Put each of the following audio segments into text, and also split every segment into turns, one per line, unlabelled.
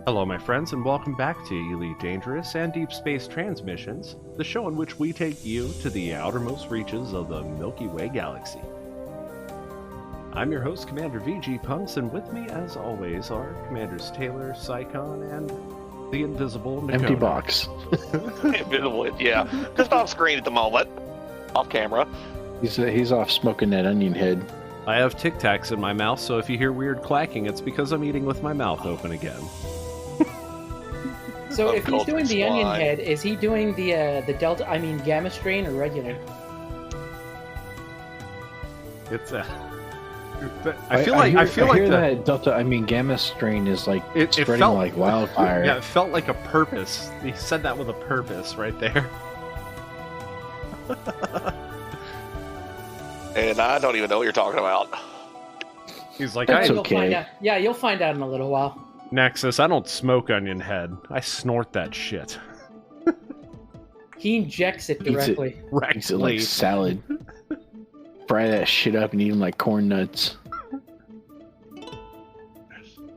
Hello, my friends, and welcome back to Elite Dangerous and Deep Space Transmissions, the show in which we take you to the outermost reaches of the Milky Way galaxy. I'm your host, Commander VG Punks, and with me, as always, are Commanders Taylor, Psychon, and the invisible Nakona.
Empty box.
Invisible, yeah. Just off screen at the moment. Off camera.
He's off smoking that onion head.
I have Tic Tacs in my mouth, so if you hear weird clacking, it's because I'm eating with my mouth open again.
So if he's doing the onion head, is he doing the delta? I mean gamma strain or regular?
It's I feel like
that delta. I mean gamma strain is like spreading like wildfire.
Yeah, it felt like a purpose. He said that with a purpose right there.
And I don't even know what you're talking about.
He's like,
That's
You'll
okay.
find out. Yeah, you'll find out in a little while.
Nexus, I don't smoke onion head. I snort that shit.
He injects it directly.
Eats it like salad. Fry that shit up and eat them like corn nuts.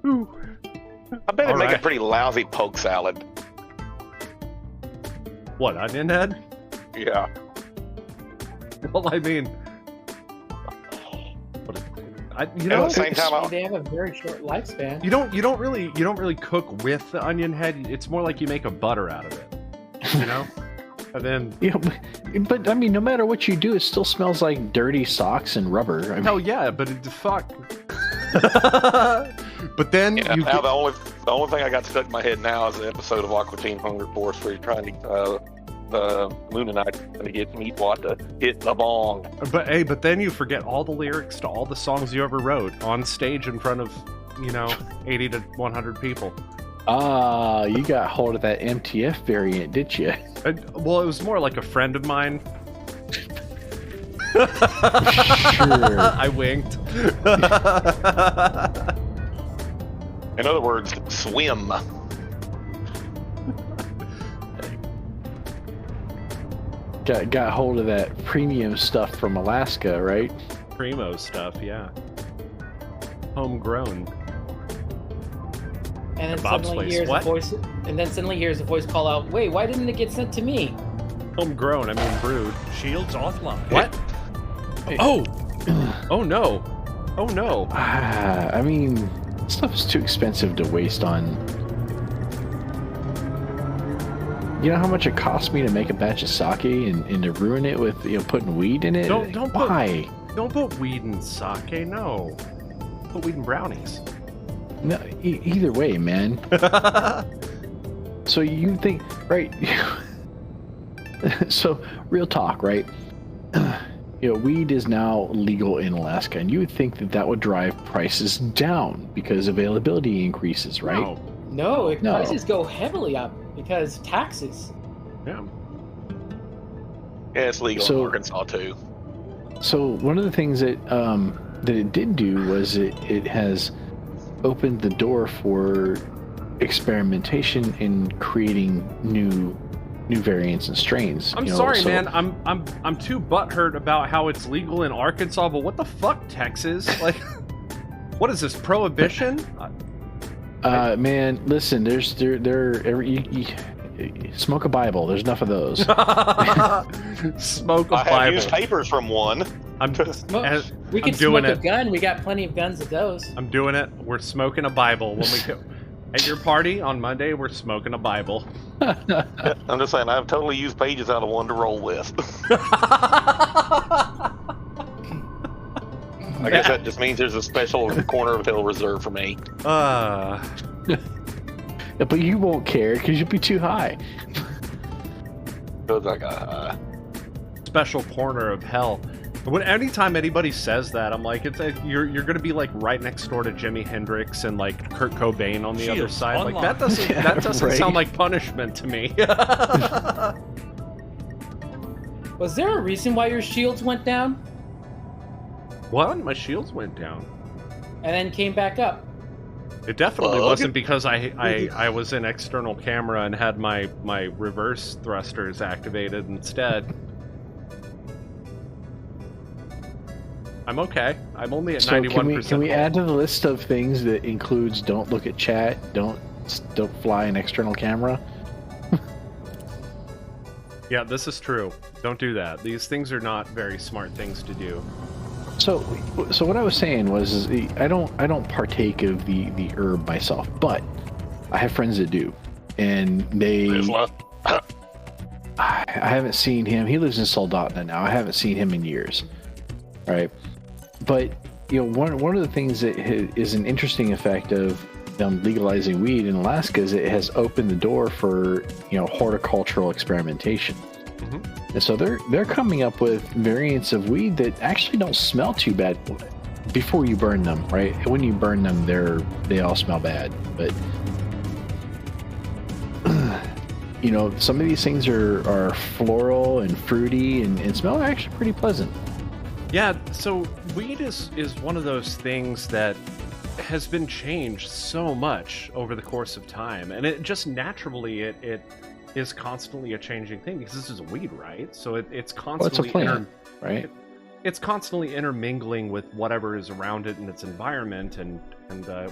Ooh.
I bet it'd make a pretty lousy poke salad.
What, onion head?
Yeah.
Well, I mean,
At the same time,
They have a very short lifespan.
you don't really cook with the onion head. It's more like you make a butter out of it, you know. And then
Yeah, but I mean, no matter what you do, it still smells like dirty socks and rubber. I mean,
hell yeah, but fuck. But then
yeah,
you
now the only thing I got stuck in my head now is the episode of Aqua Teen Hunger Force where you're trying to Moon and I trying to get Meatwad to hit the bong.
But then you forget all the lyrics to all the songs you ever wrote on stage in front of 80 to 100 people.
You got hold of that MTF variant, did you?
Well, it was more like a friend of mine.
Sure.
I winked.
In other words, swim.
Got hold of that premium stuff from Alaska, right?
Primo stuff, yeah. Homegrown.
And then
Bob's
suddenly
place.
hears
What?
a voice. And then suddenly hears a voice call out, "Wait, why didn't it get sent to me?"
Homegrown, I mean brewed.
Shields offline.
What? Oh! Oh no! Oh no!
I mean, stuff is too expensive to waste on. You know how much it cost me to make a batch of sake and to ruin it with putting weed in it? Why?
Don't put weed in sake, no. Put weed in brownies.
No, either way, man. So you think, right? So real talk, right? Weed is now legal in Alaska, and you would think that would drive prices down because availability increases, right?
No, prices go heavily up because taxes.
Yeah.
Yeah, it's legal in Arkansas too.
So one of the things that it did do was it has opened the door for experimentation in creating new variants and strains.
I'm sorry, man. I'm too butthurt about how it's legal in Arkansas, but what the fuck, Texas? Like, what is this, prohibition?
Man, listen. You smoke a Bible. There's enough of those.
Smoke a Bible.
I have used papers from one.
We can
doing
smoke a
it.
gun. We got plenty of guns of those.
I'm doing it. We're smoking a Bible when we go. At your party on Monday, we're smoking a Bible.
I'm just saying, I've totally used pages out of one to roll with. I guess that just means there's a special corner of hell reserved for me.
But you won't care because you'll be too high.
Feels like
Special corner of hell. Anytime anybody says that, I'm like, you're gonna be like right next door to Jimi Hendrix and like Kurt Cobain on the other side.
Online.
Like that doesn't
right.
sound like punishment to me.
Was there a reason why your shields went down
What? My shields went down.
and then came back up?
It definitely
Bug?
wasn't because I was in external camera and had my reverse thrusters activated instead. I'm okay. I'm only at 91%.
Can we add to the list of things that includes don't look at chat, don't don't fly an external camera.
Yeah, this is true. Don't do that. These things are not very smart things to do.
So what I was saying was, I don't partake of the herb myself, but I have friends that do, and they. I haven't seen him. He lives in Soldotna now. I haven't seen him in years, right? But one of the things that is an interesting effect of them legalizing weed in Alaska is it has opened the door for horticultural experimentation. Mm-hmm. And so they're coming up with variants of weed that actually don't smell too bad before you burn them, right? When you burn them, they all smell bad, but some of these things are floral and fruity and smell actually pretty pleasant.
Yeah, so weed is one of those things that has been changed so much over the course of time, and it just naturally it is constantly a changing thing because this is a weed, right? So it's constantly
it's a plant, right?
It's constantly intermingling with whatever is around it in its environment, and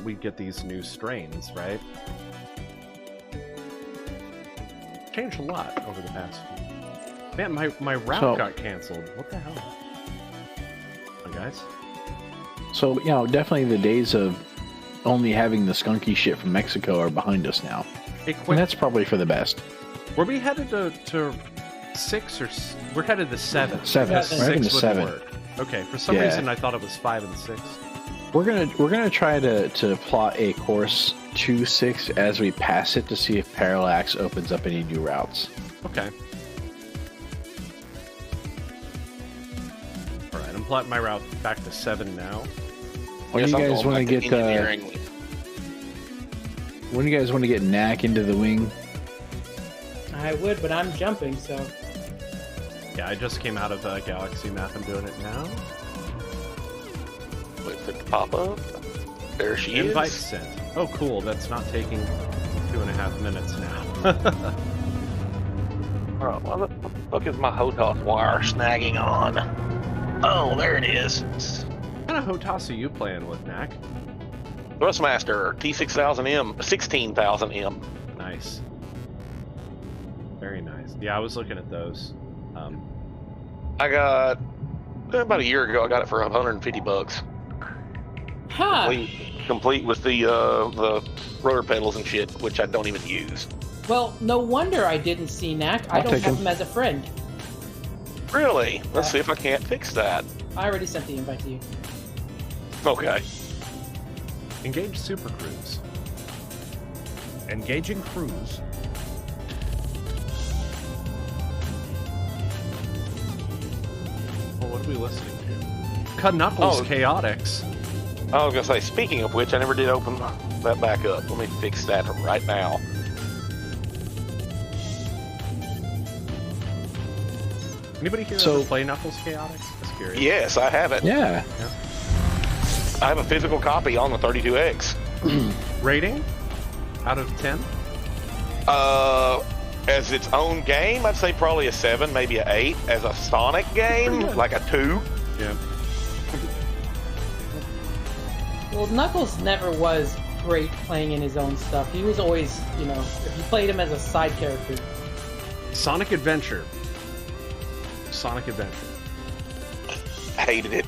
we get these new strains, right? Changed a lot over the past few. Man, my route got canceled. What the hell? Oh, guys.
So, definitely the days of only having the skunky shit from Mexico are behind us now. And that's probably for the best.
Were we headed to 6 or... We're headed to 7.
7. We're heading to 7.
Work. Okay, for some reason I thought it was 5 and 6.
We're gonna try to plot a course to 6 as we pass it to see if Parallax opens up any new routes.
Okay. Alright, I'm plotting my route back to 7 now.
When do you guys want to get when do you guys want to get Knack into the wing?
I would, but I'm jumping, so...
Yeah, I just came out of Galaxy Map. I'm doing it now.
Wait for it to pop up. There she is.
Invite sent. Oh, cool. That's not taking 2.5 minutes now.
Alright, well, what the fuck is my HOTAS wire snagging on? Oh, there it is.
What kind of HOTAS are you playing with, Knack?
Thrustmaster, T6000M, 16,000M.
Nice. Very nice. Yeah, I was looking at those.
I got, about a year ago, I got it for $150.
Huh.
Complete with the rotor pedals and shit, which I don't even use.
Well, no wonder I didn't see Knack. I don't have him as a friend.
Really? Let's see if I can't fix that.
I already sent the invite to you.
Okay.
Engage Super Cruise.
Engaging cruise.
Well, what are we listening to? Knuckles Chaotix.
I was gonna say, speaking of which, I never did open that back up. Let me fix that right now.
Anybody here ever play Knuckles Chaotix? Just curious.
Yes, I have it.
Yeah.
I have a physical copy on the 32X.
Rating? Out of 10?
As its own game, I'd say probably a 7, maybe an 8. As a Sonic game, like a 2.
Yeah.
Well, Knuckles never was great playing in his own stuff. He was always, if you played him as a side character.
Sonic Adventure. Sonic Adventure.
Hated it.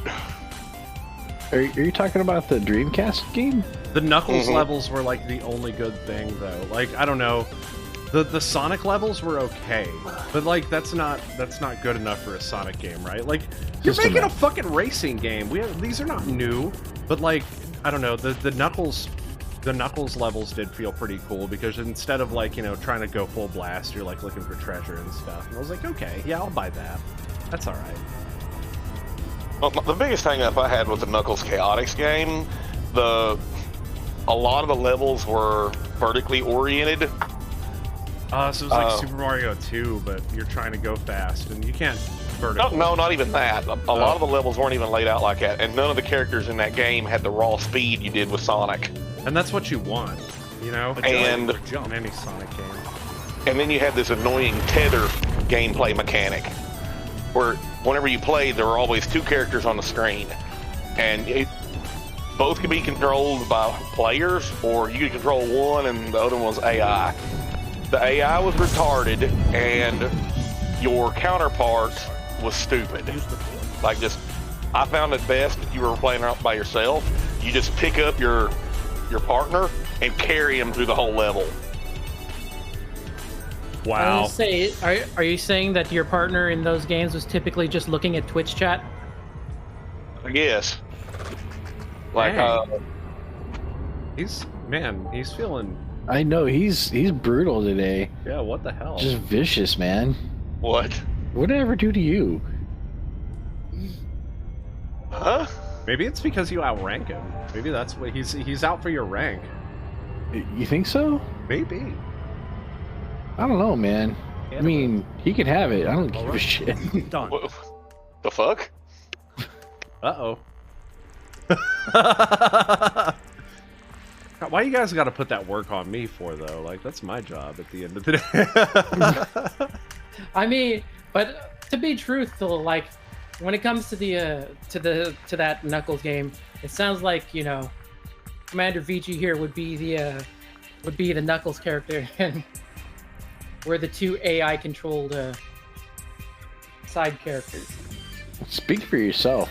Are you talking about the Dreamcast game?
The Knuckles levels were like the only good thing, though. Like, I don't know. The Sonic levels were okay, but like that's not good enough for a Sonic game, right? Like, you're making a fucking racing game. These are not new, but like, I don't know. The Knuckles levels did feel pretty cool because instead of like trying to go full blast, you're like looking for treasure and stuff. And I was like, okay, yeah, I'll buy that. That's all right.
Well, the biggest hang up I had with the Knuckles Chaotix game, a lot of the levels were vertically oriented.
So it was like Super Mario 2, but you're trying to go fast, and you can't vertically.
No, not even that. A lot of the levels weren't even laid out like that, and none of the characters in that game had the raw speed you did with Sonic.
And that's what you want,
And
in any Sonic game.
And then you had this annoying tether gameplay mechanic, where whenever you played, there were always two characters on the screen, and both can be controlled by players, or you can control one and the other one was AI. The AI was retarded, and your counterpart was stupid. Like, I found it best if you were playing out by yourself. You just pick up your partner and carry him through the whole level.
Wow.
Are you saying that your partner in those games was typically just looking at Twitch chat?
I guess. Like,
he's feeling.
I know he's brutal today.
Yeah, what the hell?
Just vicious, man.
what?
What did I ever do to you?
Huh?
Maybe it's because you outrank him. Maybe that's what he's out for your rank.
You think so?
Maybe.
I don't know, man. I mean, he can have it. I don't give a shit.
Done.
What the fuck?
Uh-oh. Why you guys got to put that work on me for, though? Like, that's my job at the end of the day.
I mean, but to be truthful, like when it comes to to that Knuckles game, it sounds like, you know, Commander VG here would be the Knuckles character, and we're the two AI controlled side characters.
Speak for yourself.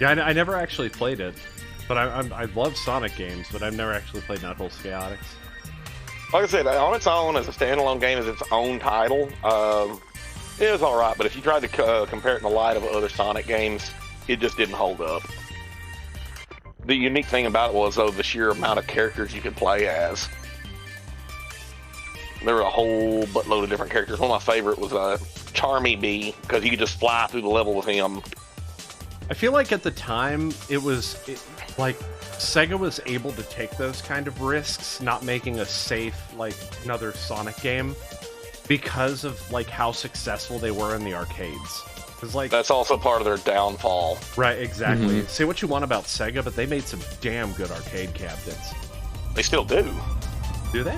Yeah, I never actually played it, but I love Sonic games, but I've never actually played Knuckles Chaotix.
Like I said, on its own, as a standalone game, as its own title, it was alright, but if you tried to compare it in the light of other Sonic games, it just didn't hold up. The unique thing about it was, though, the sheer amount of characters you could play as. There were a whole buttload of different characters. One of my favorite was Charmy Bee, because you could just fly through the level with him.
I feel like at the time, like, Sega was able to take those kind of risks, not making a safe, like, another Sonic game, because of, like, how successful they were in the arcades. Cause, like,
That's also part of their downfall.
right, exactly.
Mhm.
Say what you want about Sega, but they made some damn good arcade cabinets.
They still do.
Do they?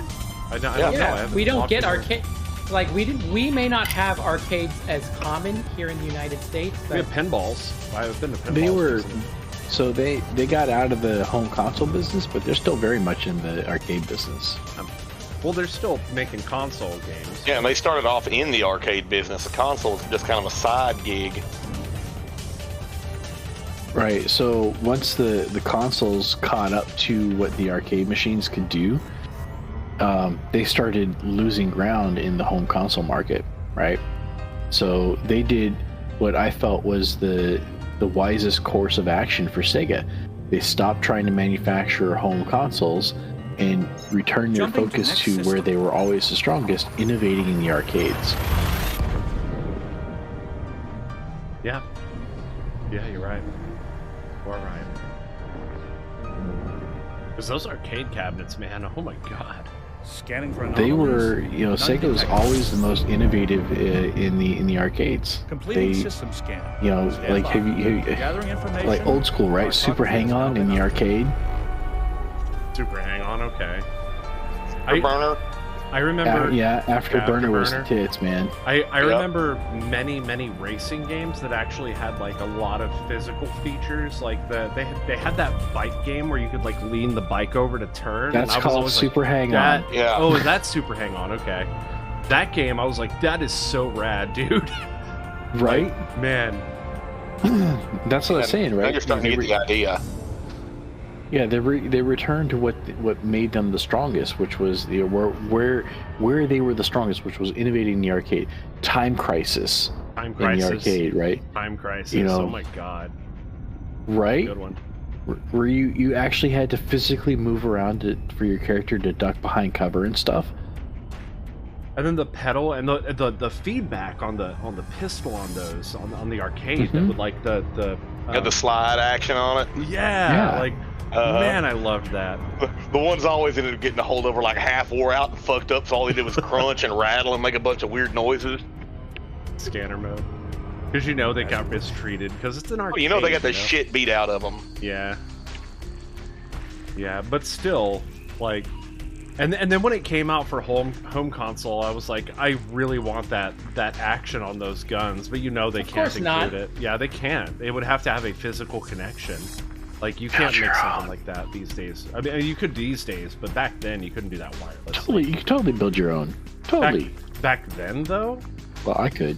I don't
Yeah.
know. I haven't
We don't
walked
get
in there.
arcade. Like we may not have arcades as common here in the United States,
We
but
have pinballs. I've been to pinballs.
They were,
recently.
so they got out of the home console business, but they're still very much in the arcade business.
Well, they're still making console games.
Yeah, and they started off in the arcade business. The console was just kind of a side gig.
Right. So once the consoles caught up to what the arcade machines could do, they started losing ground in the home console market. Right. So they did what I felt was the wisest course of action for Sega. They stopped trying to manufacture home consoles and returned their
Jumping to
focus
next
to where
system.
they were always the strongest, innovating in the arcades.
Yeah. Yeah, you're right. You are right. Because those arcade cabinets, man, oh my god.
Scanning for
They
anomalies.
were, you know, Sega was always the most innovative in the arcades.
Completing
They,
system scan.
you know,
Stand
like
by.
have you
Gathering information.
like old school, right? Super Hang On in the arcade.
Super hang on, okay.
Burner.
I remember.
Yeah, Afterburner was
Afterburner.
tits, man.
I
Yep.
remember many racing games that actually had like a lot of physical features. Like they had that bike game where you could like lean the bike over to turn. and
That's
I was
called
always
Super
like,
Hang
that,
On.
Yeah.
Oh, that's Super Hang On. Okay, that game I was like, that is so rad, dude.
Right?
Man,
That's what I'm saying,
Now
right?
you're starting to get the idea.
Yeah, they returned to what made them the strongest, which was where they were the strongest, which was innovating the arcade. Time Crisis
Time
in
Crisis.
the arcade, right?
Time Crisis.
You know,
oh my god.
Right?
Good one.
Where you actually had to physically move around for your character to duck behind cover and stuff.
And then the pedal and the feedback on the pistol on those on the arcade that
Mhm.
would like the
Got the slide action on it.
Yeah.
like
Uh-huh.
man, I loved that.
The ones always ended up getting a holdover like half wore out and fucked up, so all they did was crunch and rattle and make a bunch of weird noises.
Scanner mode. Because you know they got mistreated because it's an arcade.
Well, you know they got the shit beat out of them.
Yeah. Yeah, but still, like, and then when it came out for home console, I was like, I really want that action on those guns, but you know they
Of
can't
course
include
not.
it. Yeah, they can't. They would have to have a physical connection. Like, you can't make something like that these days. I mean, you could these days, but back then you couldn't do that wirelessly.
Totally, you could totally build your own. Totally.
Back then, though?
Well, I could.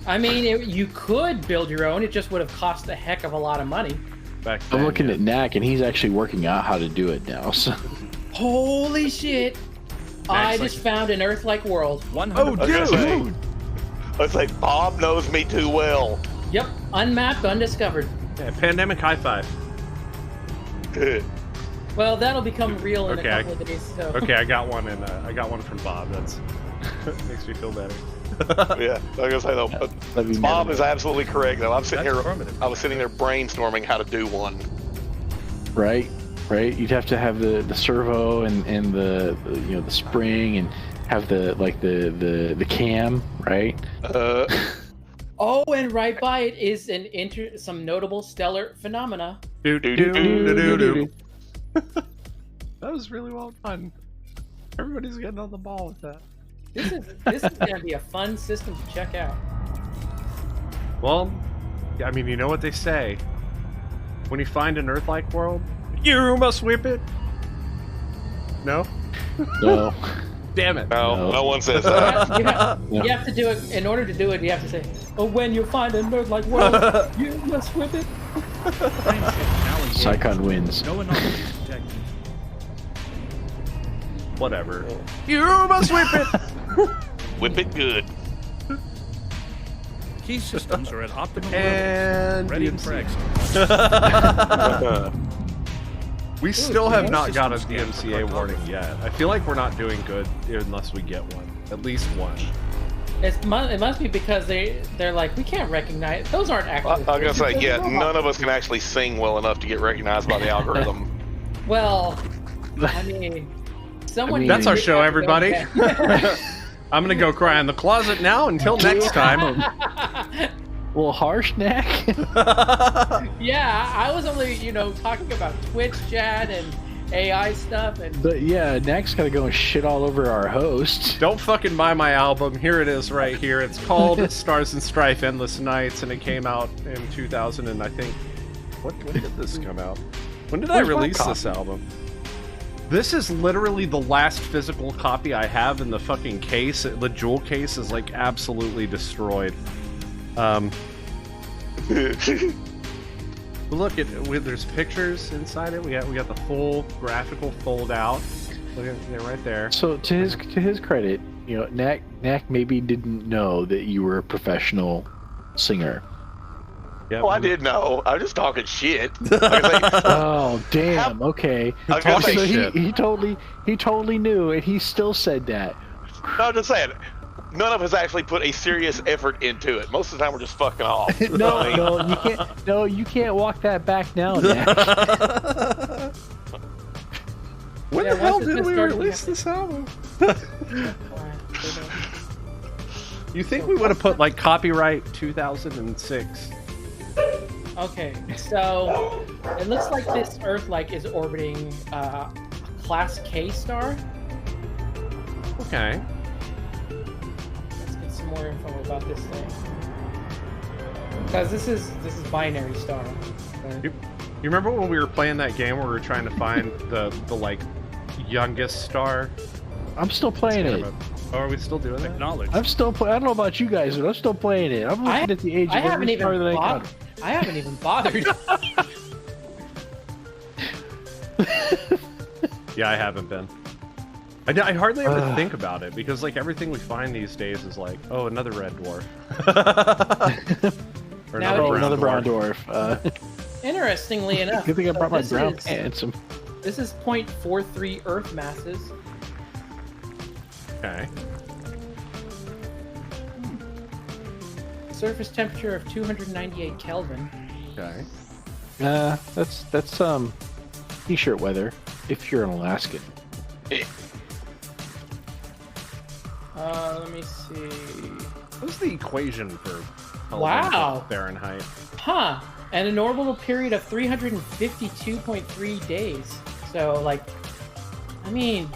I mean, you could build your own. It just would have cost a heck of a lot of money.
Back then,
I'm looking at Knack, and he's actually working out how to do it now. So.
Holy shit! I just found an Earth-like world.
100%.
Oh, dude!
It's like Bob knows me too well.
Yep, unmapped, undiscovered.
Yeah, pandemic high five.
Well, that'll become real in
Okay,
a couple of days. So.
Okay, I got one, and I got one from Bob. That's makes me feel better.
Yeah, I was gonna say though, but Bob is absolutely correct. Though I'm sitting here, I was sitting there brainstorming how to do one.
Right. You'd have to have the servo and the the spring and have the cam, right?
Uh-huh.
Oh, and right by it is some notable stellar phenomena.
That was really well done. Everybody's getting on the ball with that.
This is gonna be a fun system to check out.
Well, I mean, you know what they say. When you find an Earth-like world, you must whip it. No?
No.
Damn it.
No one says that.
You have to do it. In order to do it, you have to say, "Oh, when you find an Earth-like world, you must whip it."
Psychon wins.
No anomaly detected.
Whatever. You must whip it.
Whip it good.
Key systems are at optimal
And
levels. Ready
DMC.
for exit.
We still have not got a DMCA warning yet. I feel like we're not doing good unless we get one. At least one.
It must be because they're like, we can't recognize those aren't actual.
I was gonna say, yeah, none of us can actually sing well enough to get recognized by the algorithm.
Well, I mean, someone.
That's our show,
have to go
everybody.
back.
I'm gonna go cry in the closet now until next time.
A little harsh, Knack.
Yeah, I was only talking about Twitch chat and AI stuff and.
But yeah, Knack's gotta go and shit all over our host.
Don't fucking buy my album. Here it is right here. It's called Stars and Strife Endless Nights, and it came out in 2000 and I think... When did this come out? When did I
Where's my
release
copy?
this album? This is literally the last physical copy I have in the fucking case. The jewel case is like absolutely destroyed. Look at there's pictures inside it. We got the full graphical fold out. Look at it right there.
So to his credit, Knack maybe didn't know that you were a professional singer.
Yep.
Well, I did know. I was just talking shit. Like,
Oh damn! Okay.
I was gonna say,
So
shit.
he totally knew, and he still said that.
no, I'm just saying. None of us actually put a serious effort into it. Most of the time, we're just fucking off.
No, you can't. No, you can't walk that back now, Knack.
When
Yeah,
the hell
once it's
did we
been started,
release this album? You think we would have put like copyright 2006?
Okay, so it looks like this Earth-like is orbiting a Class K star.
Okay.
Let's get some more info about this thing. Because this is binary star.
You remember when we were playing that game where we were trying to find the like youngest star?
I'm still playing it.
Oh, are we still doing that?
Acknowledge.
I'm still. I don't know about you guys, but I'm still playing it. I'm looking at the age of
I haven't
every
even
star that I
bothered.
got.
I haven't even bothered.
Yeah, I haven't been. I hardly ever think about it because like everything we find these days is like, oh, another red dwarf. Or
Now
Oh,
Brown
another brown dwarf.
Interestingly enough,
Good thing I brought my
this
brown
is-
pants.
This is 0.43 Earth masses.
Okay.
Surface temperature of 298 Kelvin.
Okay.
That's t-shirt weather if you're an Alaskan.
Let me see.
What's the equation for Kelvin
Wow.
to Fahrenheit?
Huh. And an orbital period of 352.3 days. So, like, I mean,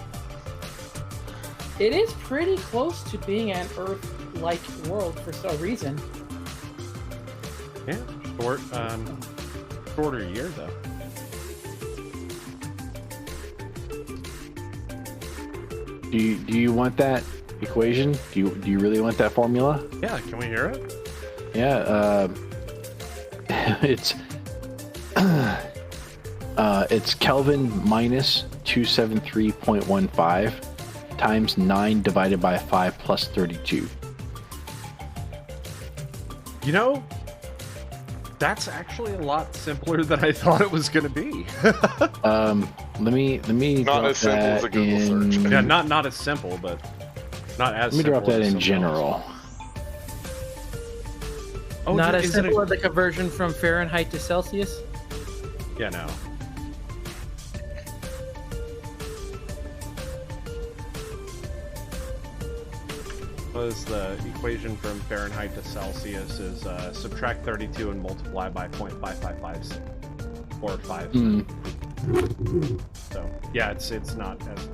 it is pretty close to being an Earth-like world for some reason.
Yeah, short. shorter year though.
Do you want that equation? Do you really want that formula?
Yeah, can we hear it?
Yeah, it's Kelvin minus 273.15 times 9 divided by 5 plus 32.
You know, that's actually a lot simpler than I thought it was going to be.
Let me
Not
drop
as simple
that
as a Google
in,
search.
Yeah, not as simple, but not as.
Let me drop
simple
that
as
in
something else.
general.
Oh,
Not as
is it
simple as the conversion from Fahrenheit to Celsius.
Yeah, no. Was the equation from Fahrenheit to Celsius is subtract 32 and multiply by 0.555 or 5. So yeah, it's not as.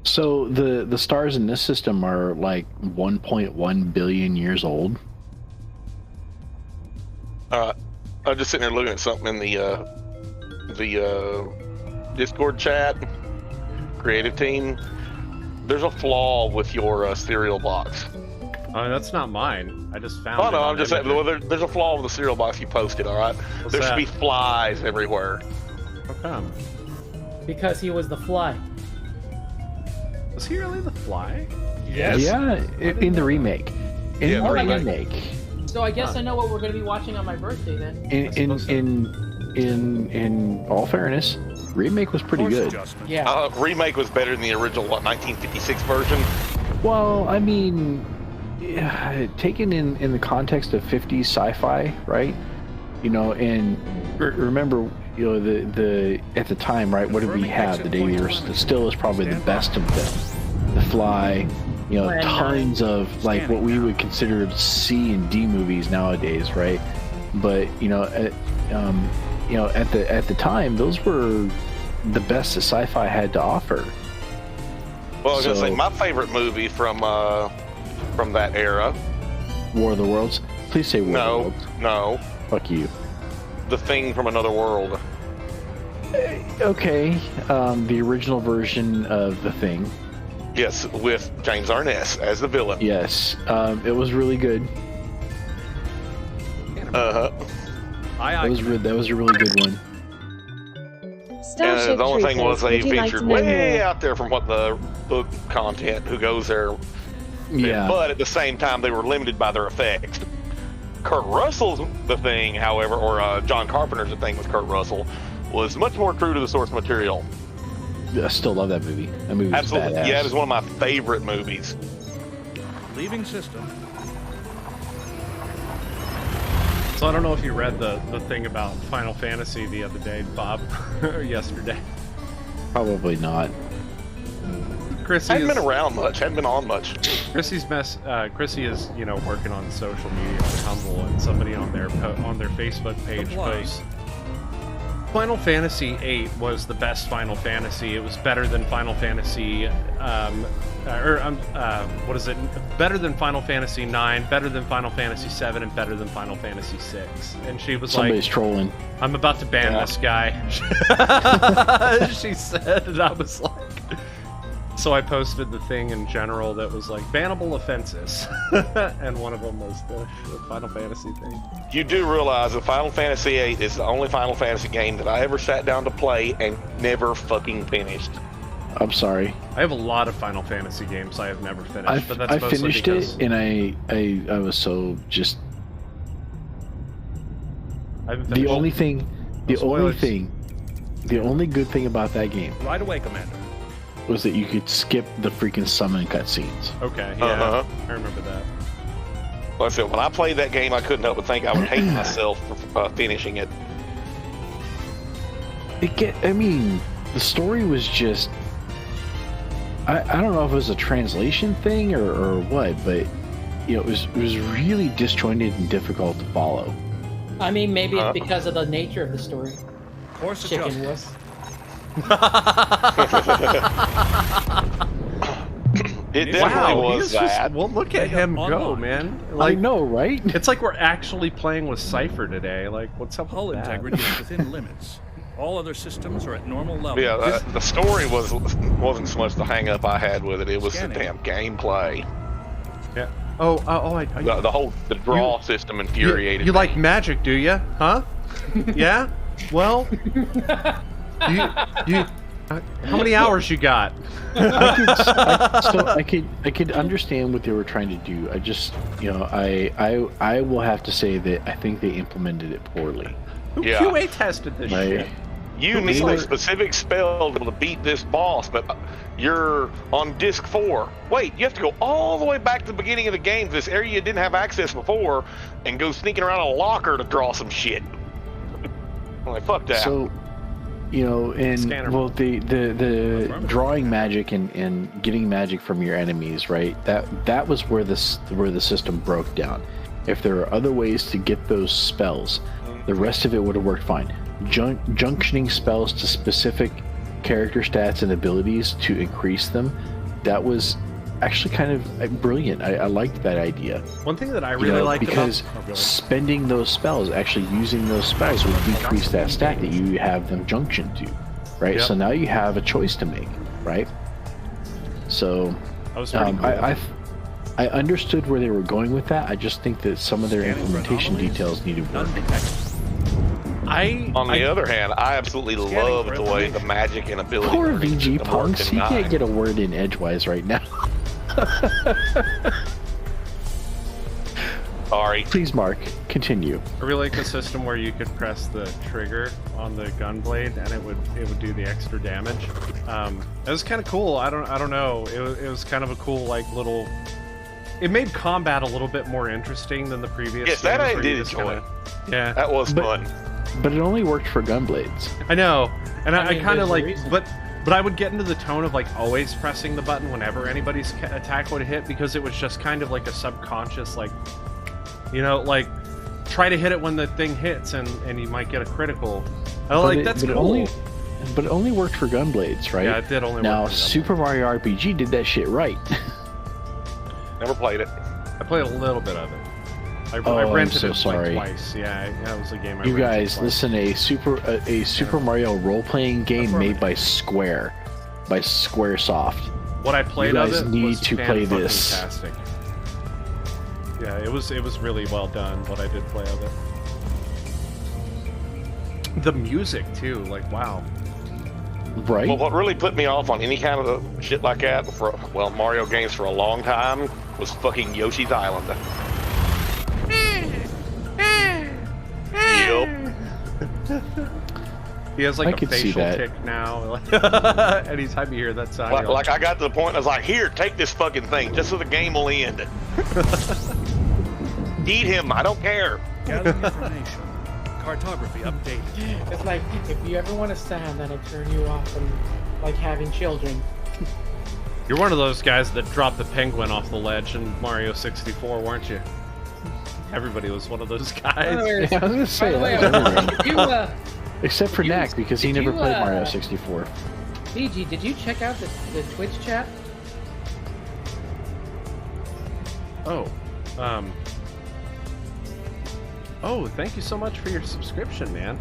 So the stars in this system are like 1.1 billion years old.
I'm just sitting there looking at something in the Discord chat. Creative team. There's a flaw with your cereal box.
That's not mine. I just found.
Oh
it
no,
on
I'm just saying.
Imgur.
Well, there's a flaw with the cereal box you posted. All right.
What's
There should
that?
be flies everywhere.
How come?
Because he was the fly.
Was he really the fly?
Yes.
Yeah, in the remake. In
Yeah,
the
the
remake.
So I guess I know what we're going to be watching on my birthday then.
In all fairness, remake was pretty
Course
good.
adjustment.
Yeah.
Remake was better than the original 1956 version.
Well, I mean, yeah, taken in the context of 50s sci-fi, right? You know, and remember, you know, the at the time, right? What did we have? The Day still is probably the best of them. The Fly, you know,
Plan
tons of like what we would consider C and D movies nowadays, right? But you know, at the time, those were the best that sci-fi had to offer.
Well, I was gonna
So-
say my favorite movie from that era.
War of the Worlds. Please say War of the
No,
Worlds.
no,
Fuck you.
The Thing from Another World.
Okay, the original version of The Thing.
Yes, with James Arness as the villain.
Yes, it was really good.
Uh huh.
That was a really good one.
And the only thing was they
would you like
featured
to know
way
more?
out there from what the book content who goes there.
Yeah.
But at the same time, they were limited by their effects. Kurt Russell's The Thing, however, or John Carpenter's The Thing with Kurt Russell, was much more true to the source material.
I still love that movie. That movie was
Absolutely.
badass.
Yeah, it is one of my favorite movies.
Leaving system.
So I don't know if you read the thing about Final Fantasy the other day, Bob, or yesterday.
Probably not.
Chrissy
I haven't
is,
been around much. Haven't been on much.
Chrissy is, you know, working on social media on Humble, and somebody on their Facebook page
Apply.
posts, Final Fantasy VIII was the best Final Fantasy. It was better than Final Fantasy, what is it? Better than Final Fantasy IX, better than Final Fantasy VII, and better than Final Fantasy VI. And she was
Somebody's
like,
trolling.
"I'm about to ban
Yeah.
this guy." She said, and I was like. So I posted the thing in general that was like bannable offenses, and one of them was the Final Fantasy thing.
You do realize that Final Fantasy VIII is the only Final Fantasy game that I ever sat down to play and never fucking finished.
I'm sorry.
I have a lot of Final Fantasy games I have never finished, but that's
I
mostly
finished
because
it, and I was so just
I haven't
the
finished.
only thing,
No spoilers.
the only good thing about that game
Right away, Commander.
was that you could skip the freaking summon cutscenes.
Okay, yeah,
Uh-huh.
I remember that.
Like I said, when I played that game, I couldn't help but think I would hate myself for finishing it.
I mean, the story was just. I don't know if it was a translation thing or what, but you know, it was really disjointed and difficult to follow.
I mean, maybe it's because of the nature of the story.
Course
Chicken
adjustment.
wuss.
It definitely was
he is
that.
well, look at him go,
Online.
man.
I
Like,
know, right?
it's like we're actually playing with Cypher today. Like, what's up
Hull
with that?
integrity is within limits. All other systems are at normal levels.
Yeah, the story wasn't so much the hang up I had with it. It was
Scanning.
the damn gameplay.
Yeah.
The draw system infuriated
You
me.
like magic, do you? Huh? Yeah. Well, you how many hours you got?
I could understand what they were trying to do. I just, I will have to say that I think they implemented it poorly.
Who
Yeah.
QA tested this
Right.
shit?
You need a specific spell to be able to beat this boss, but you're on disc 4. Wait, you have to go all the way back to the beginning of the game to this area you didn't have access before and go sneaking around a locker to draw some shit. I'm like, fuck that.
So, and
Scanner.
well, the drawing magic and getting magic from your enemies, right? That was where the system broke down. If there are other ways to get those spells, the rest of it would have worked fine. Junctioning spells to specific character stats and abilities to increase them, that was actually kind of brilliant. I liked that idea.
One thing that I really liked
because
about
spending those spells, actually using those spells, would decrease that stat that you have them junctioned to, right?
Yep.
So now you have a choice to make, right? So
I was pretty cool.
I understood where they were going with that. I just think that some of their
Scanning for
implementation
anomalies.
details needed work.
None detected.
On the other hand, I absolutely loved
for
the way the magic and ability
Poor
learning
VG
system worked
Punks,
in
he can't
9.
get a word in edgewise right now.
Sorry.
Please, Mark, continue.
I really like the system where you could press the trigger on the gun blade and it would do the extra damage. It was kind of cool. I don't know. It was kind of a cool little. It made combat a little bit more interesting than the previous.
Yes, that
games
I
where you
did
just
enjoy.
Yeah,
That was fun.
But it only worked for gunblades.
I know, and I
mean,
kind of
there's a
like,
reason.
but I would get into the tone of always pressing the button whenever anybody's attack would hit because it was just kind of like a subconscious try to hit it when the thing hits and you might get a critical. That's cool.
But it only worked for gunblades, right?
Yeah, it did only
Now,
work for gunblades.
Super Mario RPG did that shit right.
Never played it.
I played a little bit of it. I
I'm
rented
so
it
sorry.
twice. Yeah, that was a game I
You
rented
guys,
twice.
listen, a Super Mario role-playing game made by Square, by Squaresoft.
What I played
You
of
guys
it
need
was
to play this.
fantastic. Yeah, it was really well done. What I did play of it. The music too, wow.
Right?
Well, what really put me off on any kind of shit like that Mario games for a long time was fucking Yoshi's Island. Yep.
He has
I
a
could see
facial
that.
tick now. Anytime you hear that sound, you're
Like I got to the point, I was like, here, take this fucking thing, just so the game will end. Eat him, I don't care.
Gathering information. Cartography updated.
It's like if you ever want a sound that'll turn you off and like having children.
You're one of those guys that dropped the penguin off the ledge in Mario 64, weren't you? Everybody was one of those guys.
Yeah, I was gonna say,
By the way,
that was everything.
did you,
Except for
you-
Knack, because he
did
never
you,
played Mario 64.
BG, did you check out the Twitch chat?
Oh, thank you so much for your subscription, man.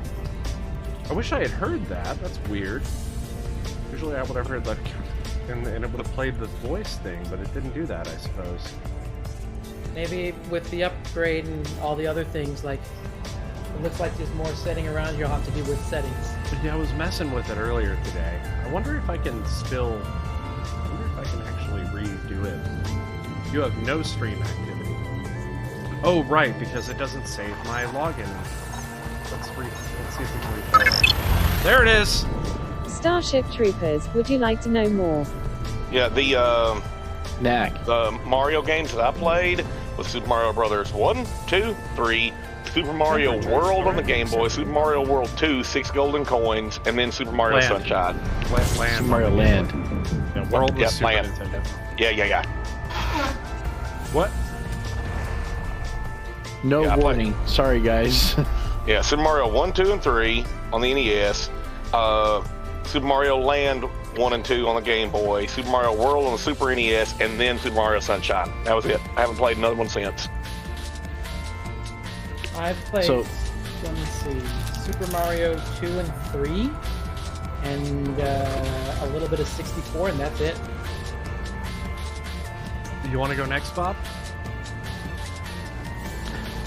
I wish I had heard that. That's weird. Usually I would have heard that and it would have played the voice thing, but it didn't do that, I suppose.
Maybe with the upgrade and all the other things, it looks like there's more setting around you'll have to do with settings.
Yeah, I was messing with it earlier today. I wonder if I can actually redo it. You have no stream activity. Oh, right, because it doesn't save my login. Let's see if we can replay it. There it is!
Starship Troopers, would you like to know more?
Yeah,
Knack.
the Mario games that I played was Super Mario Brothers 1, 2, 3, Super Mario World on the Game Boy, Super Mario World 2, 6 golden coins, and then Super Mario
Land.
Sunshine.
Land.
Super Mario Land.
Yeah, World was
Yeah,
Super
Land.
Nintendo.
Yeah.
What?
No
Yeah, I played-
warning. Sorry, guys.
Yeah, Super Mario 1, 2, and 3 on the NES. Super Mario Land 1 and 2 on the Game Boy, Super Mario World on the Super NES, and then Super Mario Sunshine. That was it. I haven't played another one since.
I've played, let me see, Super Mario 2 and 3, and a little bit of 64, and that's it.
You want to go next, Bob?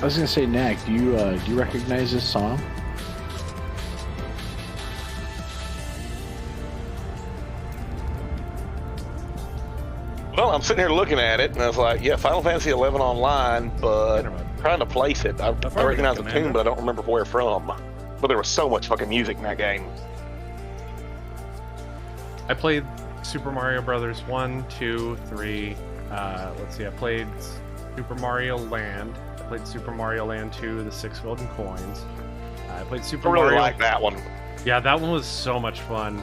I was gonna say, Knack, do you recognize this song?
Well, I'm sitting here looking at it, and I was like, yeah, Final Fantasy 11 Online, but trying to place it. I recognize the tune, but I don't remember where from. But there was so much fucking music in that game.
I played Super Mario Brothers 1, 2, 3. Let's see, I played Super Mario Land. I played Super Mario Land 2, the 6 golden coins. I played Super
I really
Mario.
like that one.
Yeah, that one was so much fun.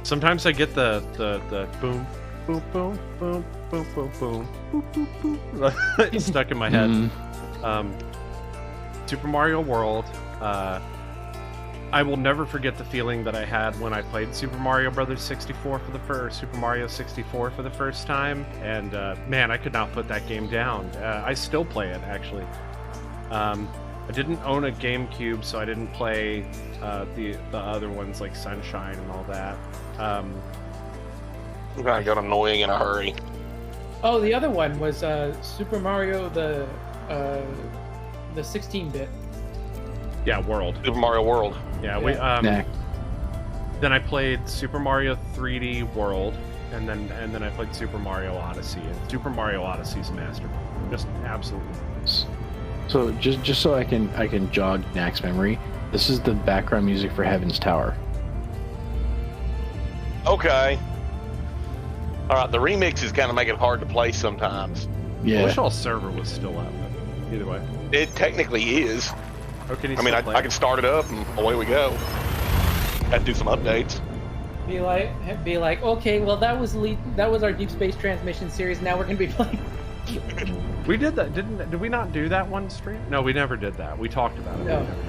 Sometimes I get the boom, boom, boom, boom, boom, boom, boom, boom, boom, boom. Stuck in my head. Super Mario World. I will never forget the feeling that I had when I played Super Mario Brothers 64 Super Mario 64 for the first time, and man, I could not put that game down. I still play it, actually. I didn't own a GameCube, so I didn't play the other ones like Sunshine and all that.
I got annoying in a hurry.
Oh, the other one was Super Mario the 16-bit.
Yeah, World.
Super Mario World.
Yeah, we. Then I played Super Mario 3D World, and then I played Super Mario Odyssey. And Super Mario Odyssey's a masterpiece. Just absolutely.
So just so I can jog Knack's memory, this is the background music for Heaven's Tower.
Okay. All right, the remixes kind of make it hard to play sometimes.
Yeah.
I wish all server was still up. But either way.
It technically is.
Oh, can you
I mean, I can start it up and away we go. Had to do some updates.
Be like, okay, well that was our Deep Space Transmission series. Now we're gonna be playing.
We did that, did we not do that one stream? No, we never did that. We talked about it.
No.
We never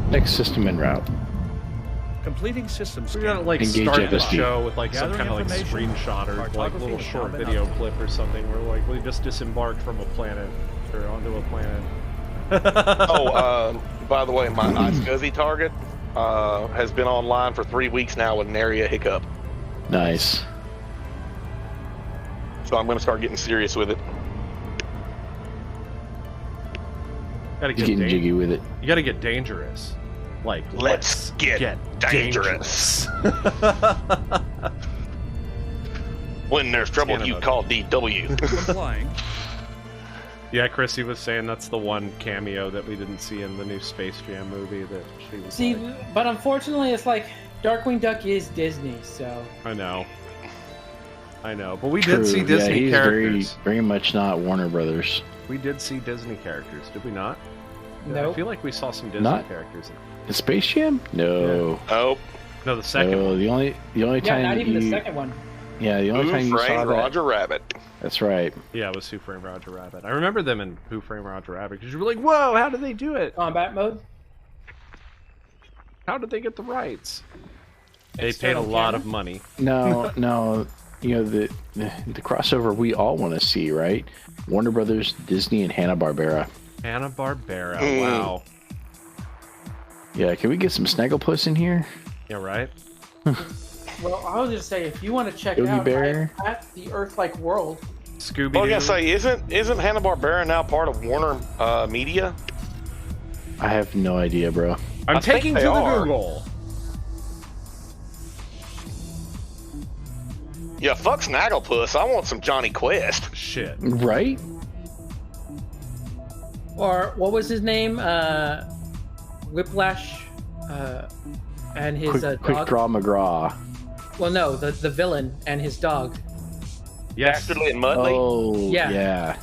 did.
Next system en route.
Completing systems.
We're gonna like
Engage
start the
FSD.
show with like some
Gathering
kind of like
information,
screenshot or like
cartography,
little
and
short
combat
video
output.
clip or something where like we just disembarked from a planet or onto a planet.
By the way, my Ice Guzzy target has been online for 3 weeks now with nary a hiccup.
Nice.
So I'm going to start getting serious with it.
Gotta
He's
get
getting jiggy with it.
You gotta get dangerous. Like
Let's get dangerous. When there's trouble,
Canada.
you call DW.
Flying.
Yeah, Chrissy was saying that's the one cameo that we didn't see in the new Space Jam movie that she was
See,
like,
but unfortunately, it's like Darkwing Duck is Disney, so.
I know, but we
True.
did see Disney
he's
characters.
very much not Warner Brothers.
We did see Disney characters, did we not?
Nope.
I feel like we saw some Disney
Not-
characters.
The Space Jam? No.
Oh,
No, the second
No,
one.
the only
Yeah,
time
not even
you,
the second one.
Yeah, the only
Who
time you saw
Framed
that.
Roger Rabbit?
That's right.
Yeah, it was Who Framed Roger Rabbit. I remember them in Who Framed Roger Rabbit because you were like, "Whoa, how did they do it?
Combat mode.
How did they get the rights?" They paid a
External
lot
canon?
of money.
No, you know the crossover we all want to see, right? Warner Brothers, Disney, and Hanna-Barbera.
Hanna-Barbera. Wow.
Yeah, can we get some Snagglepuss in here?
Yeah, right.
Well, I was just say if you want to check
Yogi
out
Bear?
at the Earth-like world.
Scooby-Doo.
Well, I was gonna say, isn't Hanna-Barbera now part of Warner Media?
I have no idea, bro.
I'm
I think
taking
they
to the
are.
Google.
Yeah, fuck Snagglepuss. I want some Johnny Quest.
Shit.
Right?
Or what was his name? Whiplash, and his
Quick
dog.
Draw McGraw.
Well, no, the villain and his dog.
Yes.
Dastardly and Muttley.
Oh,
Yeah.
yeah.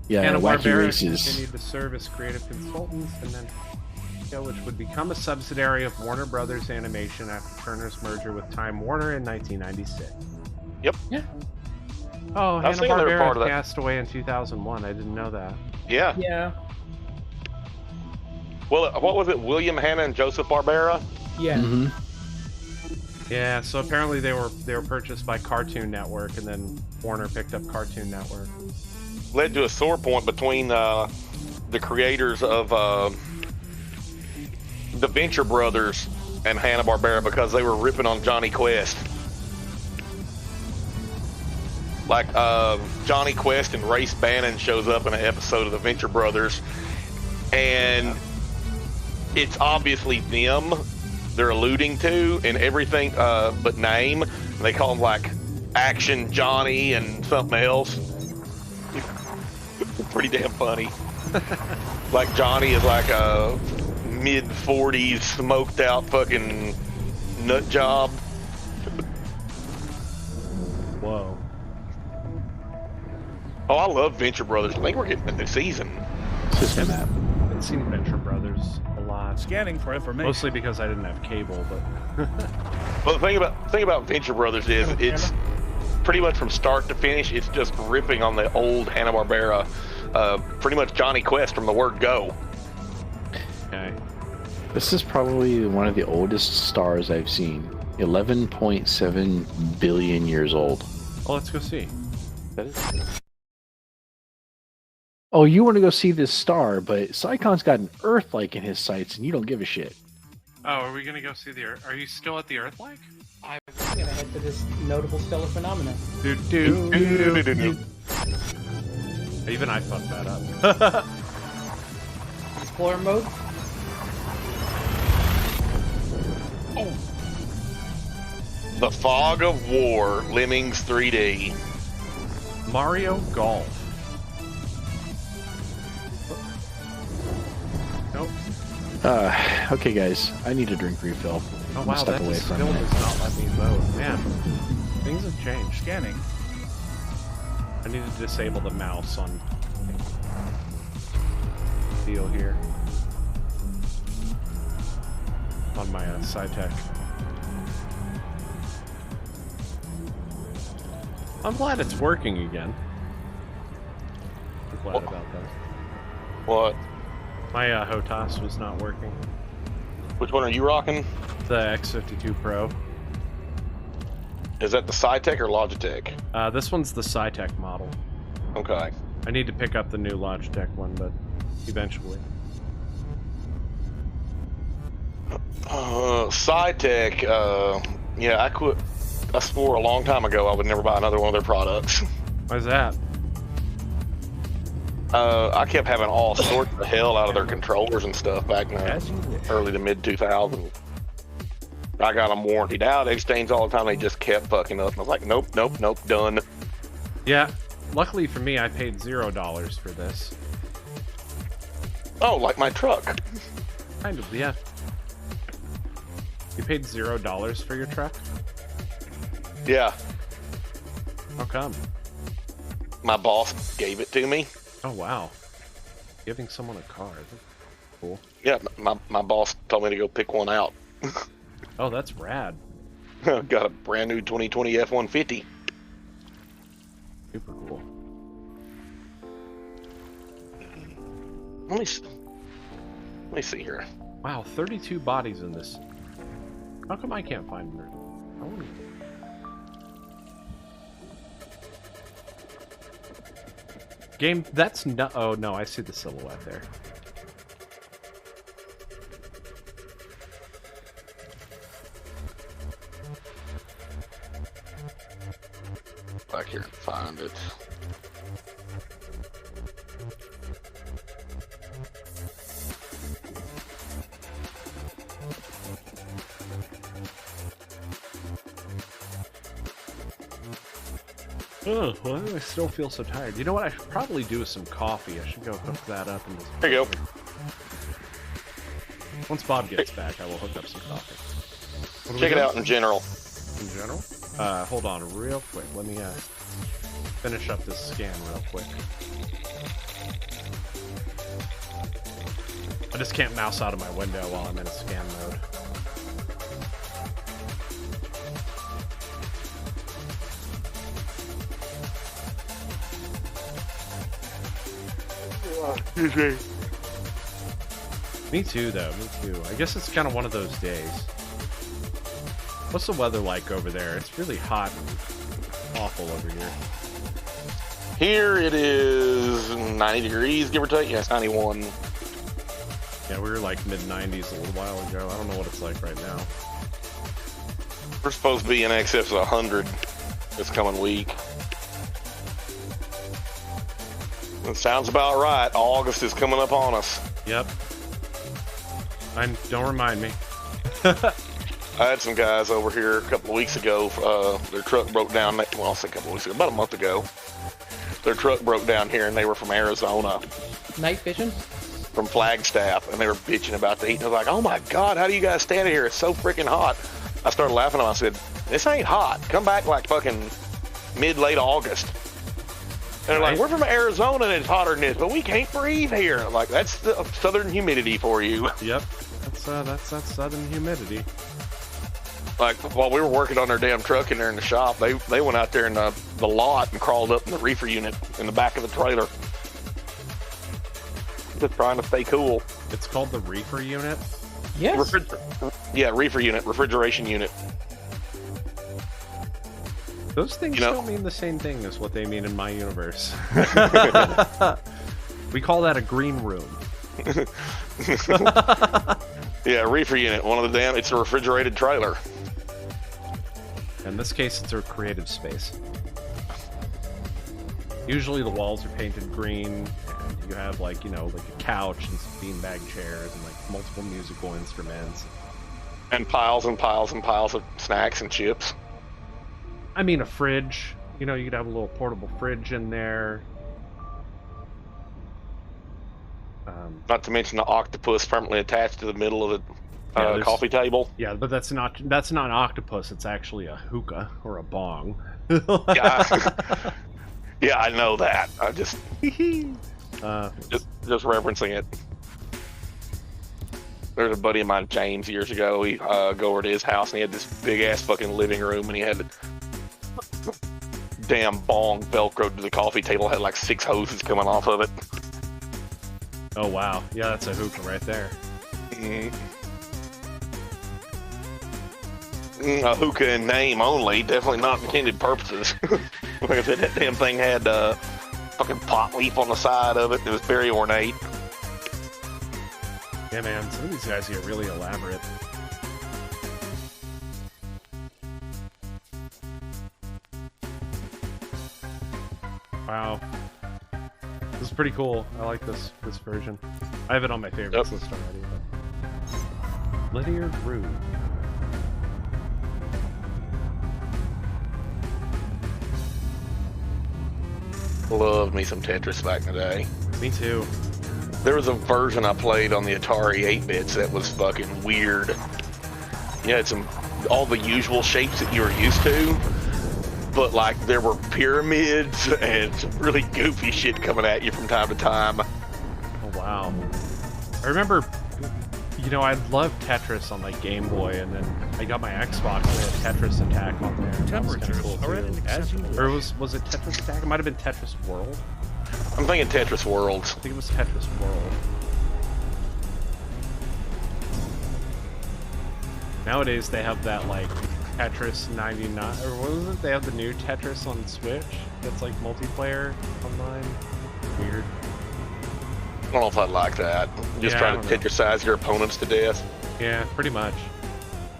Yeah, Wacky
Hanna-Barbera
Races.
continued to serve as creative consultants, and then which would become a subsidiary of Warner Brothers Animation after Turner's merger with Time Warner in 1996.
Yep.
Yeah.
Oh,
I was thinking they were part of
Hanna-Barbera
that.
passed away in 2001. I didn't know that.
Yeah.
Yeah.
Well, what was it? William Hanna and Joseph Barbera?
Yeah.
Mm-hmm.
Yeah, so apparently they were purchased by Cartoon Network, and then Warner picked up Cartoon Network.
Led to a sore point between the creators of the Venture Brothers and Hanna-Barbera because they were ripping on Johnny Quest. Like Johnny Quest and Race Bannon shows up in an episode of the Venture Brothers, and it's obviously them they're alluding to in everything but name. They call him like Action Johnny and something else. Pretty damn funny. Like Johnny is like a mid-40s smoked out fucking nut job.
Whoa.
Oh, I love Venture Brothers. I think we're getting a new season.
I've seen Venture Brothers a lot.
Scanning for information.
Mostly because I didn't have cable, but...
Well, the thing about Venture Brothers is it's pretty much from start to finish, it's just ripping on the old Hanna-Barbera, pretty much Johnny Quest from the word go.
Okay.
This is probably one of the oldest stars I've seen. 11.7 billion years old.
Well, let's go see.
That is... Oh, you want to go see this star, but Sycon's got an Earth-like in his sights, and you don't give a shit.
Oh, are we gonna go see the Earth? Are you still at the Earth-like?
I'm gonna head to this notable stellar phenomenon.
Even I fucked that up.
Explorer mode.
Oh. The Fog of War, Lemmings 3D.
Mario Golf. Nope.
Okay, guys, I need a drink refill.
Oh
I'm
wow,
step
that
away
just
from
still
it.
does not let me vote. Man, things have changed.
Scanning.
I need to disable the mouse on deal here. On my SciTech. I'm glad it's working again. I'm glad about that.
What?
My HOTAS was not working.
Which one are you rocking?
The X52 Pro.
Is that the SciTech or Logitech?
This one's the SciTech model.
Okay.
I need to pick up the new Logitech one, but eventually.
SciTech, yeah, I quit. I swore a long time ago I would never buy another one of their products.
Why's that?
I kept having all sorts of hell out of their controllers and stuff back in the early to mid 2000s. I got them warrantied out, exchange all the time. They just kept fucking up. I was like, nope, done.
Yeah, luckily for me, I paid $0 for this.
Oh, like my truck.
Kind of, yeah. You paid $0 for your truck?
Yeah,
How come?
my boss gave it to me.
Oh wow, giving someone a car. That's cool.
Yeah, my boss told me to go pick one out.
Oh, that's rad.
Got a brand new 2020 F-150.
Super cool.
Let me see here.
Wow, 32 bodies in this. How come I can't find her? Game, that's no. Oh no, I see the silhouette there.
Back here, find it.
Oh, why do I still feel so tired? You know what? I should probably do with some coffee. I should go hook that up and just...
There you go.
Once Bob gets back, I will hook up some coffee.
Check it out in general.
In general? Hold on real quick. Let me finish up this scan real quick. I just can't mouse out of my window while I'm in a scan mode. Me too, though. Me too. I guess it's kind of one of those days. What's the weather like over there? It's really hot and awful over here.
Here it is 90 degrees, give or take. Yeah, it's 91.
Yeah, we were like mid-90s a little while ago. I don't know what it's like right now.
We're supposed to be in excess of 100 this coming week. It sounds about right. August is coming up on us.
Yep. Don't remind me.
I had some guys over here a couple of weeks ago. Their truck broke down. Well, I'll say a couple of weeks ago, about a month ago. Their truck broke down here, and they were from Arizona.
Night vision?
From Flagstaff, and they were bitching about the heat. And I was like, oh my God, how do you guys stand here? It's so freaking hot. I started laughing at them. I said, this ain't hot. Come back like fucking late August. And they're like, we're from Arizona and it's hotter than this, but we can't breathe here. I'm like, that's the southern humidity for you.
Yep. That's that southern humidity.
Like, while we were working on their damn truck in there in the shop, they went out there in the lot and crawled up in the reefer unit in the back of the trailer. Just trying to stay cool.
It's called the reefer unit?
Yes.
Yeah, reefer unit, refrigeration unit.
Those things don't mean the same thing as what they mean in my universe. We call that a green room.
Yeah, reefer unit. It's a refrigerated trailer.
In this case, it's a creative space. Usually the walls are painted green, and you have like a couch and some beanbag chairs and like multiple musical instruments.
And piles and piles and piles of snacks and chips.
I mean, a fridge. You could have a little portable fridge in there.
Not to mention the octopus permanently attached to the middle of the coffee table.
Yeah, but that's not an octopus. It's actually a hookah or a bong.
Yeah, I know that. I just referencing it. There's a buddy of mine, James, years ago. We go over to his house and he had this big ass fucking living room, and he had damn bong velcroed to the coffee table. Had like 6 hoses coming off of it.
Oh wow, yeah, that's a hookah right there.
A hookah in name only, definitely not intended purposes. Like I said, that damn thing had fucking pot leaf on the side of it. It was very ornate.
Yeah, man, some of these guys get really elaborate. Wow. This is pretty cool. I like this version. I have it on my favorites list already. But... Linear Groove.
Loved me some Tetris back in the day.
Me too.
There was a version I played on the Atari 8-bits that was fucking weird. You had all the usual shapes that you were used to, but like there were pyramids and some really goofy shit coming at you from time to time.
Oh wow. I remember, I loved Tetris on like Game Boy, and then I got my Xbox and they had Tetris Attack on there.
Temperatures are at an acceptable.
Or was it Tetris Attack? It might have been Tetris World.
I'm thinking Tetris Worlds.
I think it was Tetris World. Nowadays they have that like Tetris 99, or what was it? They have the new Tetris on Switch that's like multiplayer online. Weird.
I don't know if I'd like that. Just trying to Tetrisize your opponents to death.
Yeah, pretty much.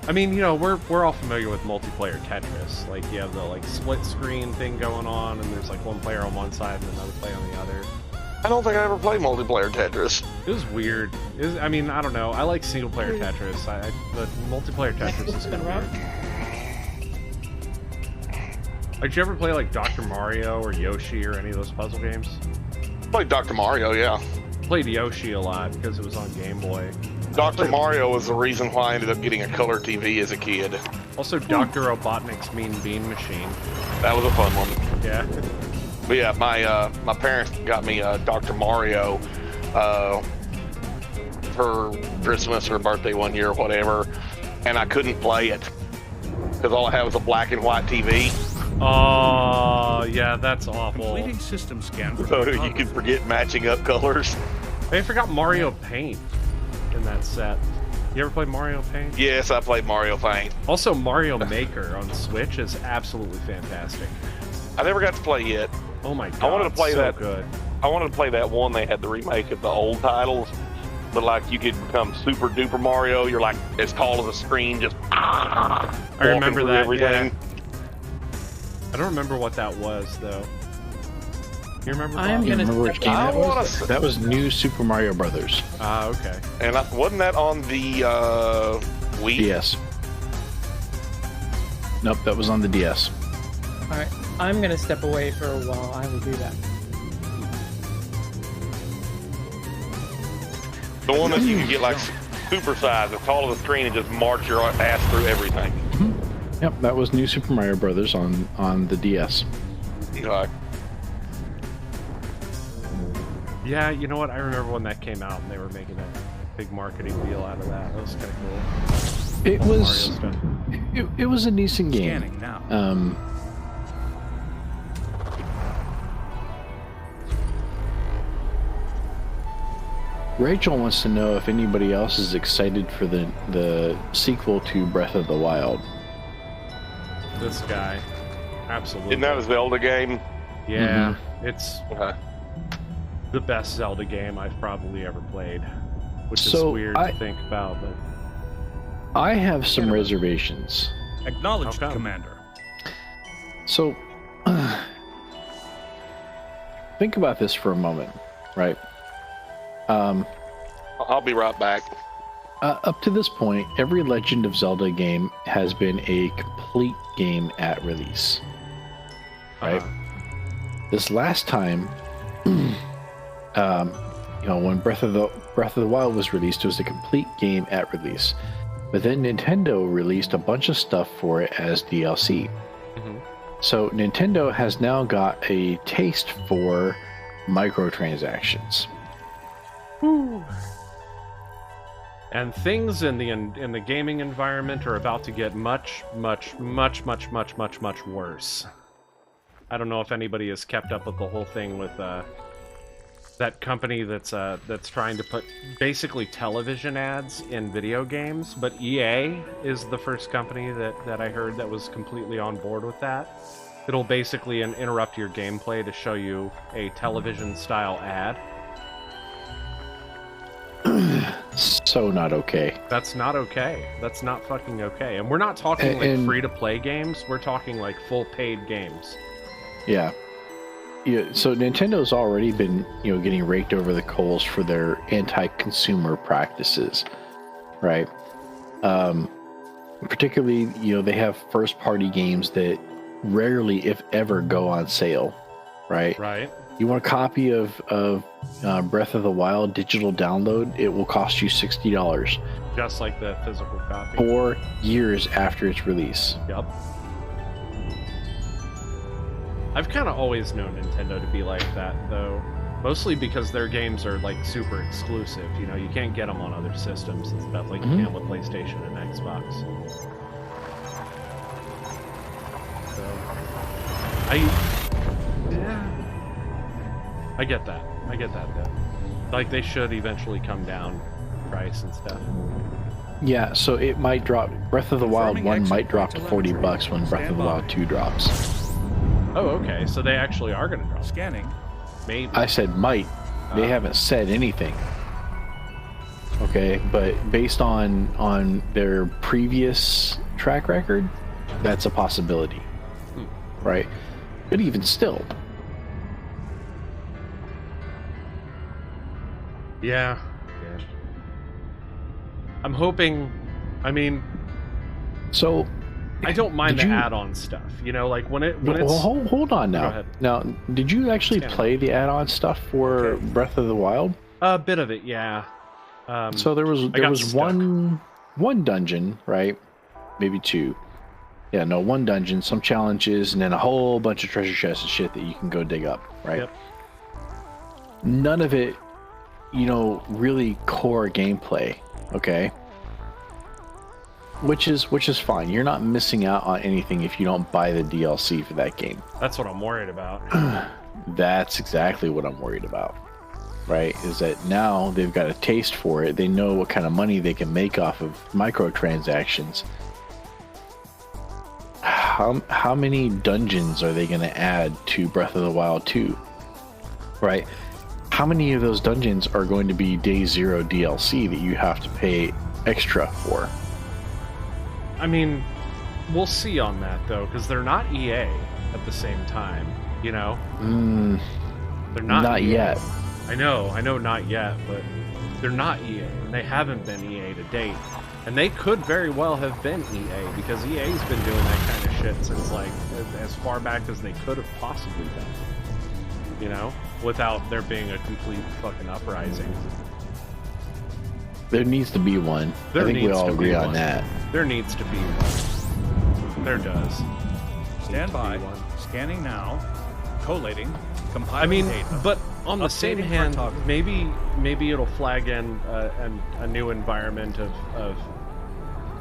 I mean, we're all familiar with multiplayer Tetris. Like you have the like split screen thing going on, and there's like one player on one side and another player on the other.
I don't think I ever played multiplayer Tetris.
It was weird. I mean, I don't know. I like single player Tetris. The multiplayer Tetris is kind of weird. Did you ever play like Dr. Mario or Yoshi or any of those puzzle games?
Played Dr. Mario, yeah.
Played Yoshi a lot because it was on Game Boy.
Dr. Mario was the reason why I ended up getting a color TV as a kid.
Also, Dr. Robotnik's Mean Bean Machine.
That was a fun one.
Yeah.
But yeah, my parents got me Dr. Mario for Christmas or birthday one year or whatever, and I couldn't play it because all I had was a black and white TV.
Oh, yeah, that's awful.
Completing system scan.
So you can forget matching up colors.
I forgot Mario Paint in that set. You ever played Mario Paint?
Yes, I played Mario Paint.
Also, Mario Maker on Switch is absolutely fantastic.
I never got to play yet.
Oh my god,
I wanted to play
so
that.
good.
I wanted to play that one. They had the remake of the old titles, but like you could become Super Duper Mario. You're like as tall as a screen, just.
I remember
through
that.
everything.
Yeah. I don't remember what that was though. You remember?
I'm
Bob?
You
gonna
remember which game
I
that
wanna
was?
s-
That was New Super Mario Brothers.
Ah, okay.
And wasn't that on the Wii?
DS. Nope, that was on the DS.
All right, I'm gonna step away for a while. I will do that.
The one that you can get like super size, as tall as a screen, and just march your ass through everything.
Yep, that was New Super Mario Brothers on the DS.
You're like,
Yeah, you know what? I remember when that came out and they were making a big marketing deal out of that. That was kind of cool.
It
All the
was
Mario stuff.
it was a decent game.
Scanning now.
Rachel wants to know if anybody else is excited for the sequel to Breath of the Wild.
This guy, absolutely.
isn't that a Zelda game?
Yeah, it's
Okay.
the best Zelda game I've probably ever played, which
So,
is weird
I-
to think about. But
I have some reservations.
Acknowledged,
How come?
Commander.
So think about this for a moment, right?
I'll be right back.
Up to this point, every Legend of Zelda game has been a complete game at release. Right? This last time, when Breath of the Wild was released, it was a complete game at release. But then Nintendo released a bunch of stuff for it as DLC.
Mhm.
So Nintendo has now got a taste for microtransactions.
And things in the gaming environment are about to get much worse. I don't know if anybody has kept up with the whole thing with that company that's trying to put basically television ads in video games, but EA is the first company that I heard that was completely on board with that. It'll basically interrupt your gameplay to show you a television-style ad.
So not okay.
That's not okay. That's not fucking okay. And we're not talking like free-to-play games. We're talking like full-paid games.
Yeah. Yeah, so Nintendo's already been, getting raked over the coals for their anti-consumer practices, right? Particularly, they have first-party games that rarely, if ever, go on sale, right?
Right.
You want a copy of Breath of the Wild digital download? It will cost you $60.
Just like the physical copy.
4 years after its release.
Yep. I've kind of always known Nintendo to be like that, though. Mostly because their games are, like, super exclusive. You can't get them on other systems and stuff like you can with PlayStation and Xbox. So... I get that. Though. Like, they should eventually come down in price and stuff.
Yeah, so it might drop. Breath of the Wild
Confirming
1 might
exit
drop to
telemetry.
$40 when Breath of the
Stand
Wild
by.
2 drops.
Oh, okay. So they actually are going to drop.
Scanning.
Maybe.
I said might. They haven't said anything. Okay, but based on their previous track record, that's a possibility. Right? But even still.
Yeah. I'm hoping. I mean,
So
I don't mind
Did
the
you-
add-on stuff. When it's.
well, hold on
Go
now.
ahead.
Now, did you actually
Scan it.
play the add-on stuff for
Okay.
Breath of the Wild?
A bit of it, yeah.
So there was
got stuck.
one dungeon, right? Maybe 2. Yeah, no, 1 dungeon, some challenges, and then a whole bunch of treasure chests and shit that you can go dig up, right?
Yep.
None of it, really core gameplay, okay? Which is fine. You're not missing out on anything if you don't buy the DLC for that game.
That's what I'm worried about.
That's exactly what I'm worried about. right, is that now they've got a taste for it. They know what kind of money they can make off of microtransactions. How many dungeons are they going to add to Breath of the Wild 2? Right? How many of those dungeons are going to be Day Zero DLC that you have to pay extra for?
I mean, we'll see on that, though, because they're not EA at the same time, you know? They're not EA.
Yet.
I know, not yet, but they're not EA, and they haven't been EA to date. And they could very well have been EA, because EA's been doing that kind of shit since, like, as far back as they could have possibly done. You know? Without there being a complete fucking uprising.
There needs to be one. I think we all agree on that.
There needs to be one. There does.
Stand by. Scanning now. Collating. Compiling data.
But on the same hand,
cartography.
maybe it'll flag in a new environment of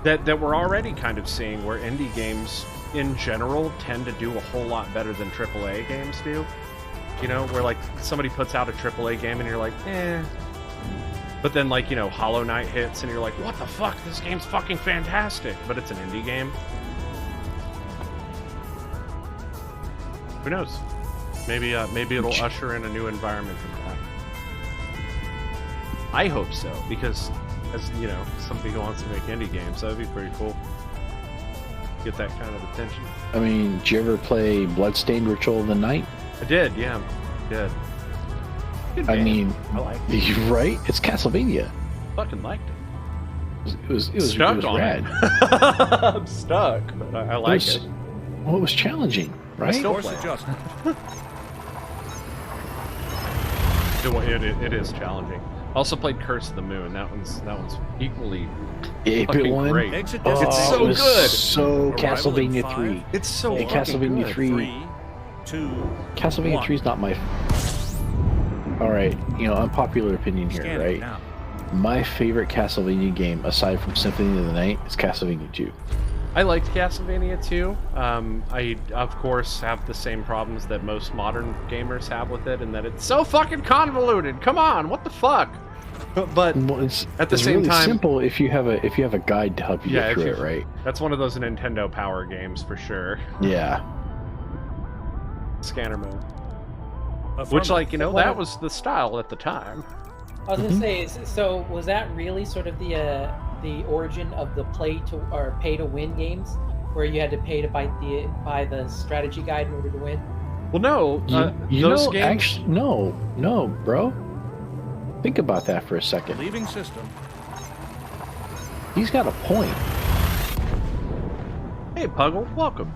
that we're already kind of seeing, where indie games in general tend to do a whole lot better than AAA games do. You know, where like somebody puts out a AAA game and you're like, eh. But then, like, you know, Hollow Knight hits and you're like, what the fuck? This game's fucking fantastic. But it's an indie game. Who knows? Maybe it'll usher in a new environment for that. I hope so, because as you know, somebody who wants to make indie games, that'd be pretty cool. Get that kind of attention.
I mean, did you ever play Bloodstained Ritual of the Night?
I did, yeah. Good. Good
I
game.
mean,
I like it.
right? It's Castlevania.
Fucking liked it.
It was
Stuck on
rad.
it. I'm stuck, but I like it.
Well, it was challenging, right?
still
Course
play.
adjustment.
It is challenging. I also played Curse of the Moon. That one's equally
8-bit
fucking
one.
great.
Exit
Oh,
designation.
so
it was
good.
So
Arrival in
Castlevania
5,
3.
It's so
Hey,
fucking
Castlevania
good.
3.
3, 2,
Castlevania
1.
3 is not my. All right, you know, unpopular opinion here,
Scanning
right?
now.
My favorite Castlevania game, aside from Symphony of the Night, is Castlevania 2.
I liked Castlevania 2. I, of course, have the same problems that most modern gamers have with it, in that it's so fucking convoluted. Come on, what the fuck? But
Well, it's
at the
it's
same
really
time,
simple if you have a guide to help you
Yeah,
get
if
through
you-
it, right?
that's one of those Nintendo Power games for sure.
Yeah.
Scanner mode. Which, like, you know, that was the style at the time.
I was gonna say, so was that really sort of the origin of the pay to win games, where you had to pay to buy the strategy guide in order to win?
Well, no,
You
those
know,
games.
actually, no, bro. Think about that for a second.
Leaving system.
He's got a point.
Hey, Puggle, welcome.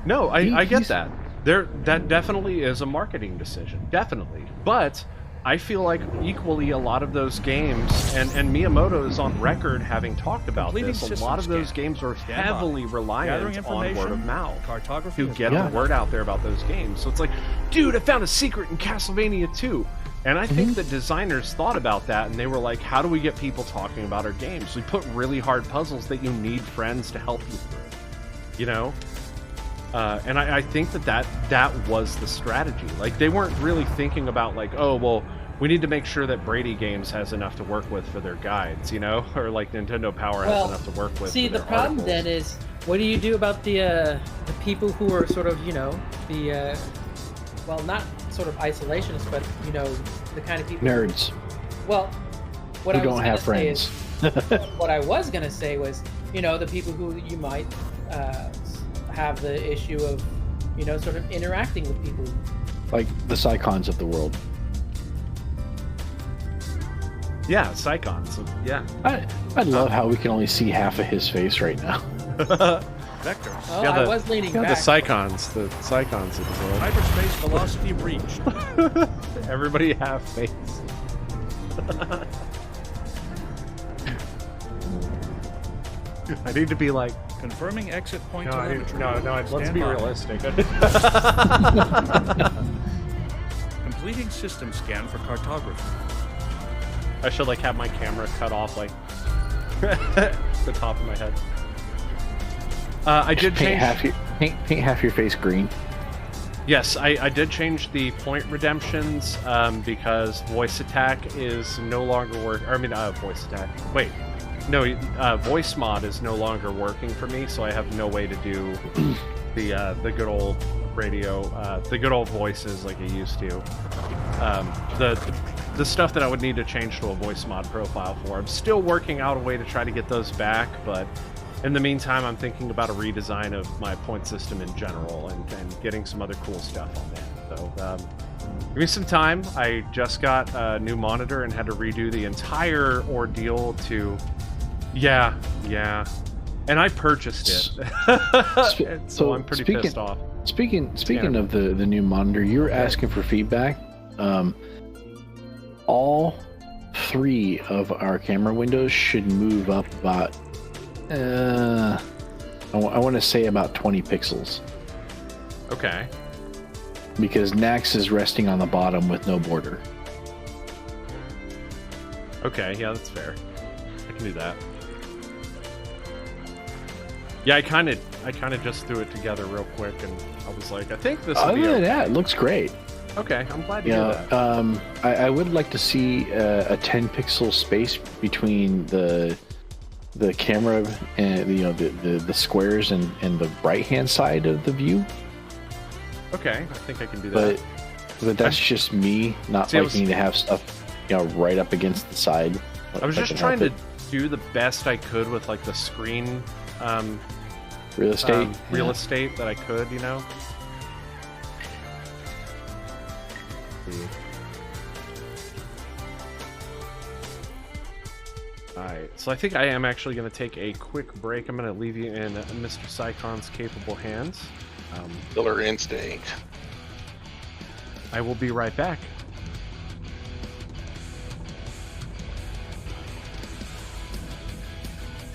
No, I get
he's-
that. That definitely is a marketing decision, definitely. But I feel like equally a lot of those games, and Miyamoto is on record having talked about
Completing
this, a
system
lot of those
scan.
games are
Stand by.
heavily reliant
Gathering
on word of
information.
mouth
Cartography
to
has
get
been
the word out there about those games. So it's like, dude, I found a secret in Castlevania 2. And I think that designers thought about that, and they were like, how do we get people talking about our games? We put really hard puzzles that you need friends to help you through. You know? And I think that was the strategy. Like, they weren't really thinking about, like, oh, well, we need to make sure that Brady Games has enough to work with for their guides, you know? Or, like, Nintendo Power has enough to work with
See,
for
the
their
problem
articles.
then is, what do you do about the people who are sort of, you know, well, not sort of isolationists, but, you know, the kind of people...
Nerds
Well, what
who
I was
don't
gonna
have
say is,
friends.
what I was going to say was, you know, the people who you might have the issue of, you know, sort of interacting with people.
Like the Psychons of the world.
Yeah, Psychon. So, yeah.
I love how we can only see half of his face right now.
Vectors.
Oh,
Yeah,
I was leaning
Yeah,
back.
the Psychons of the world.
Hyperspace velocity reached.
Everybody have face. I need to be like,
Confirming exit point
no,
telemetry.
let's
Stand
be
by.
realistic.
Completing system scan for cartography.
I should, like, have my camera cut off, like, the top of my head. I did
Paint
change.
half your face green.
Yes, I did change the point redemptions because voice attack is no longer voice attack. Wait, no, voice mod is no longer working for me, so I have no way to do the good old radio, the good old voices like I used to. The stuff that I would need to change to a voice mod profile for. I'm still working out a way to try to get those back, but in the meantime, I'm thinking about a redesign of my point system in general and getting some other cool stuff on there. So give me some time. I just got a new monitor and had to redo the entire ordeal to... Yeah. And I purchased it. So I'm pretty pissed off.
Speaking of the new monitor, you were asking for feedback. All 3 of our camera windows should move up about I want to say about 20 pixels.
Okay.
Because Nax is resting on the bottom with no border.
Okay, yeah, that's fair. I can do that. Yeah, I kind of just threw it together real quick, and I was like, I think this will be
Other than
okay.
that, it looks great.
Okay, I'm glad to hear that.
I would like to see a 10 pixel space between the camera and the squares and the right hand side of the view.
Okay, I think I can do that.
But that's just me not liking to have stuff right up against the side.
I was just trying to do the best I could with like the screen
real
estate that I could, Alright, so I think I am actually going to take a quick break. I'm going to leave you in Mr. Sycon's capable hands.
Killer instinct.
I will be right back.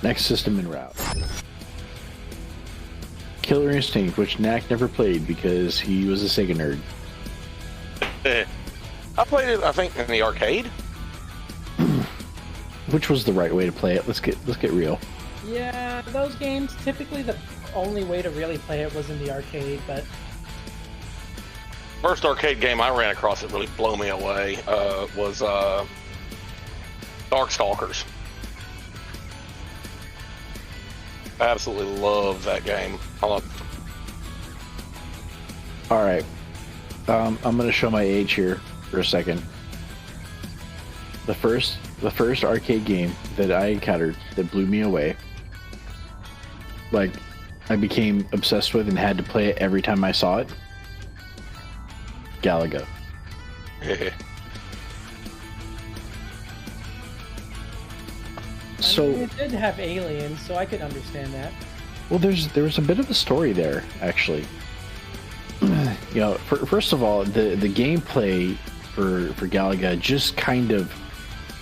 Next system en route. Killer Instinct, which Knack never played because he was a Sega nerd.
I played it, I think, in the arcade.
Which was the right way to play it? Let's get real.
Yeah, those games, typically the only way to really play it was in the arcade, but...
First arcade game I ran across that really blew me away was Darkstalkers. I absolutely love that game.
Alright. I'm going to show my age here for a second. The first arcade game that I encountered that blew me away, like I became obsessed with and had to play it every time I saw it, Galaga.
So it did have aliens, so I could understand that.
Well, there was a bit of a story there, actually. First of all, the gameplay for Galaga just kind of,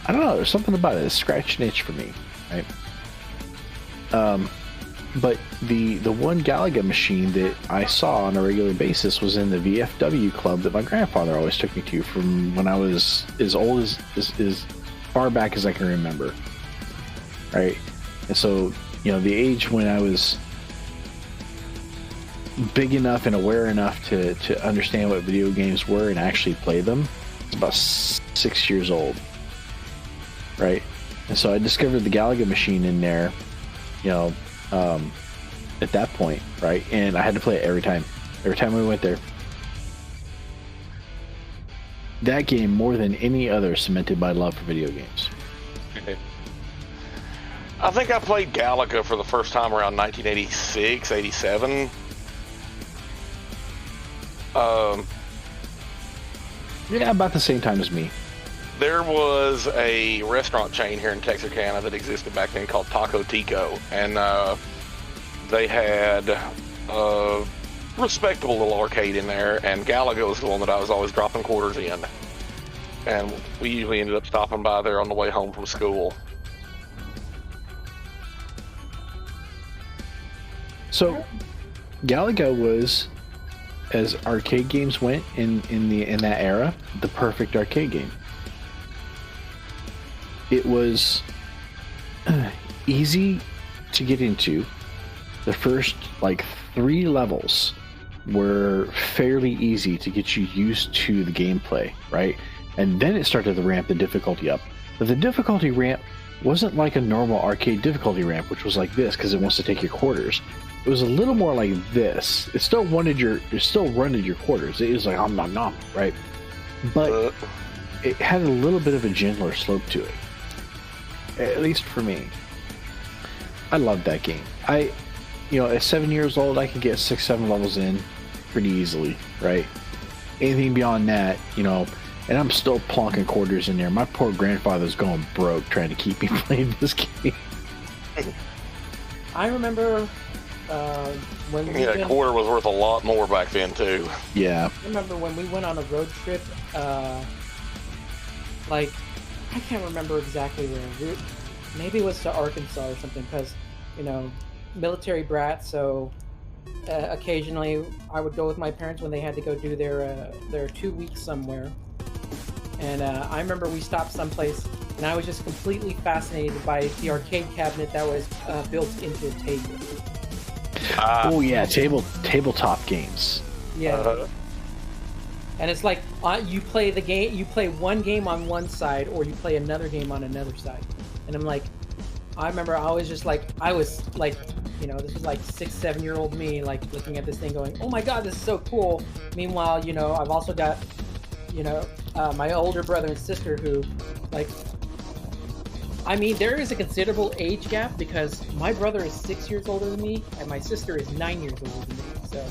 I don't know, there's something about it. It scratched an itch for me, right? But the one Galaga machine that I saw on a regular basis was in the VFW club that my grandfather always took me to from when I was as old as far back as I can remember, right? And so, the age when I was big enough and aware enough to understand what video games were and actually play them, it's about 6 years old. Right, and so I discovered the Galaga machine in there, at that point, right, and I had to play it every time we went there. That game, more than any other, cemented my love for video games.
I think I played Galaga for the first time around 1986, 87.
Yeah, about the same time as me.
There was a restaurant chain here in Texarkana that existed back then called Taco Tico, and they had a respectable little arcade in there, and Galaga was the one that I was always dropping quarters in. And we usually ended up stopping by there on the way home from school.
So, Galaga was, as arcade games went in that era, the perfect arcade game. It was easy to get into. The first 3 levels were fairly easy to get you used to the gameplay, right? And then it started to ramp the difficulty up. But the difficulty ramp wasn't like a normal arcade difficulty ramp, which was like this because it wants to take your quarters. It was a little more like this. It still running your quarters. It was like nom nom nom, right? But it had a little bit of a gentler slope to it. At least for me. I loved that game. At 7 years old, I could get 6-7 levels in pretty easily, right? Anything beyond that, and I'm still plonking quarters in there. My poor grandfather's going broke trying to keep me playing this game.
I remember when
a quarter was worth a lot more back then too.
Yeah.
I remember when we went on a road trip, I can't remember exactly where. Maybe it was to Arkansas or something, because, military brat, so occasionally I would go with my parents when they had to go do their 2 weeks somewhere. And I remember we stopped someplace, and I was just completely fascinated by the arcade cabinet that was built into a table.
Oh yeah, tabletop games.
Yeah. And it's like you play the game. You play one game on one side, or you play another game on another side. And I'm like, I remember I was just like, this was like 6-7-year-old me, like looking at this thing, going, "Oh my god, this is so cool." Meanwhile, I've also got, my older brother and sister who, there is a considerable age gap because my brother is 6 years older than me, and my sister is 9 years older than me. So.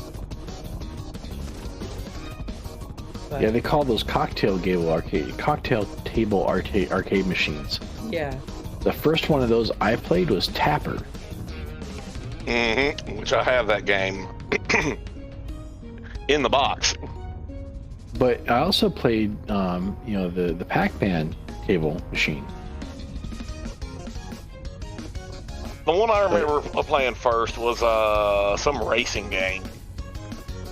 Yeah, they call those cocktail table arcade machines.
Yeah.
The first one of those I played was Tapper.
Mm-hmm. Which I have that game in the box.
But I also played, the Pac-Man table machine.
The one I remember playing first was some racing game.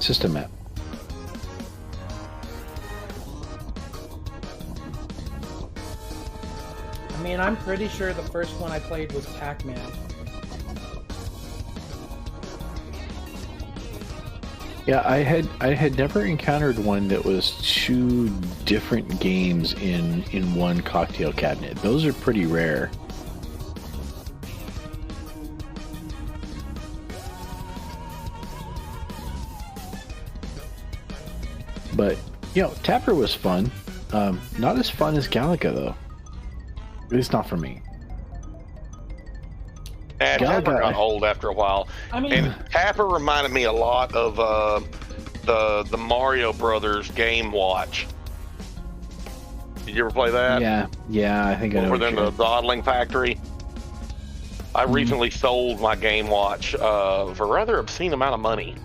System Map.
I'm pretty sure the first one I played was Pac-Man.
Yeah, I had never encountered one that was two different games in one cocktail cabinet. Those are pretty rare. But Tapper was fun. Not as fun as Galaga though. At least not for me.
And Tapper got old after a while. And Tapper reminded me a lot of the Mario Brothers Game Watch. Did you ever play that?
Yeah, I think I know.
Over there in the Dawdling Factory. I recently sold my Game Watch for a rather obscene amount of money.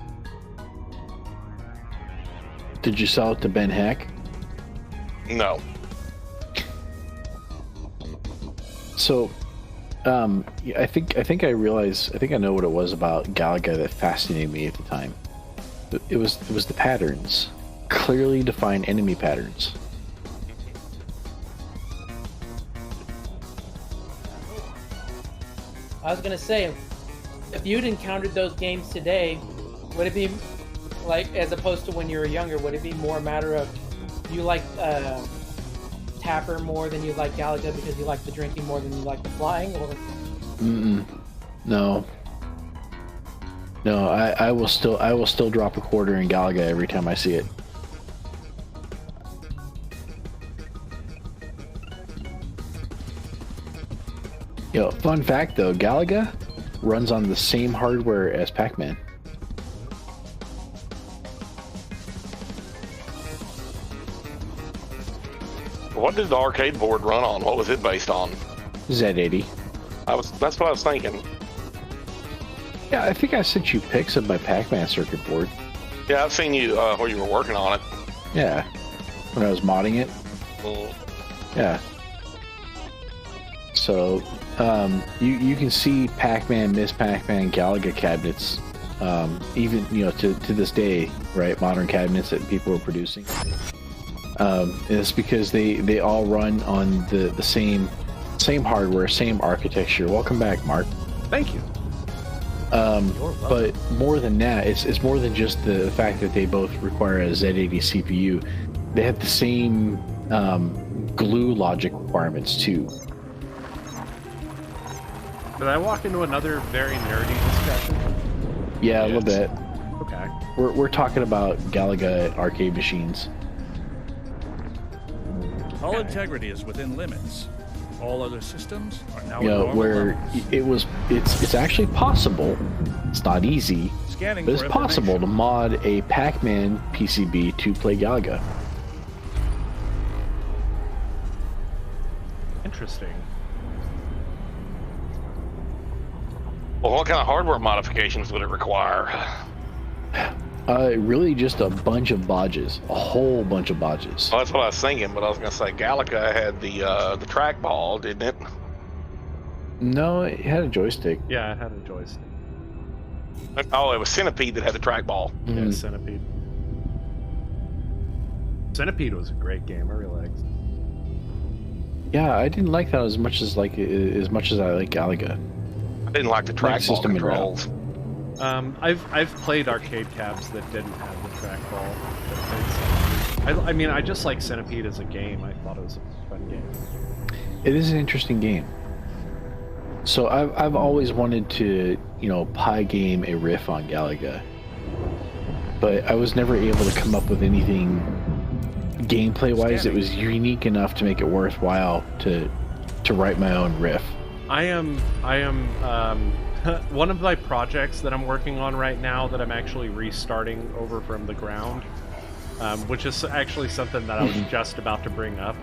Did you sell it to Ben Heck?
No.
So, I think I know what it was about Galaga that fascinated me at the time. It was the patterns, clearly defined enemy patterns.
I was gonna say, if you'd encountered those games today, would it be as opposed to when you were younger? Would it be more a matter of you like Tapper more than you like Galaga because you like the drinking more than you like the flying, or?
No, I will still drop a quarter in Galaga every time I see it. Fun fact though, Galaga runs on the same hardware as Pac-Man.
What did the arcade board run on? What was it based on?
Z80.
That's what I was thinking.
Yeah, I think I sent you pics of my Pac-Man circuit board.
Yeah, I've seen you where you were working on it.
Yeah, when I was modding it. Yeah. So, you can see Pac-Man, Miss Pac-Man, Galaga cabinets, even to this day, right? Modern cabinets that people are producing. It's because they all run on the same hardware, same architecture. Welcome back, Mark.
Thank you.
But more than that, it's more than just the fact that they both require a Z80 CPU. They have the same glue logic requirements too.
Did I walk into another very nerdy discussion?
Yeah, a little bit.
Okay.
We're talking about Galaga arcade machines.
All integrity is within limits. All other systems are now
You
at
know,
normal
where
levels.
it's actually possible. It's not easy,
Scanning
but it's
for
possible to
information.
mod a Pac-Man PCB to play Galaga.
Interesting.
Well, what kind of hardware modifications would it require?
Really just a bunch of bodges. A whole bunch of bodges.
Well, that's what I was thinking, but I was going to say Galaga had the trackball, didn't it?
No, it had a joystick.
Yeah, it had a joystick.
Oh, it was Centipede that had the trackball.
Yeah,
Mhm.
Centipede. Centipede was a great game. I really liked it.
Yeah, I didn't like that as much as I like Galaga.
I didn't like the
Like
trackball
system and
controls.
I've played arcade cabs that didn't have the trackball. That played Centipede. I mean, I just like Centipede as a game. I thought it was a fun game.
It is an interesting game. So I've always wanted to, pie game a riff on Galaga, but I was never able to come up with anything gameplay-wise that was unique enough to make it worthwhile to write my own riff.
I am one of my projects that I'm working on right now that I'm actually restarting over from the ground, which is actually something that I was just about to bring up.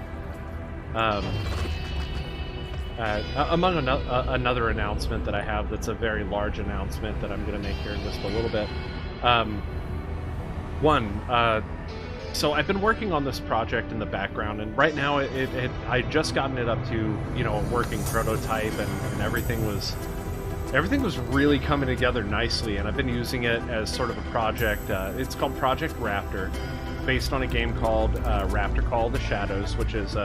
Among another announcement that I have that's a very large announcement that I'm going to make here in just a little bit. So I've been working on this project in the background, and right now I just gotten it up to a working prototype, and everything was really coming together nicely, and I've been using it as sort of a project. It's called Project Raptor, based on a game called Raptor Call of the Shadows, which is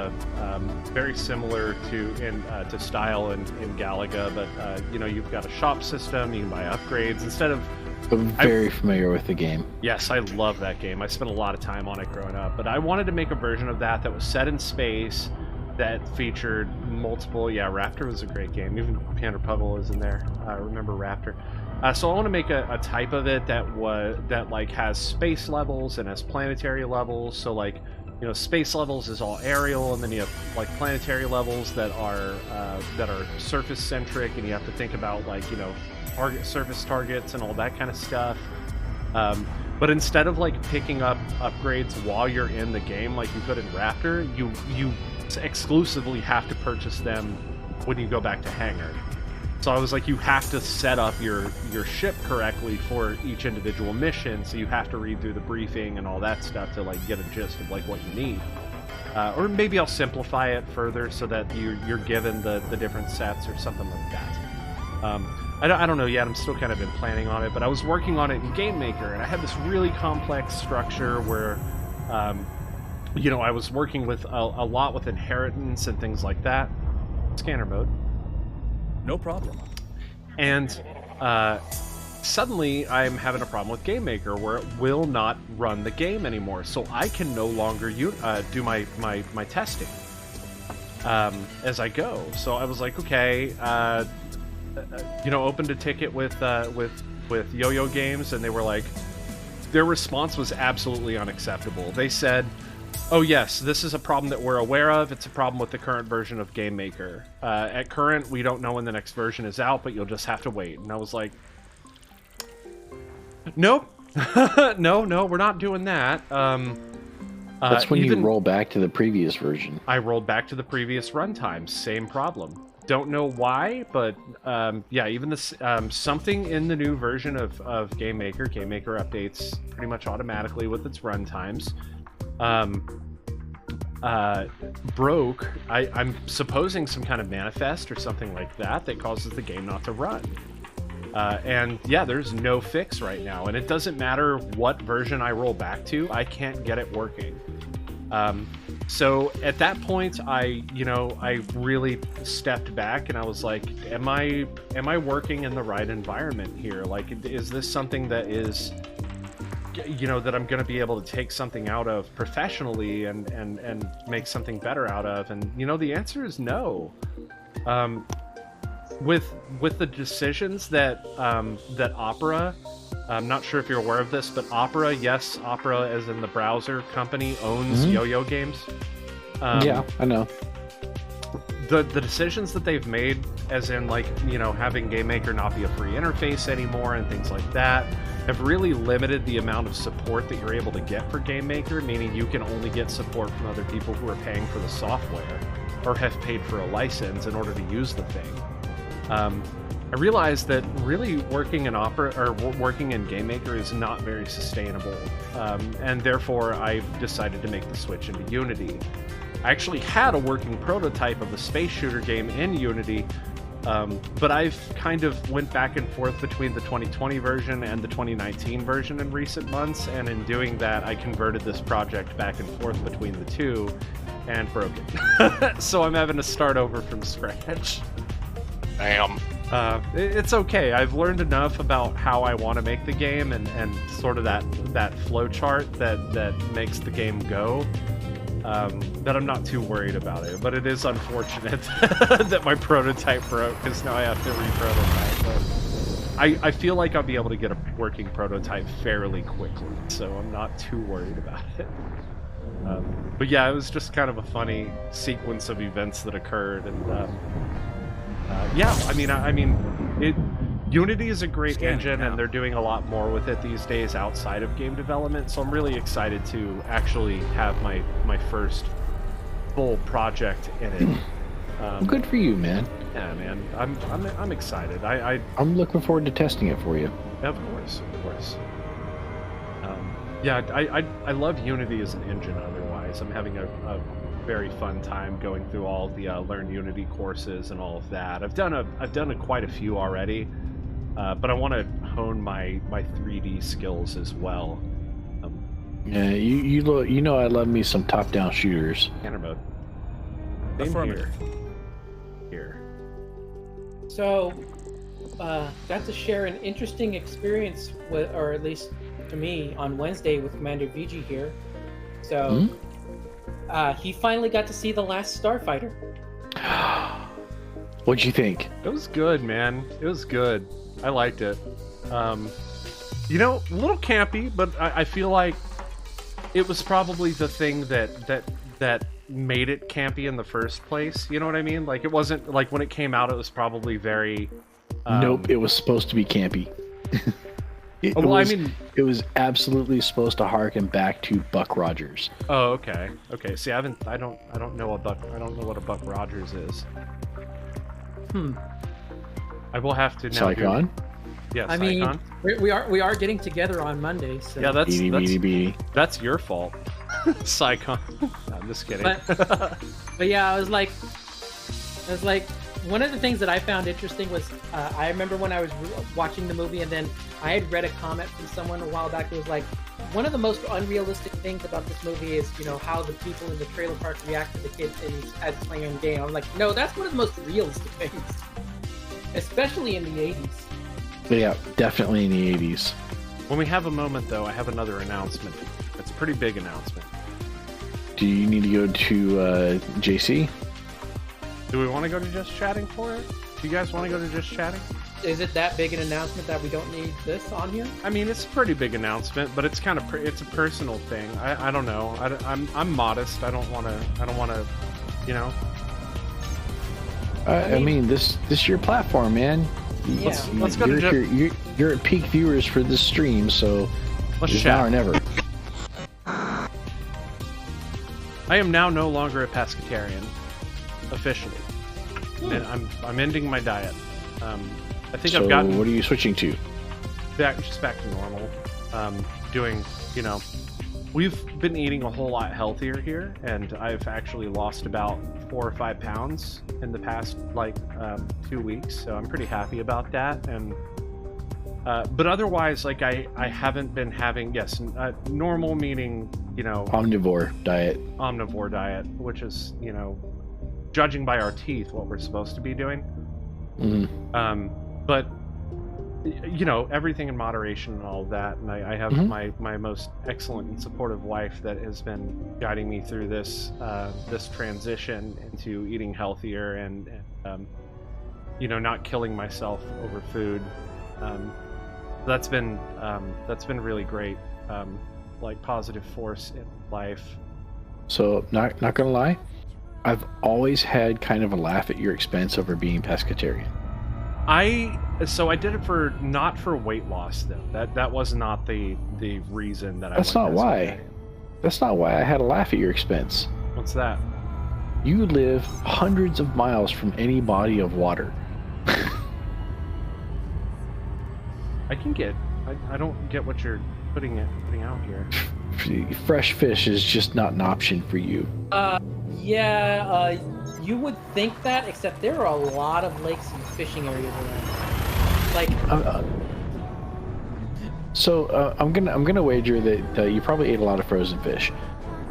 very similar to style in Galaga, but you've got a shop system, you can buy upgrades instead of.
I'm very familiar with the game.
Yes, I love that game. I spent a lot of time on it growing up, but I wanted to make a version of that was set in space, that featured multiple. Yeah, Raptor was a great game. Even Panda Puddle is in there. I remember Raptor. So I want to make a type of it that has space levels and has planetary levels. So space levels is all aerial, and then you have planetary levels that are surface centric, and you have to think about surface targets and all that kind of stuff. But instead of picking up upgrades while you're in the game like you could in Raptor, you exclusively have to purchase them when you go back to hangar. So I was like, you have to set up your ship correctly for each individual mission, so you have to read through the briefing and all that stuff to get a gist of what you need. Or maybe I'll simplify it further so that you're given the different sets or something like that. I don't know yet. I'm still kind of been planning on it, but I was working on it in GameMaker, and I had this really complex structure where, I was working with a lot with inheritance and things like that. Scanner mode.
No problem.
And suddenly I'm having a problem with GameMaker where it will not run the game anymore, so I can no longer do my testing as I go. So I was like, okay. Opened a ticket with Yo-Yo Games, and they were like, their response was absolutely unacceptable. They said, oh yes, this is a problem that we're aware of. It's a problem with the current version of GameMaker. At current, we don't know when the next version is out, but you'll just have to wait. And I was like, nope. no, we're not doing that.
That's when you roll back to the previous version.
I rolled back to the previous runtime. Same problem. Don't know why, but even this something in the new version of GameMaker updates pretty much automatically with its runtimes. Broke. I'm supposing some kind of manifest or something like that causes the game not to run. And there's no fix right now, and it doesn't matter what version I roll back to, I can't get it working. So at that point, I really stepped back and I was like, am I working in the right environment here? Like, is this something that is, that I'm going to be able to take something out of professionally and make something better out of? And, the answer is no. With the decisions that Opera, I'm not sure if you're aware of this, but Opera, as in the browser company, owns Yo-Yo Games.
Yeah, I know.
The decisions that they've made, as in having GameMaker not be a free interface anymore and things like that, have really limited the amount of support that you're able to get for GameMaker, meaning you can only get support from other people who are paying for the software or have paid for a license in order to use the thing. I realized that really working in Opera or working in GameMaker is not very sustainable, and therefore I decided to make the switch into Unity. I actually had a working prototype of a space shooter game in Unity, but I've kind of went back and forth between the 2020 version and the 2019 version in recent months, and in doing that I converted this project back and forth between the two and broke it. So I'm having to start over from scratch.
Damn.
It's okay. I've learned enough about how I want to make the game and sort of that flow chart that makes the game go, that I'm not too worried about it. But it is unfortunate that my prototype broke, because now I have to re-prototype. But I feel like I'll be able to get a working prototype fairly quickly, so I'm not too worried about it. But yeah, it was just kind of a funny sequence of events that occurred, and Unity is a great engine, and they're doing a lot more with it these days outside of game development. So I'm really excited to actually have my first full project in it.
Good for you, man.
Yeah, man. I'm excited.
I'm looking forward to testing it for you.
Of course. I love Unity as an engine. Otherwise, I'm having a very fun time going through all the Learn Unity courses and all of that. I've done quite a few already, but I want to hone my 3D skills as well.
Yeah, you know I love me some top-down shooters.
Banner mode.
Affirmative.
Here.
So, got to share an interesting experience with, or at least to me, on Wednesday with Commander VG here. So, he finally got to see The Last Starfighter.
What'd you think?
It was good, man. It was good. I liked it. A little campy, but I feel like it was probably the thing that made it campy in the first place. You know what I mean? Like, it wasn't like when it came out, it was probably very.
Nope, it was supposed to be campy. It was absolutely supposed to harken back to Buck Rogers.
Oh, okay. Okay. See, I don't know what a Buck Rogers is. I will have to now.
Psychon?
Yeah,
I
Psychon.
mean, we are getting together on Monday. So.
Yeah, that's your fault. Psychon. No, I'm just kidding.
But yeah, I was like, one of the things that I found interesting was, I remember when I was watching the movie, and then I had read a comment from someone a while back that was like, one of the most unrealistic things about this movie is, how the people in the trailer park react to the kids as playing a game. I'm like, no, that's one of the most realistic things, especially in the 80s.
Yeah, definitely in the 80s.
When we have a moment, though, I have another announcement. It's a pretty big announcement.
Do you need to go to JC?
Do we want to go to Just Chatting for it? Do you guys want to go to Just Chatting?
Is it that big an announcement that we don't need this on here?
I mean, it's a pretty big announcement, but it's kind of it's a personal thing. I don't know. I'm modest. I don't want to.
I mean, this is your platform, man.
Yeah.
Let's go to
you're at peak viewers for this stream, so
let's
it's
chat.
now or never.
I am now no longer a pescatarian, officially. And I'm ending my diet. I think I've gotten.
What are you switching to?
Back to normal. Doing, we've been eating a whole lot healthier here, and I've actually lost about 4 or 5 pounds in the past 2 weeks. So I'm pretty happy about that, and But otherwise, like I haven't been having normal meaning
omnivore diet,
which is judging by our teeth what we're supposed to be doing. But everything in moderation and all of that, and I have my most excellent and supportive wife that has been guiding me through this transition into eating healthier and not killing myself over food. That's been really great, like positive force in life.
So not gonna lie, I've always had kind of a laugh at your expense over being pescatarian.
I did it not for weight loss though. That was not the reason that I.
That's not why. That's not why I had a laugh at your expense.
What's that?
You live hundreds of miles from any body of water.
I don't get what you're putting out here.
Fresh fish is just not an option for you.
You would think that, except there are a lot of lakes and fishing areas around. Like,
I'm gonna wager that you probably ate a lot of frozen fish,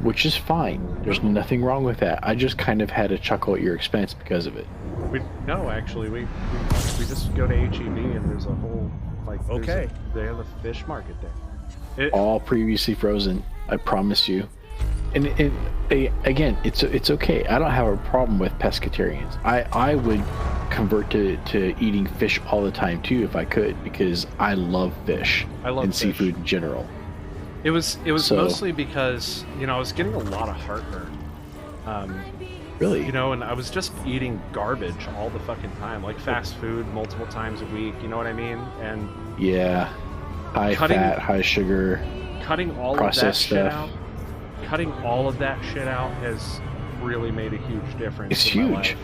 which is fine. There's nothing wrong with that. I just kind of had a chuckle at your expense because of it.
We just go to HEB and there's a whole they have a fish market there.
All previously frozen. I promise you. And again, it's okay. I don't have a problem with pescatarians. I would convert to eating fish all the time too if I could, because I love fish.
I love fish.
Seafood in general.
It was mostly because I was getting a lot of heartburn.
Really?
And I was just eating garbage all the fucking time, like fast food multiple times a week. You know what I mean? And
yeah, high fat, high sugar,
cutting all of that shit out. Cutting all of that shit out has really made a huge difference.
It's huge,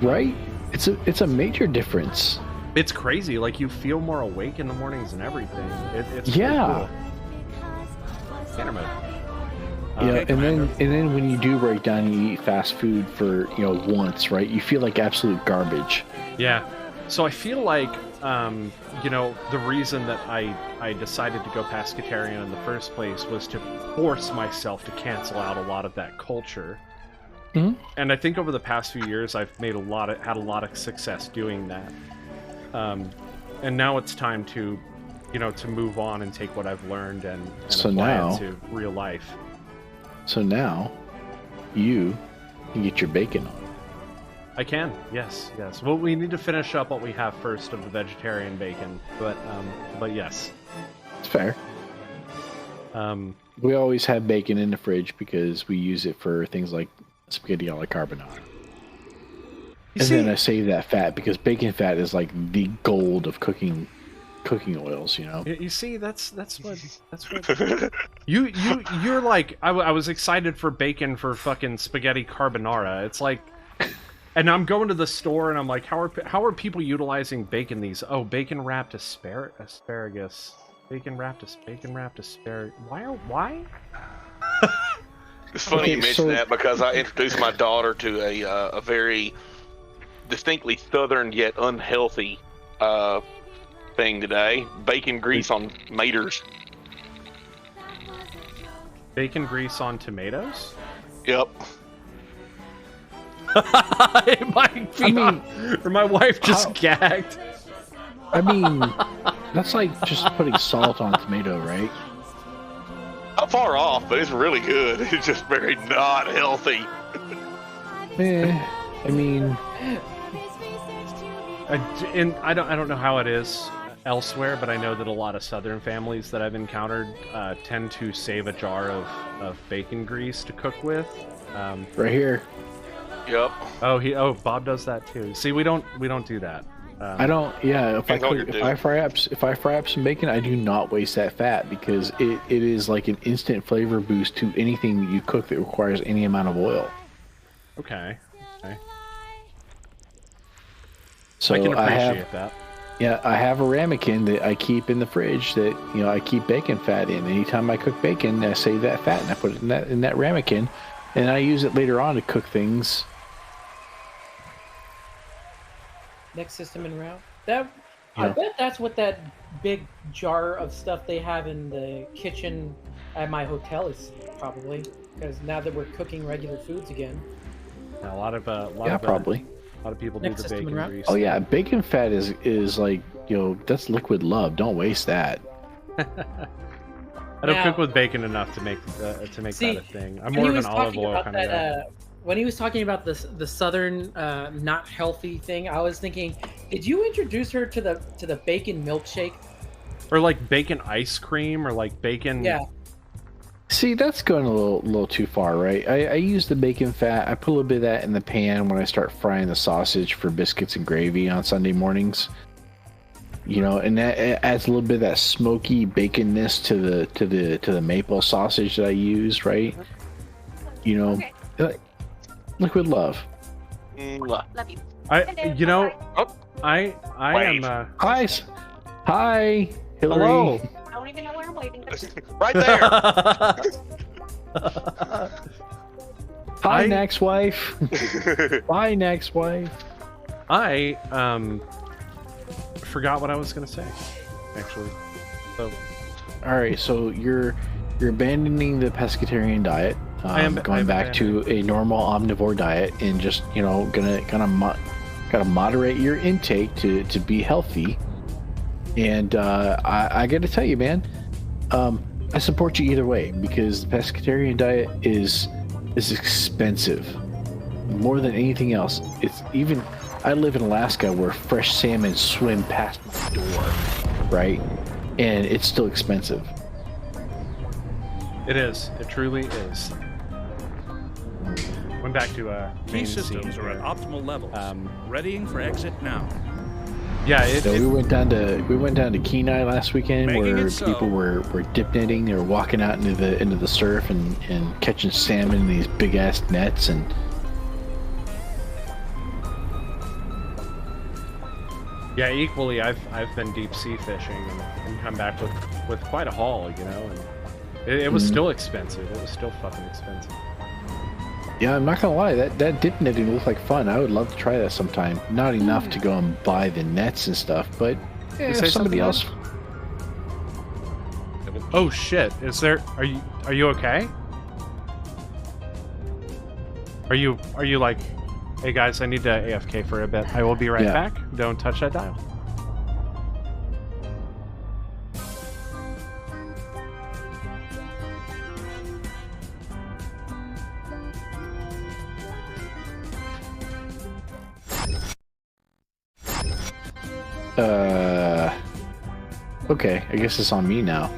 right? It's a major difference.
It's crazy. Like, you feel more awake in the mornings and everything. It's
yeah.
Really cool.
Yeah, and then when you do break down and you eat fast food for once, right? You feel like absolute garbage.
Yeah. So I feel like the reason that I decided to go pescatarian in the first place was to force myself to cancel out a lot of that culture.
Mm-hmm.
And I think over the past few years I've had a lot of success doing that. And now it's time to move on and take what I've learned and apply it to real life.
So now you can get your bacon on.
I can, yes. Well, we need to finish up what we have first of the vegetarian bacon, but yes.
It's fair. We always have bacon in the fridge because we use it for things like spaghetti alla carbonara. Then I save that fat because bacon fat is like the gold of cooking oils,
You see, that's what you're like. I was excited for bacon for fucking spaghetti carbonara. It's like, and I'm going to the store and I'm like, how are people utilizing bacon bacon wrapped asparagus, bacon wrapped asparagus. Why?
It's funny you mention that because I introduced my daughter to a very distinctly southern yet unhealthy thing today. Bacon grease on maters.
Bacon grease on tomatoes?
Yep.
My wife just gagged.
I mean, that's like just putting salt on tomato, right?
Not far off, but it's really good. It's just very not healthy.
I mean,
and I don't know how it is elsewhere, but I know that a lot of Southern families that I've encountered tend to save a jar of bacon grease to cook with.
Right here.
Yep.
Bob does that too. See, we don't do that.
I don't. Yeah, if I fry up some bacon, I do not waste that fat because it is like an instant flavor boost to anything that you cook that requires any amount of oil.
Okay.
So
I can appreciate that.
Yeah, I have a ramekin that I keep in the fridge that I keep bacon fat in. Anytime I cook bacon, I save that fat and I put it in that ramekin, and I use it later on to cook things.
Next system in route. I bet that's what that big jar of stuff they have in the kitchen at my hotel is probably because now that we're cooking regular foods again.
A lot of
probably.
A lot of people
Next
do the
system
bacon
and wrap.
grease.
Oh yeah, bacon fat is like, that's liquid love. Don't waste that.
I don't
Now-
cook with bacon enough to make
See,
that a thing. I'm
when
more
he
of
was
an olive
talking
oil
about
kind of guy.
when he was talking about the southern not healthy thing, I was thinking, did you introduce her to the bacon milkshake?
Or like bacon ice cream, or like bacon.
Yeah.
See, that's going a little too far, right? I use the bacon fat. I put a little bit of that in the pan when I start frying the sausage for biscuits and gravy on Sunday mornings. And that adds a little bit of that smoky baconness to the maple sausage that I use, right? Liquid love.
Mwah.
Love you.
I
Wait.
am.
Hi, Hillary.
Hello.
I don't even know where I'm waiting.
Right there.
Hi,
I-
next wife. Bye, next wife.
I forgot what I was gonna say. Actually, so
All right, so you're abandoning the pescatarian diet. Going back to a normal omnivore diet, and just gotta moderate your intake to be healthy. And I got to tell you, man, I support you either way, because the pescatarian diet is expensive more than anything else. I live in Alaska where fresh salmon swim past my door, right? And it's still expensive.
it is. It truly is. Went back to
Key
main
systems
scene
are at
here.
optimal levels.
Um,
Readying for exit now.
Yeah,
So we went down to Kenai last weekend,
Making
where
it so.
people were dip netting. They were walking out into the surf and catching salmon in these big ass nets. And
yeah, equally, I've been deep sea fishing and come back with quite a haul, and it was still expensive. It was still fucking expensive.
yeah, I'm not gonna lie, that dip netting looked like fun. I would love to try that sometime. Not enough to go and buy the nets and stuff, but
say
if somebody
something,
else.
Oh shit! Are you okay? Are you like, hey guys, I need to AFK for a bit. I will be right
Yeah.
back. Don't touch that dial.
Okay, I guess it's on me now.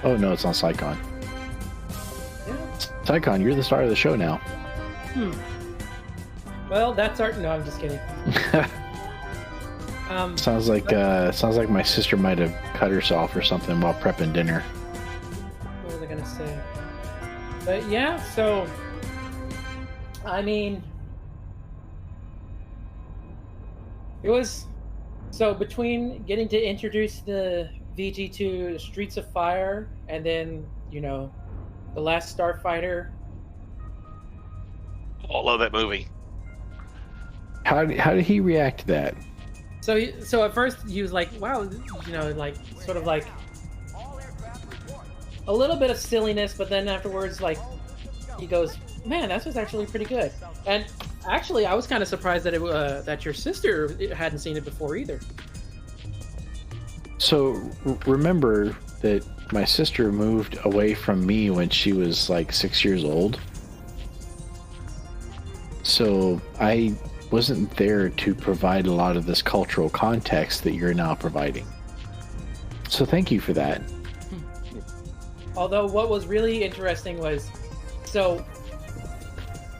Oh no, it's on Sycon. Sycon, you're the star of the show now.
Well, that's art. No, I'm just kidding.
Sounds like my sister might have cut herself or something while prepping dinner.
What was I gonna say? But yeah, so I mean, it was so between getting to introduce the VG to Streets of Fire and then the Last Starfighter.
I love that movie.
How did he react to that?
So at first he was like, wow, like sort of like a little bit of silliness, but then afterwards, like, he goes, man, that was actually pretty good. And actually, I was kind of surprised that that your sister hadn't seen it before either.
So remember that my sister moved away from me when she was like 6 years old. So I wasn't there to provide a lot of this cultural context that you're now providing. So thank you for that.
Although what was really interesting was, so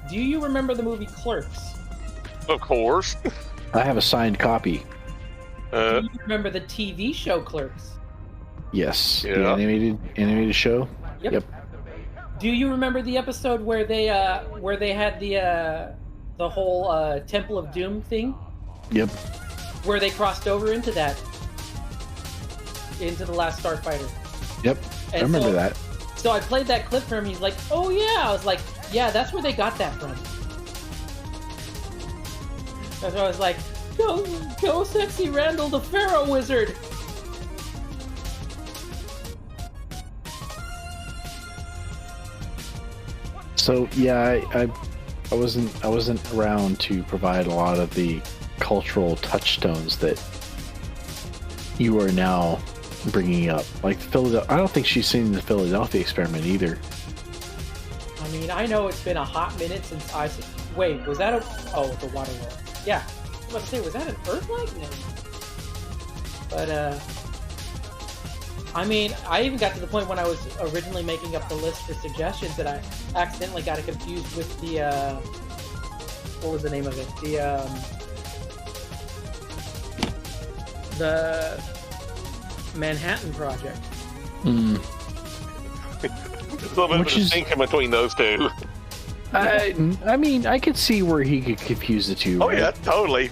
do you remember the movie Clerks?
Of course.
I have a signed copy.
Do you remember the TV show Clerks?
Yes. The
Yeah.
animated show. Yep.
Do you remember the episode where they had the whole Temple of Doom thing?
Yep.
Where they crossed over into the Last Starfighter.
Yep. I
And
remember
so-
that.
So I played that clip for him. He's like, "Oh yeah." I was like, "Yeah, that's where they got that from." That's why I was like, "Go, sexy Randall the Pharaoh Wizard."
So yeah, I wasn't around to provide a lot of the cultural touchstones that you are now bringing up. Like Philadelphia, I don't think she's seen the Philadelphia experiment either.
I mean, I know it's been a hot minute since wait, was that the water world? Yeah. I was about to say, was that an Earth-like? No. But, I mean, I even got to the point when I was originally making up the list for suggestions that I accidentally got it confused with the, what was the name of it? The Manhattan Project.
Mm.
There's a little bit of a distinction between those two.
I mean, I could see where he could confuse the two.
Oh,
right?
yeah, totally.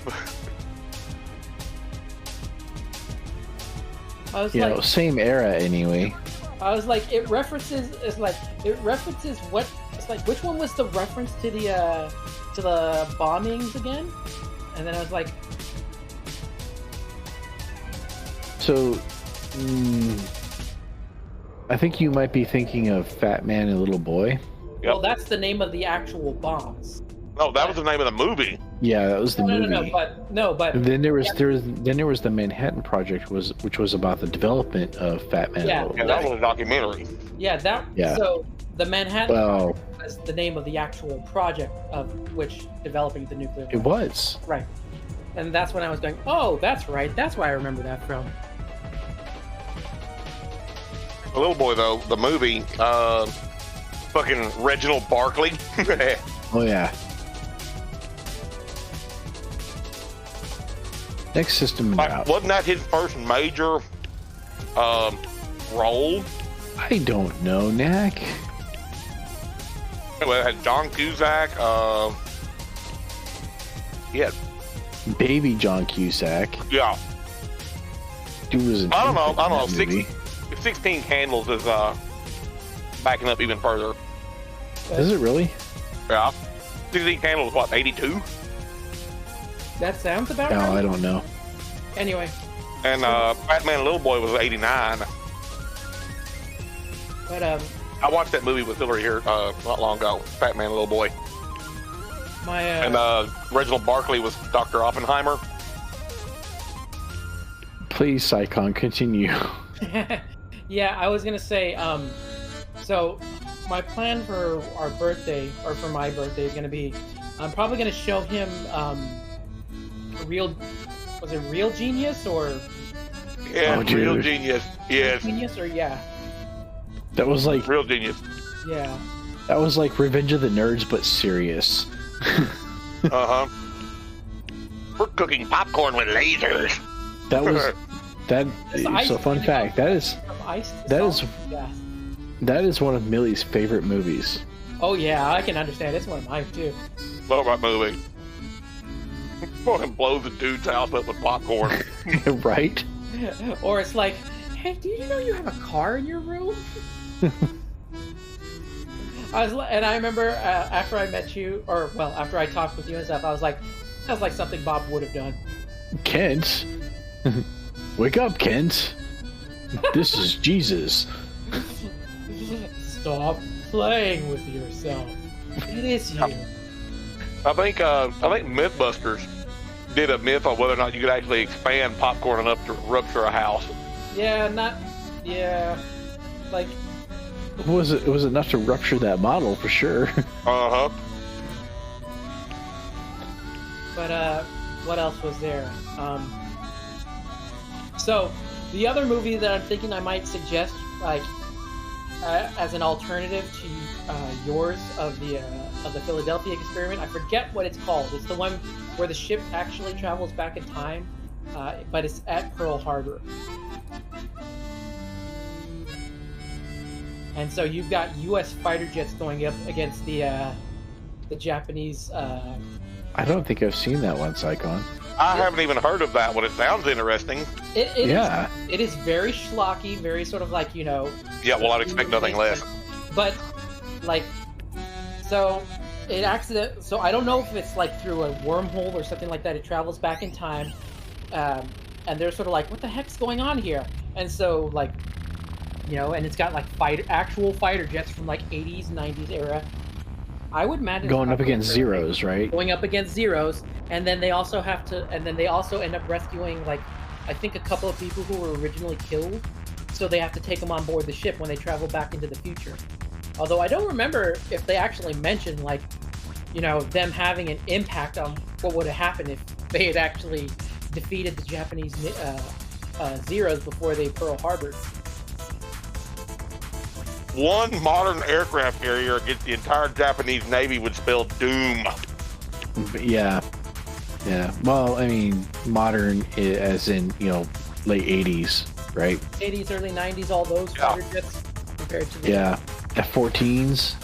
I was
same era anyway.
I was like, it references what? It's like, which one was the reference to the bombings again? And then I was like,
so, I think you might be thinking of Fat Man and Little Boy.
Yep.
well, that's the name of the actual bombs.
No, that was the name of the movie.
Yeah, that was the movie.
But
And then there was the Manhattan Project, which was about the development of Fat Man.
Yeah.
and Little
Yeah,
Boy.
that was a documentary.
Yeah.
So the Manhattan
Well,
Project was the name of the actual project of which developing the nuclear
it
weapon.
was.
Right. And that's when I was going, oh, that's right. That's why I remember that from.
The Little Boy, though, the movie, fucking Reginald Barkley.
Oh yeah. Next system out.
Wasn't that his first major role?
I don't know, Knack.
Well, it had John Cusack. Yeah,
Baby John Cusack.
yeah.
Dude was in
I don't know.
that movie.
16 Candles is backing up even further.
Is it really?
Yeah. 16 Candles, what, 82?
That sounds about
No,
right.
I don't know.
Anyway,
And Batman and Little Boy was 89.
but
I watched that movie with Hillary here not long ago. Batman and Little Boy.
my
And Reginald Barkley was Dr. Oppenheimer.
Please, Psycon, continue.
yeah, I was gonna say, so my plan for our birthday, or for my birthday, is gonna be, I'm probably gonna show him was it Real Genius or
Yeah,
Oh,
Real
dude.
Genius. Yes,
Genius or yeah,
Real Genius.
yeah.
That was like Revenge of the Nerds, but serious.
Uh-huh. We're cooking popcorn with lasers.
That was that.
It's
So fun fact. That is
From ice to
That
salt.
is-
Yeah.
that is one of Millie's favorite movies.
Oh yeah, I can understand. It's one of mine too.
Love that movie. Fucking blows the dude's house up with popcorn.
Right?
Or it's like, hey, do you know you have a car in your room? And I remember after I met you, or well, after I talked with you and stuff, I was like, that's like something Bob would have done.
Kent, wake up, Kent. This is Jesus.
Stop playing with yourself. It is you.
I think MythBusters did a myth on whether or not you could actually expand popcorn enough to rupture a house.
Yeah, like,
It was enough to rupture that model for sure.
Uh-huh.
but what else was there? So the other movie that I'm thinking I might suggest, like, as an alternative to yours of the Philadelphia experiment, I forget what it's called. It's the one where the ship actually travels back in time, but it's at Pearl Harbor. And so you've got U.S. fighter jets going up against the Japanese.
I don't think I've seen that one, Psycon.
I haven't even heard of that one. It sounds interesting.
Yeah.
It is very schlocky, very sort of like, you know.
Yeah, well, I'd expect nothing less.
But, like, so so I don't know if it's like through a wormhole or something like that. It travels back in time, and they're sort of like, what the heck's going on here? And so, like, you know, and it's got like actual fighter jets from like 80s, 90s era, I would imagine
going up against Zeros, right?
Going up against Zeros, and then they also have to, and then they also end up rescuing, like, I think a couple of people who were originally killed, so they have to take them on board the ship when they travel back into the future. Although I don't remember if they actually mentioned, like, you know, them having an impact on what would have happened if they had actually defeated the Japanese Zeros before they Pearl Harbored.
One modern aircraft carrier against the entire Japanese Navy would spell doom.
Yeah. Well, I mean, modern as in, you know, late 80s, right?
80s, early 90s, all those fighter jets compared to the
F-14s.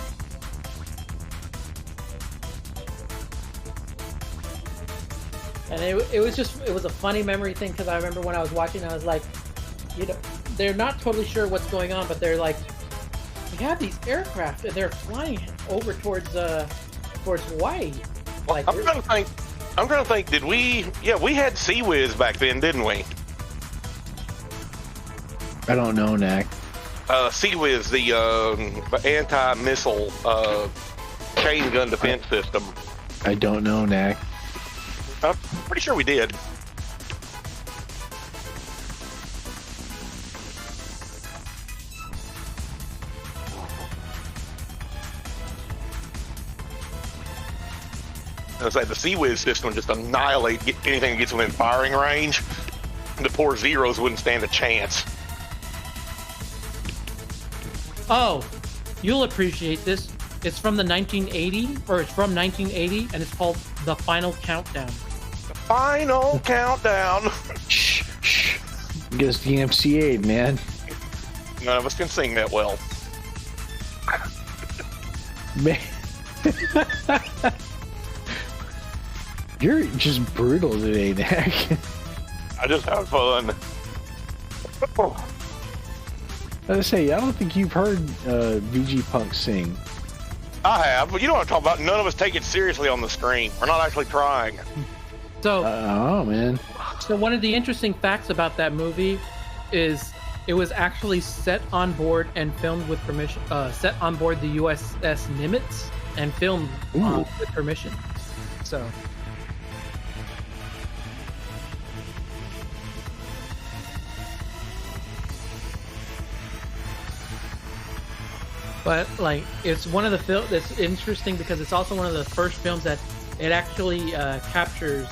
And it was a funny memory thing, because I remember when I was watching, I was like, you know, they're not totally sure what's going on, but they're like, we have these aircraft and they're flying over towards Hawaii.
Well,
Like,
I'm trying to think. Did we? Yeah, we had Sea Whiz back then, didn't we?
I don't know, Knack.
Sea Whiz, the anti-missile chain gun defense system.
I don't know, Knack.
I'm pretty sure we did. I was like, the Sea Whiz system would just annihilate anything that gets within firing range. The poor Zeros wouldn't stand a chance.
oh, you'll appreciate this. It's from 1980, and it's called The Final Countdown.
Final countdown.
Shh. Gets the MCA'd, man.
None of us can sing that well.
Man. You're just brutal today, Knack.
I just have fun.
I say, I don't think you've heard VG Punk sing.
I have, but you know what I'm talking about. None of us take it seriously on the screen. We're not actually trying.
So,
Oh, man.
so one of the interesting facts about that movie is it was actually set on board and filmed with permission. Set on board the USS Nimitz and filmed with permission. So. But like, it's one of the films that's interesting because it's also one of the first films that it actually captures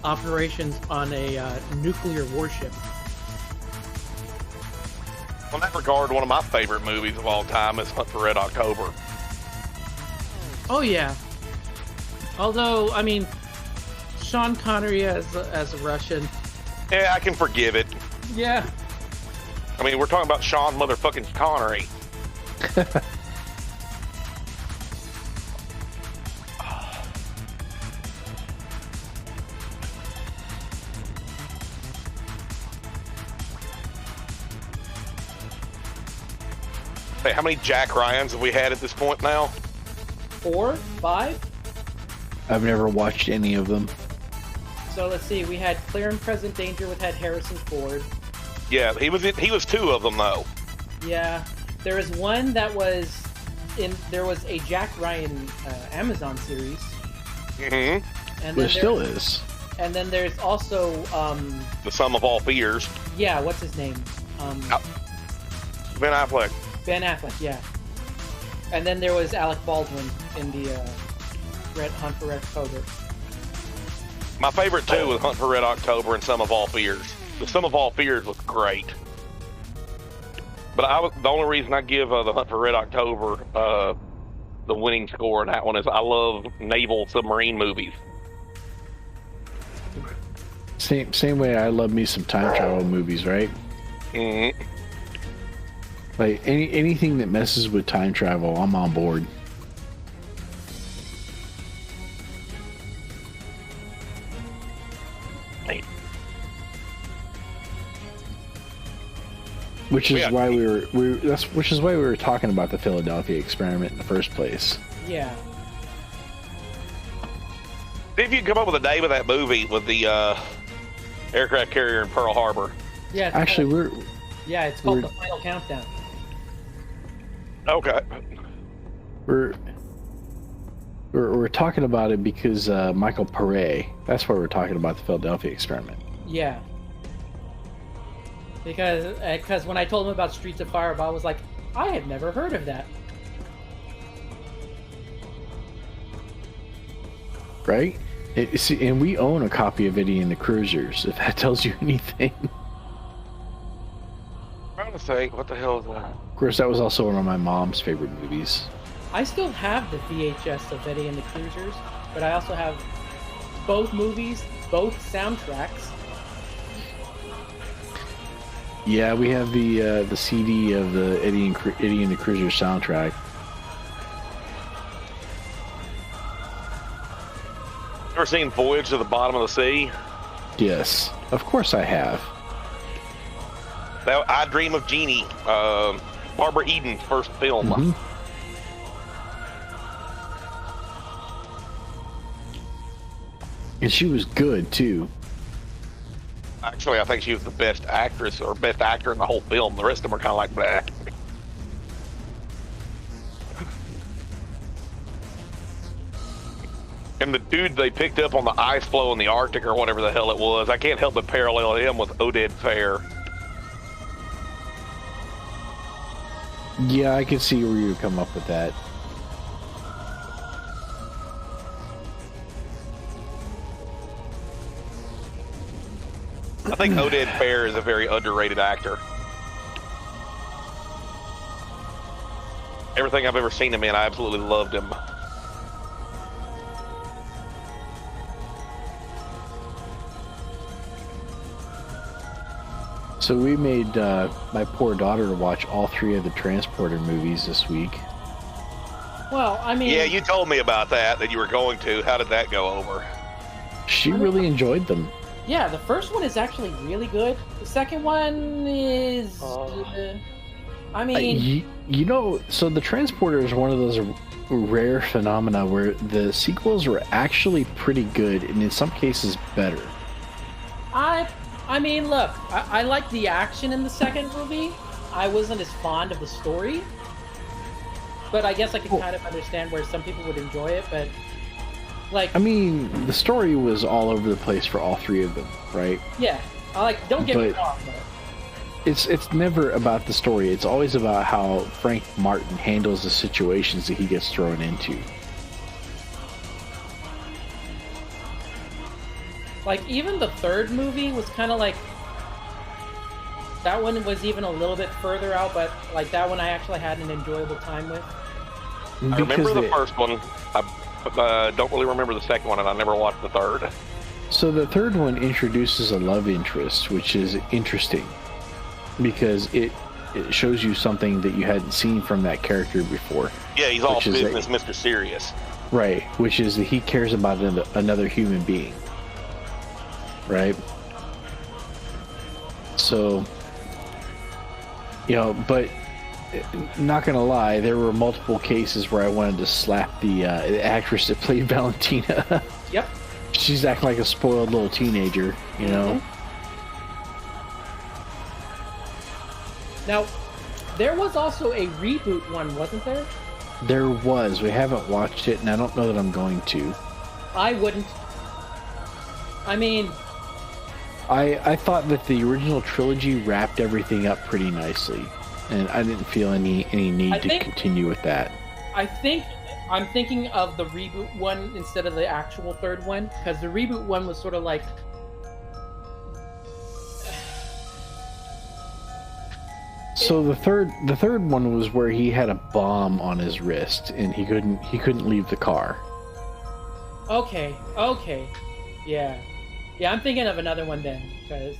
operations on a nuclear warship.
In that regard, one of my favorite movies of all time is Hunt for Red October.
Oh yeah. Although, I mean, Sean Connery as a Russian.
Yeah, I can forgive it.
Yeah.
I mean, we're talking about Sean motherfucking Connery. Hey, how many Jack Ryans have we had at this point now?
4, 5.
I've never watched any of them.
So let's see. We had Clear and Present Danger, which had Harrison Ford.
Yeah, he was 2 of them though.
Yeah. There was one that was there was a Jack Ryan Amazon series.
Mm-hmm.
And
There still is.
And then there's also
The Sum of All Fears.
yeah, what's his name?
Ben Affleck.
Ben Affleck, yeah. And then there was Alec Baldwin in the Hunt for Red October.
My favorite 2 was Hunt for Red October and Sum of All Fears. The Sum of All Fears was great. But the only reason I give the Hunt for Red October the winning score in that one is I love naval submarine movies.
Same way I love me some time travel movies, right?
Mm-hmm.
Like anything that messes with time travel, I'm on board. Which is why which is why we were talking about the Philadelphia experiment in the first place.
Yeah.
See if you can come up with a name of that movie with the aircraft carrier in Pearl Harbor.
Yeah. It's called The Final Countdown.
Okay.
We're talking about it because Michael Pare. That's why we're talking about the Philadelphia experiment.
Yeah. Because when I told him about Streets of Fire, Bob was like, I had never heard of that.
Right? And we own a copy of Eddie and the Cruisers, if that tells you anything.
I'm trying to think, what the hell is that?
Of course, that was also one of my mom's favorite movies.
I still have the VHS of Eddie and the Cruisers, but I also have both movies, both soundtracks.
Yeah, we have the CD of the Eddie and the Cruisers soundtrack.
Ever seen Voyage to the Bottom of the Sea?
Yes, of course I have.
I Dream of Jeannie, Barbara Eden's first film.
Mm-hmm. And she was good too.
Actually, I think she was the best actress or best actor in the whole film. The rest of them are kind of like blah. And the dude they picked up on the ice floe in the Arctic or whatever the hell it was, I can't help but parallel him with Oded Fair.
Yeah, I can see where you come up with that.
I think Oded Fair is a very underrated actor. Everything I've ever seen him in, I absolutely loved him.
So we made my poor daughter to watch all 3 of the Transporter movies this week.
Well, I mean...
Yeah, you told me about that you were going to. How did that go over?
She really enjoyed them.
Yeah, the first one is actually really good. The second one is... I mean...
You know, so the Transporter is one of those rare phenomena where the sequels were actually pretty good, and in some cases better.
I mean, look, I like the action in the second movie. I wasn't as fond of the story. But I guess I could kind of understand where some people would enjoy it, but... Like,
I mean, the story was all over the place for all 3 of them, right?
Yeah, don't get me wrong, but...
It's never about the story. It's always about how Frank Martin handles the situations that he gets thrown into.
Like, even the third movie was kind of like... That one was even a little bit further out, but, like, that one I actually had an enjoyable time with.
I remember the first one. I don't really remember the second one, and I never watched the third.
So the third one introduces a love interest, which is interesting because it shows you something that you hadn't seen from that character before.
Yeah, he's all business, Mr. Serious.
Right, which is that he cares about another human being. Right? So, you know, but not gonna lie, there were multiple cases where I wanted to slap the actress that played Valentina.
Yep.
She's acting like a spoiled little teenager, you know?
Now, there was also a reboot one, wasn't there?
There was. We haven't watched it, and I don't know that I'm going to.
I wouldn't. I mean...
I thought that the original trilogy wrapped everything up pretty nicely, and I didn't feel any need to continue with that.
I think I'm thinking of the reboot one instead of the actual third one, because the reboot one was sort of like...
So the third one was where he had a bomb on his wrist, and he couldn't leave the car.
Okay, yeah. Yeah, I'm thinking of another one then, because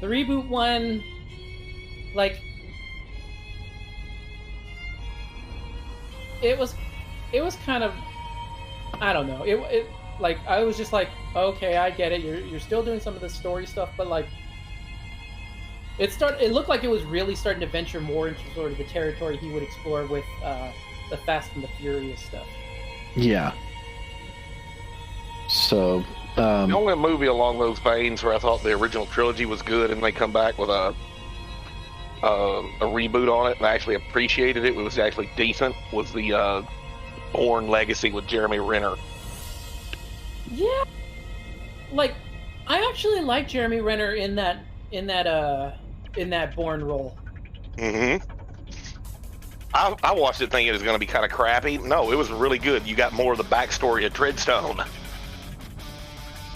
the reboot one, like, it was kind of, I don't know, it like, I was just like, okay, I get it, you're still doing some of the story stuff, but like, it looked like it was really starting to venture more into sort of the territory he would explore with the Fast and the Furious stuff.
Yeah. So...
the only movie along those veins where I thought the original trilogy was good and they come back with a reboot on it and I actually appreciated it was actually decent was the Bourne Legacy with Jeremy Renner.
Yeah, like I actually like Jeremy Renner in that Bourne role.
Mm-hmm. I watched it thinking it was going to be kind of crappy. No, it was really good. You got more of the backstory of Dreadstone.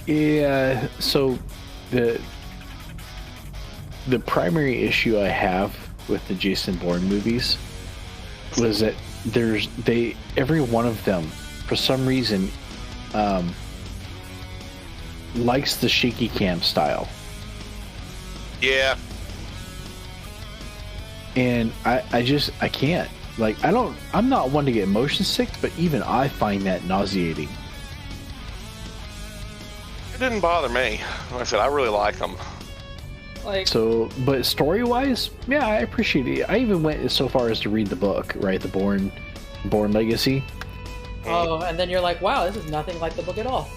Yeah, so the primary issue I have with the Jason Bourne movies was that every one of them, for some reason, likes the shaky cam style.
Yeah.
And I can't. Like, I'm not one to get motion sick, but even I find that nauseating.
It didn't bother me. Like I said, I really like them.
Like,
so, but story-wise, yeah, I appreciate it. I even went so far as to read the book, right? The Bourne Legacy.
Oh, and then you're like, wow, this is nothing like the book at all.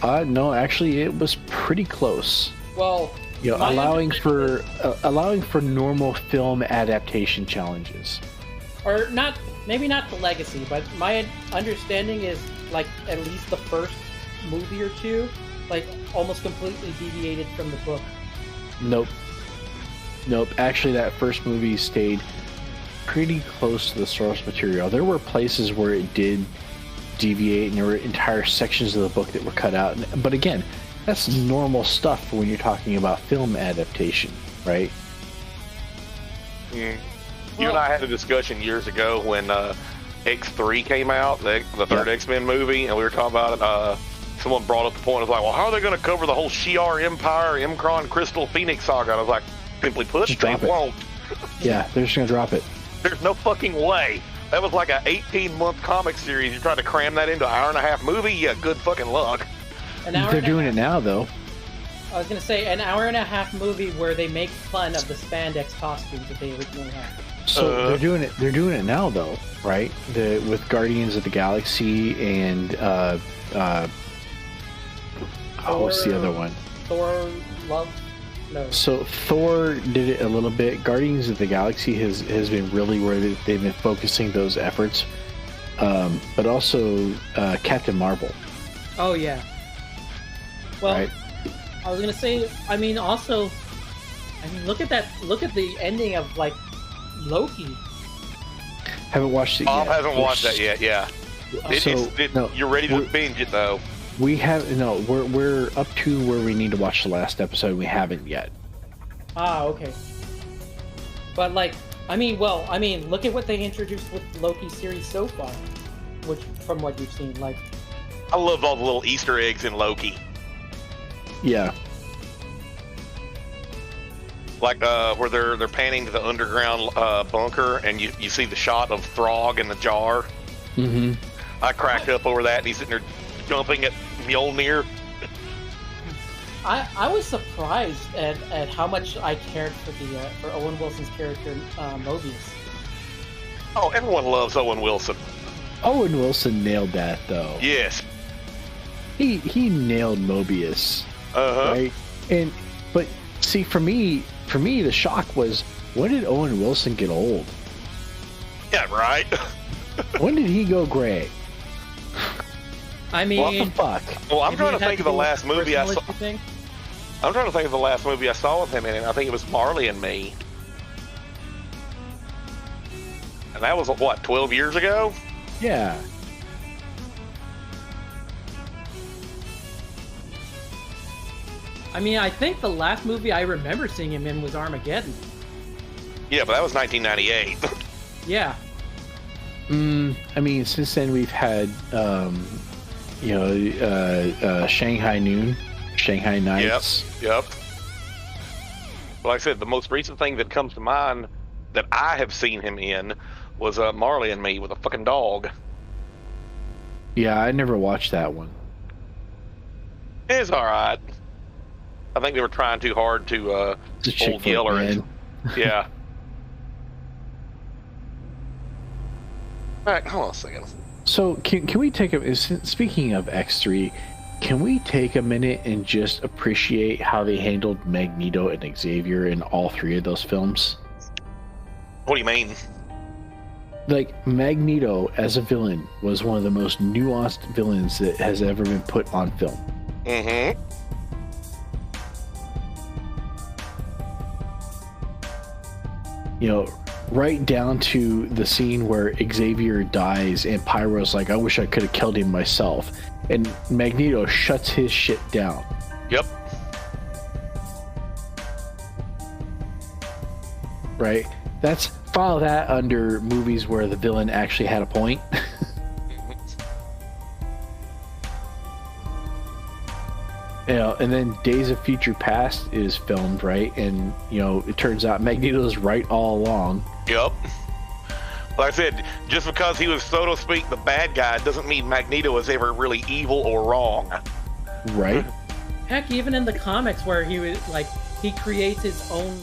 No, actually, it was pretty close.
Well,
you know, allowing for normal film adaptation challenges.
Or not, maybe not the Legacy, but my understanding is like at least the first movie or two, like almost completely deviated from the book.
Nope. Actually, that first movie stayed pretty close to the source material. There were places where it did deviate, and there were entire sections of the book that were cut out. But again, that's normal stuff when you're talking about film adaptation, right?
Mm. You and I had a discussion years ago when X3 came out, the third X-Men movie, and we were talking about someone brought up the point of like, well, how are they going to cover the whole Shi'ar Empire, Imkron, Crystal, Phoenix saga? And I was like, simply put, they won't.
Yeah, they're just going to drop it.
There's no fucking way. That was like an 18-month comic series. You try to cram that into an hour-and-a-half movie? Yeah, good fucking luck.
They're doing it now, though.
I was going to say, an hour-and-a-half movie where they make fun of the spandex costumes that they originally had.
So they're doing it. They're doing it now, though, right? With Guardians of the Galaxy and what's the other one?
Thor, Love. No.
So Thor did it a little bit. Guardians of the Galaxy has been really where they've been focusing those efforts, but also Captain Marvel.
Oh yeah. Well,
right?
I was gonna say. I mean, also, look at that. Look at the ending of like Loki.
Haven't watched it
Bob
yet.
hasn't watched that yet. Yeah. You're ready to binge it though.
We have we're up to where we need to watch the last episode. We haven't yet.
Ah, okay. But like, look at what they introduced with Loki series so far, which from what you've seen, like.
I love all the little Easter eggs in Loki.
Yeah.
Like where they're panning to the underground bunker, and you see the shot of Throg in the jar.
Mm-hmm.
I cracked up over that, and he's sitting there jumping at Mjolnir.
I was surprised at how much I cared for Owen Wilson's character Mobius.
Oh, everyone loves Owen Wilson.
Owen Wilson nailed that, though.
Yes.
He nailed Mobius.
Right?
But see, for me, the shock was, when did Owen Wilson get old?
Yeah, right.
When did he go gray?
I mean,
what the fuck?
Well, I'm trying to think of the last movie I saw. I'm trying to think of the last movie I saw with him in it. I think it was Marley and Me. And that was, what, 12 years ago?
Yeah.
I mean, I think the last movie I remember seeing him in was Armageddon.
Yeah, but that was 1998.
Yeah.
I mean, since then we've had, Shanghai Noon, Shanghai Nights.
Yep. Like I said, the most recent thing that comes to mind that I have seen him in was Marley and Me with a fucking dog.
Yeah, I never watched that one.
It's all right. I think they were trying too hard to old Yeller. Yeah. All right, hold on a second.
So can we take speaking of X3, can we take a minute and just appreciate how they handled Magneto and Xavier in all three of those films?
What do you mean?
like Magneto as a villain was one of the most nuanced villains that has ever been put on film.
Mm-hmm.
You know, right down to the scene where Xavier dies and Pyro's like, I wish I could have killed him myself. And Magneto shuts his shit down.
Yep.
Right? File that under movies where the villain actually had a point. You know, and then Days of Future Past is filmed, right? And, you know, it turns out Magneto's right all along.
Yep. Like I said, just because he was, so to speak, the bad guy doesn't mean Magneto was ever really evil or wrong.
Right?
Heck, even in the comics where he was like, he creates his own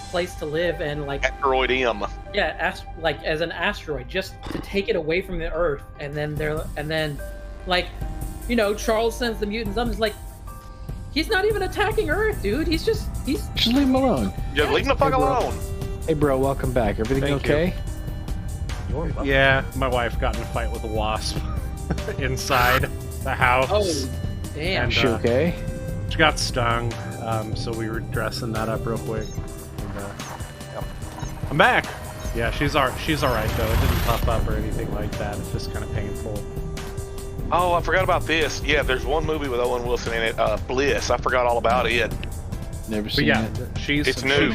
place to live and like
Asteroid M.
Yeah, like as an asteroid, just to take it away from the Earth, and then like, you know, Charles sends the mutants up. It's like, he's not even attacking Earth, dude. He's just
leave him alone.
Just leave him the fuck alone.
Hey, bro, welcome back. Everything
Thank
okay?
Yeah, my wife got in a fight with a wasp inside the house.
Oh, damn.
And,
She okay?
She got stung, so we were dressing that up real quick. And, I'm back. Yeah, she's all right though. It didn't puff up or anything like that. It's just kind of painful.
Oh, I forgot about this. Yeah, there's one movie with Owen Wilson in it, Bliss. I forgot all about it.
Never
But
seen
yeah,
it.
It's new.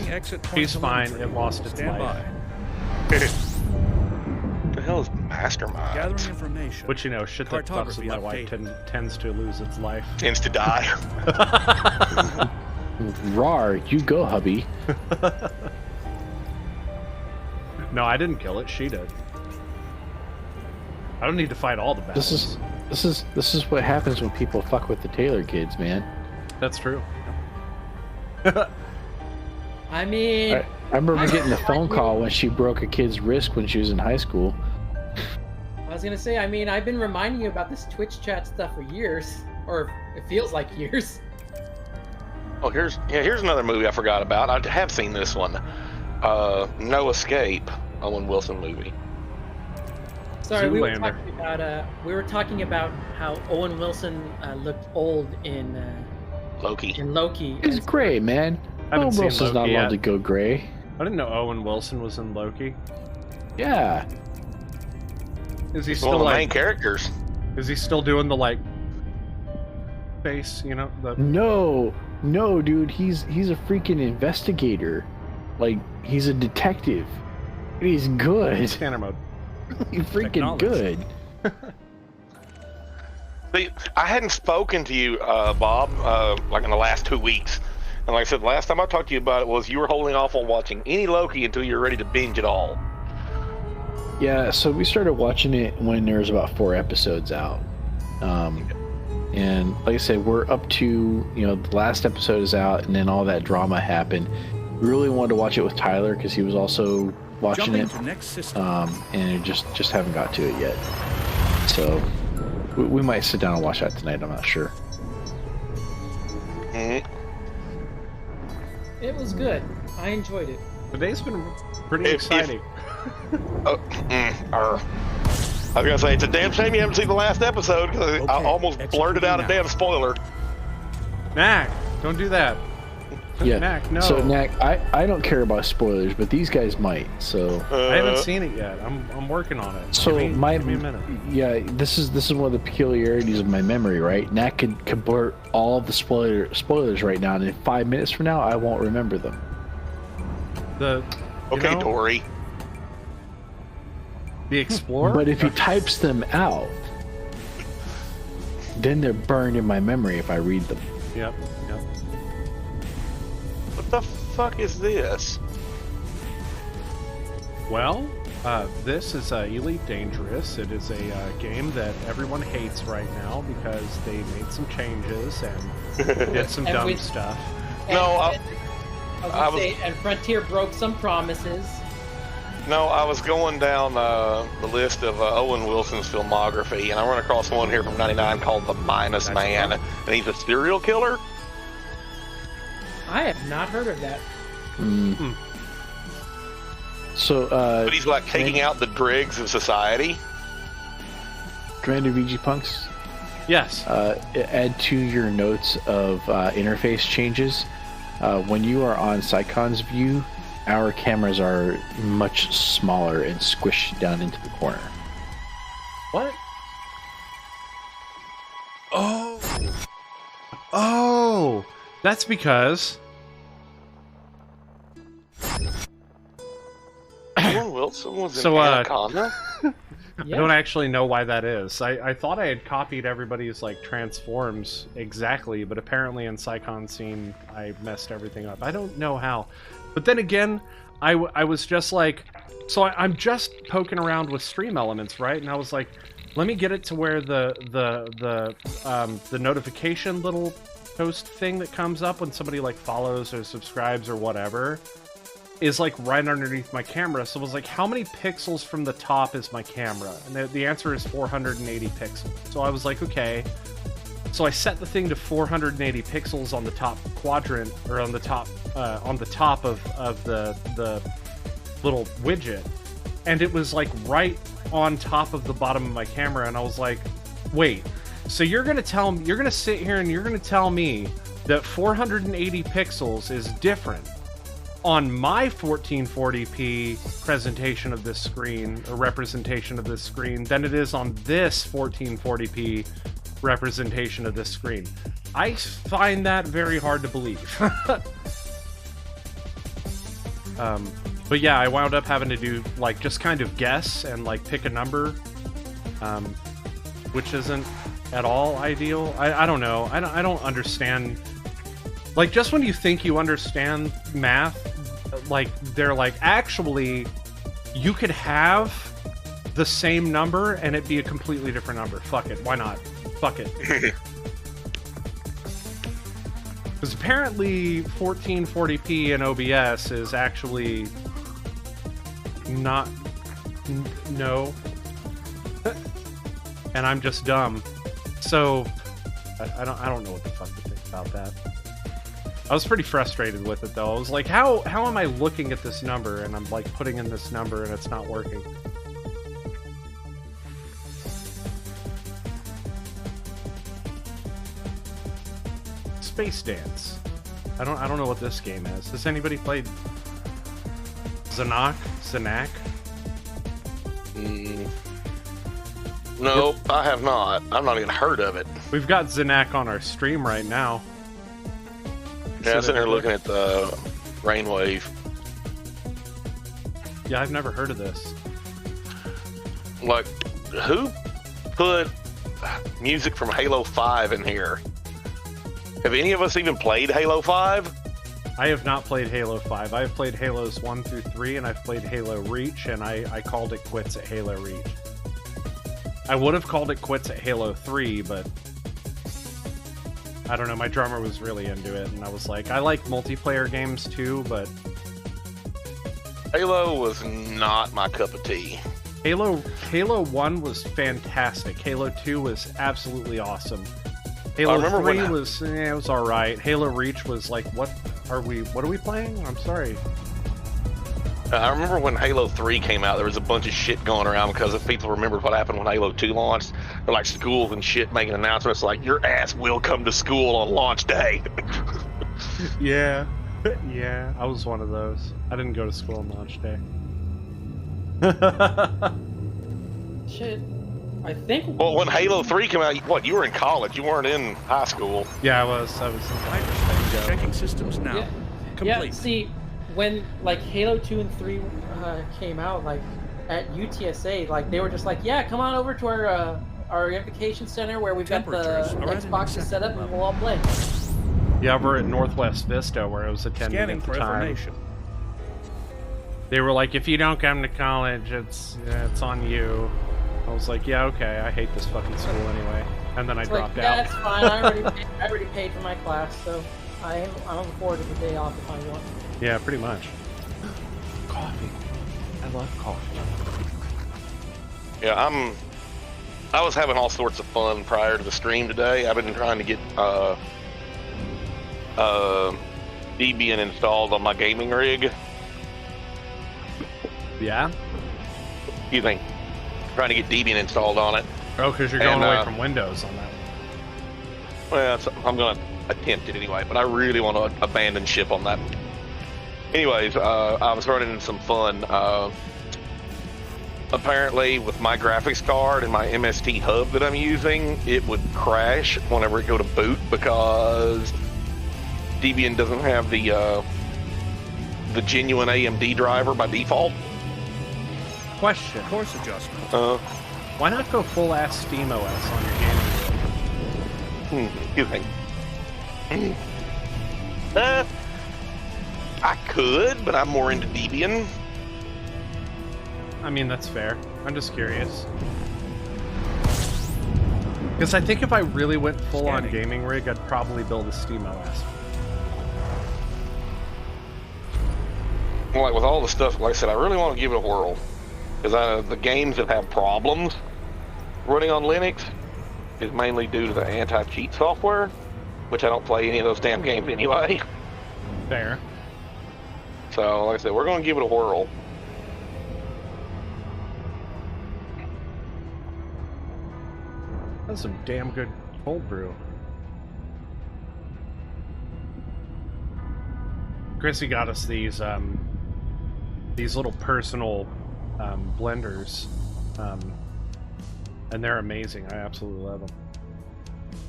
She's fine. It lost its life.
The hell is Mastermind?
Gathering information.
Which, you know, shit that fucks with my wife tends to lose its life.
Tends to die.
Rar, you go, hubby.
No, I didn't kill it. She did. I don't need to fight all the battles.
This is what happens when people fuck with the Taylor kids, man.
That's true.
I mean,
I remember getting a phone call when she broke a kid's wrist when she was in high school.
I was gonna say, I mean, I've been reminding you about this Twitch chat stuff for years, or it feels like years.
Oh, here's another movie I forgot about. I have seen this one. No Escape, Owen Wilson movie.
Sorry,
Zoolander.
we were talking about how Owen Wilson looked old in
Loki.
Loki.
It's gray, man.
I haven't
Owen
seen
Wilson's not
Loki
allowed
yet.
to go gray.
I didn't know Owen Wilson was in Loki.
Yeah.
Is he
One
still
of the
like?
main characters.
Is he still doing the like face? You know the.
No, dude. He's a freaking investigator. Like, he's a detective. He's good.
Scanner mode.
He's freaking good.
See, I hadn't spoken to you, Bob, like in the last 2 weeks. And like I said, the last time I talked to you about it was you were holding off on watching any Loki until you were ready to binge it all.
Yeah, so we started watching it when there was about 4 episodes out. And like I said, we're up to, you know, the last episode is out, and then all that drama happened. We really wanted to watch it with Tyler because he was also watching
Jumping
it,
to next system.
and just haven't got to it yet. So we might sit down and watch that tonight. I'm not sure.
Mm-hmm.
It was good. I enjoyed it.
The day's been pretty exciting.
I was gonna say it's a damn shame you haven't seen the last episode because I almost blurted out a damn spoiler.
Knack, don't do that.
Yeah.
Knack, no.
So Knack, I don't care about spoilers, but these guys might. So
I haven't seen it yet. I'm working on it.
So
give me a minute.
Yeah, this is one of the peculiarities of my memory, right? Nat could blurt all of the spoilers right now, and in 5 minutes from now, I won't remember them.
Okay, Dory.
The Explorer.
But if he types them out, then they're burned in my memory if I read them.
Yep.
What the fuck is this?
Well, this is Elite Dangerous. It is a game that everyone hates right now because they made some changes and did some dumb stuff.
And Frontier broke some promises.
No, I was going down the list of Owen Wilson's filmography, and I run across one here from '99 called The Minus Man, and he's a serial killer.
I have not heard of that.
So,
But he's like taking out the dregs of society.
Commander VG Punks,
Yes.
add to your notes of interface changes. When you are on Sycon's view, our cameras are much smaller and squished down into the corner.
What? Oh, that's because
Owen Wilson was in
So,
Anaconda.
I don't actually know why that is. I thought I had copied everybody's like transforms exactly, but apparently in Sycon scene I messed everything up. I don't know how. But then again, I was just like, so I'm just poking around with stream elements, right? And I was like, let me get it to where the notification little post thing that comes up when somebody like follows or subscribes or whatever is like right underneath my camera. So I was like, how many pixels from the top is my camera? And the answer is 480 pixels. So I was like, okay. So I set the thing to 480 pixels on the top quadrant, or on the top of the little widget, and it was like right on top of the bottom of my camera. And I was like, wait, so you're gonna sit here and you're gonna tell me that 480 pixels is different on my 1440p presentation of this screen, or representation of this screen, than it is on this 1440p representation of this screen? I find that very hard to believe. But yeah, I wound up having to do like just kind of guess and like pick a number, which isn't at all ideal. I don't know. I don't understand. Like, just when you think you understand math, like, they're like, actually, you could have the same number and it be a completely different number. Fuck it. Why not? Fuck it. Because apparently 1440p in OBS is actually not... no. And I'm just dumb. So, I don't know what the fuck to think about that. I was pretty frustrated with it, though. I was like, how am I looking at this number and I'm like putting in this number and it's not working? Space Dance. I don't know what this game is. Has anybody played Zanak?
No, I have not. I've not even heard of it.
We've got Zanak on our stream right now.
Yeah, I'm sitting there looking at the Rainwave.
Yeah, I've never heard of this.
Like, who put music from Halo 5 in here? Have any of us even played Halo 5?
I have not played Halo 5. I've played Halos 1 through 3, and I've played Halo Reach, and I called it quits at Halo Reach. I would have called it quits at Halo 3, but I don't know, my drummer was really into it, and I was like, I like multiplayer games too, but
Halo was not my cup of tea.
Halo 1 was fantastic. Halo 2 was absolutely awesome. Halo 3 was, it was alright. Halo Reach was like, what are we playing? I'm sorry.
I remember when Halo 3 came out, there was a bunch of shit going around because if people remembered what happened when Halo 2 launched. They're like schools and shit making announcements like, your ass will come to school on launch day.
Yeah. Yeah, I was one of those. I didn't go to school on launch day.
Shit. I think...
Well, when Halo 3 came out, what, you were in college, you weren't in high school.
Yeah, I was.
Checking systems now.
Yeah.
Complete.
Yeah, see, when like Halo 2 and 3 came out, like at UTSA, like they were just like, yeah, come on over to our education center where we've got the Xboxes set up and we'll all play.
Yeah, we're at Northwest Vista where I was attending
Scanning
at the
for
time.
information.
They were like, if you don't come to college, it's on you. I was like, yeah, okay, I hate this fucking school anyway. And then I dropped out.
Yeah, it's fine. I already paid for my class, so I'm afforded the day off if I want.
Yeah, pretty much. Coffee. I love coffee.
Yeah, I was having all sorts of fun prior to the stream today. I've been trying to get Debian installed on my gaming rig.
Yeah?
Excuse me. Trying to get Debian installed on it.
Oh, because you're going away from Windows on that.
Well, I'm going to attempt it anyway, but I really want to abandon ship on that. Anyways, I was running into some fun. Apparently, with my graphics card and my MST hub that I'm using, it would crash whenever it go to boot because Debian doesn't have the genuine AMD driver by default.
Question.
Course adjustment.
Why not go full ass SteamOS on your game?
Excuse me. I could, but I'm more into Debian.
I mean, that's fair. I'm just curious. Because I think if I really went full on gaming rig, I'd probably build a SteamOS.
Well, like with all the stuff, like I said, I really want to give it a whirl. Because the games that have problems running on Linux is mainly due to the anti-cheat software, which I don't play any of those damn games anyway.
Fair.
So, like I said, we're going to give it a whirl.
That's some damn good cold brew. Chrissy got us these little personal blenders, and they're amazing. I absolutely love them.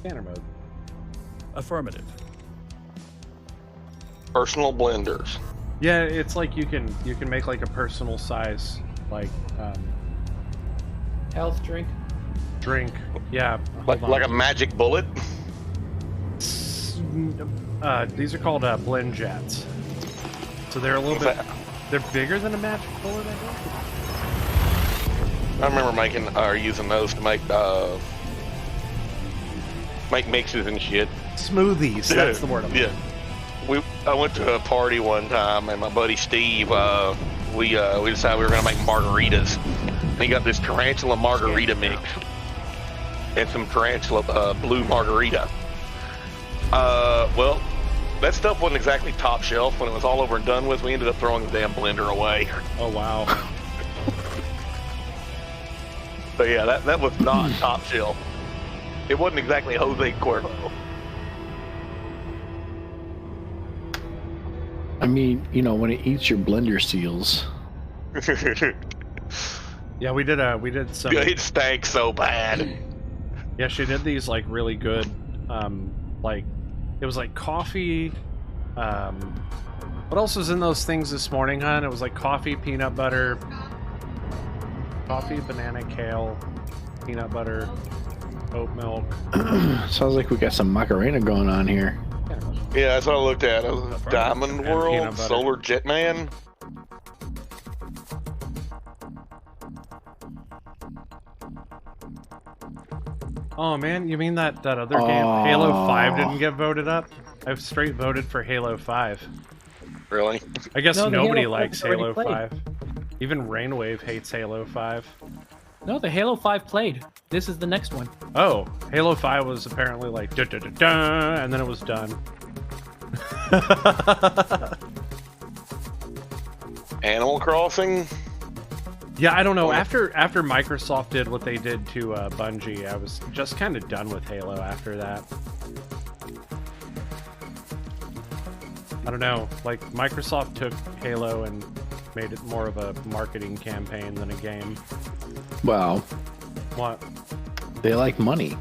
Scanner mode.
Affirmative.
Personal blenders.
Yeah, it's like you can make like a personal size
Health drink.
drink. Yeah,
Like a magic bullet.
These are called blend jets. So they're a little bit. They're bigger than a magic bullet, I think.
I remember using those to make mixes and shit.
Smoothies. That's the word.
Yeah. I went to a party one time, and my buddy Steve, we decided we were gonna make margaritas. And he got this tarantula margarita mix and some tarantula blue margarita. Well, that stuff wasn't exactly top shelf. When it was all over and done with, we ended up throwing the damn blender away.
Oh wow.
But yeah, that was not top shelf. It wasn't exactly Jose Cuervo.
I mean, when it eats your blender seals.
Yeah, we did some.
It stank so bad.
Yeah, she did these like really good, like it was like coffee. What else was in those things this morning, hon? It was like coffee, peanut butter, coffee, banana, kale, peanut butter, oat milk.
Sounds like we got some Macarena going on here.
Yeah, that's what I looked at. Diamond World, Solar Jetman.
Oh man, you mean that other game, Halo 5, didn't get voted up? I've straight voted for Halo 5.
Really?
I guess
No,
nobody
Halo 5
likes
is already
Halo
played.
5. Even Rainwave hates Halo 5.
No, the Halo 5 played. This is the next one.
Oh, Halo 5 was apparently like da da da da, and then it was done.
Animal Crossing?
Yeah, I don't know. After Microsoft did what they did to Bungie, I was just kind of done with Halo after that. I don't know. Like, Microsoft took Halo and made it more of a marketing campaign than a game.
Well,
What?
they like money.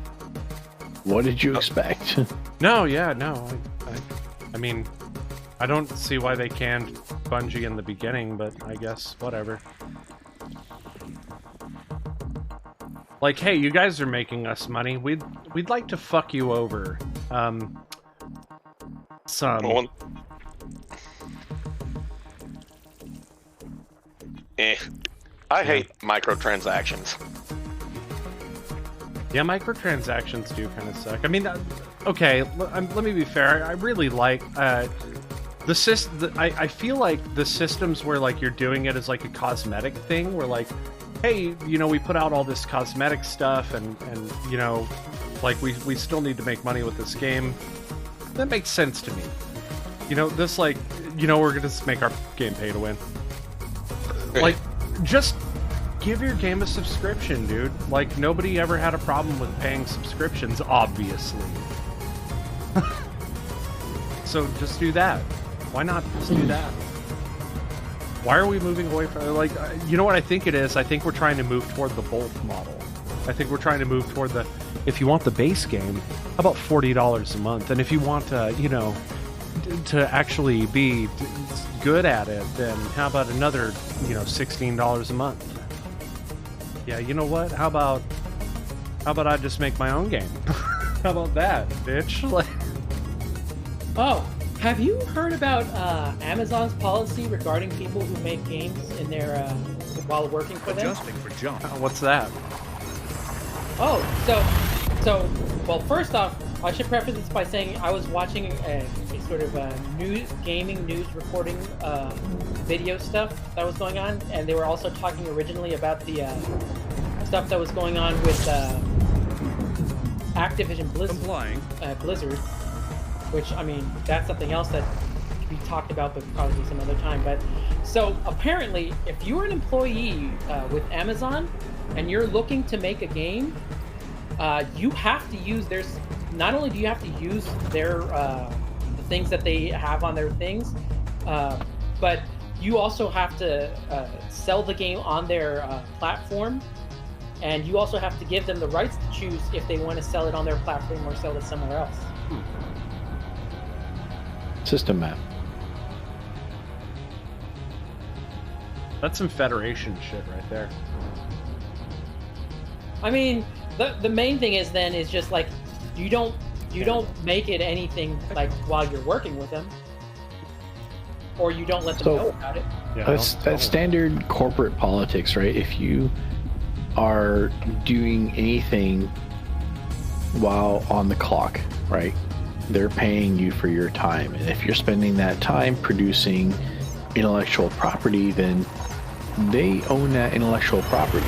What did you expect?
No, yeah, no. I mean, I don't see why they canned Bungie in the beginning, but I guess whatever. Like, hey, you guys are making us money. We'd like to fuck you over. Some.
I hate microtransactions.
Yeah, microtransactions do kind of suck. I mean, okay, let me be fair. I really like the system. I feel like the systems where like you're doing it as like a cosmetic thing, where like, hey, we put out all this cosmetic stuff, and like we still need to make money with this game. That makes sense to me. This like, we're gonna just make our game pay to win. just give your game a subscription, dude. Like, nobody ever had a problem with paying subscriptions, obviously. So just do that. Why not just do that? Why are we moving away from, like, you know what I think it is? I think we're trying to move toward the both model. I think we're trying to move toward the, if you want the base game, how about $40 a month? And if you want to, you know, to actually be good at it, then how about another, you know, $16 a month? Yeah, you know what? How about I just make my own game? How about that, bitch? Like,
Oh, have you heard about Amazon's policy regarding people who make games in their while working for them?
Adjusting for jump.
what's that?
Oh, so, well, first off, I should preface this by saying I was watching a sort of gaming news reporting video stuff that was going on, and they were also talking originally about the stuff that was going on with Activision Blizzard, which, I mean, that's something else that could be talked about, but probably some other time. But so apparently, if you're an employee with Amazon and you're looking to make a game, you have to use their. Not only do you have to use their the things that they have on their things, but you also have to sell the game on their platform, and you also have to give them the rights to choose if they want to sell it on their platform or sell it somewhere else.
System map.
That's some Federation shit right there.
I mean, the main thing is just like you don't make it anything like while you're working with them, or you don't let them know about it.
Yeah,
That's standard corporate politics, right? If you are doing anything while on the clock, right, they're paying you for your time, and if you're spending that time producing intellectual property, then they own that intellectual property.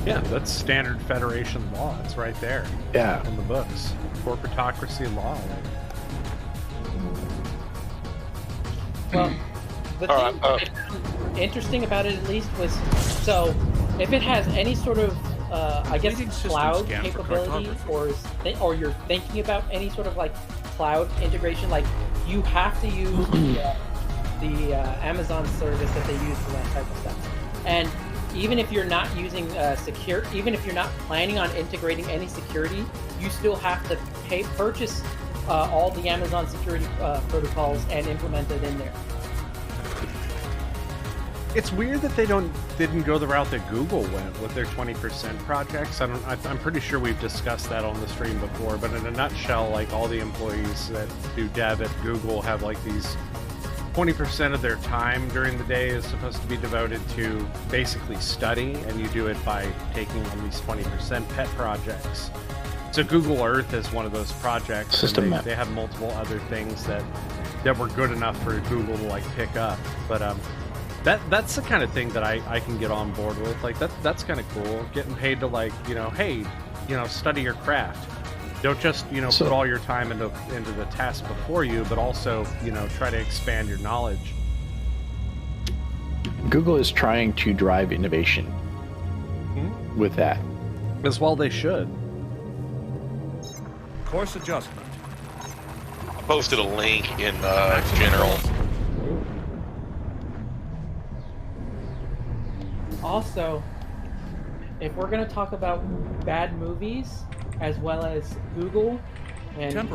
Yeah, that's standard Federation law. It's right there.
Yeah.
On the books. Corporatocracy law.
Well, the thing I found interesting about it, at least, was so if it has any sort of I guess cloud capability, or you're thinking about any sort of like cloud integration, like you have to use the Amazon service that they use for that type of stuff. And even if you're not using even if you're not planning on integrating any security, you still have to purchase all the Amazon security protocols and implement it in there.
It's weird that they didn't go the route that Google went with their 20% projects. I'm pretty sure we've discussed that on the stream before, but in a nutshell, like all the employees that do dev at Google have like these 20% of their time during the day is supposed to be devoted to basically study, and you do it by taking on these 20% pet projects. So Google Earth is one of those projects.
System
they have multiple other things that were good enough for Google to like pick up. But that's the kind of thing that I can get on board with. Like that's kind of cool. Getting paid to like, hey, study your craft. Don't just, put all your time into the task before you, but also, try to expand your knowledge.
Google is trying to drive innovation with that.
As well they should.
Course adjustment.
I posted a link in general.
Also, if we're going to talk about bad movies, as well as Google and Owen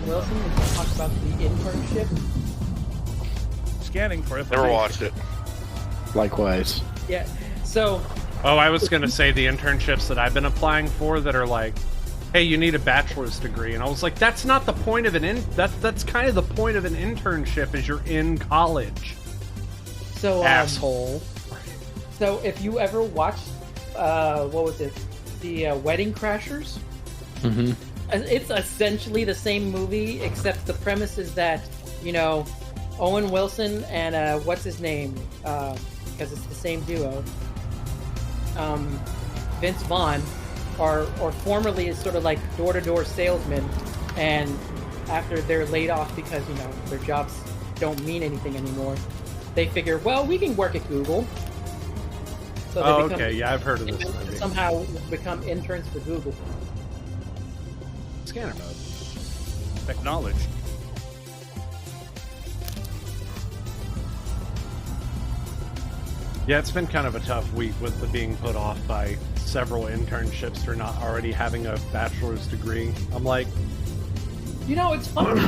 Wilson, we can talk about the internship.
Scanning for information.
Never watched it.
Likewise.
Yeah. So.
Oh, I was going to say the internships that I've been applying for that are like, hey, you need a bachelor's degree, and I was like, that's not the point of that's kind of the point of an internship, is you're in college.
So
asshole.
So if you ever watched, what was it? The Wedding Crashers.
Mm-hmm.
It's essentially the same movie, except the premise is that Owen Wilson and what's his name, because it's the same duo, Vince Vaughn, are formerly is sort of like door-to-door salesmen, and after they're laid off because their jobs don't mean anything anymore, they figure, well, we can work at Google. So they become,
okay, yeah, I've heard of this movie.
Somehow become interns for Google.
Scanner mode.
Acknowledged.
Yeah, it's been kind of a tough week with the being put off by several internships for not already having a bachelor's degree. I'm like,
You know, it's funny.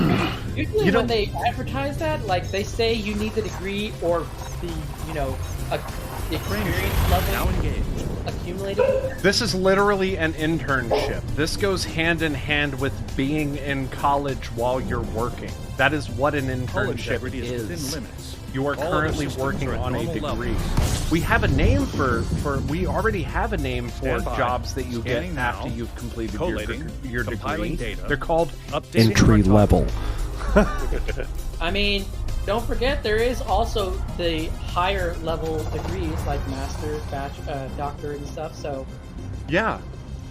Usually when they advertise that, like, they say you need the degree or the, you know, the experience level
Now engaged.
accumulated.
this is literally an internship. This goes hand in hand with being in college while you're working. That is what an
Hull
internship
integrity is within
is.
limits.
You are
All other
currently
systems
working
are at
on a
normal
degree.
levels.
We have a name we already have a name for
Stand by.
jobs that you
Scanning
get after
now.
you've completed
Collating.
your
Compiling
degree.
data.
They're called
Updating
entry
record.
level.
I mean, don't forget there is also the higher level degrees like master's, doctorate and stuff. So
Yeah,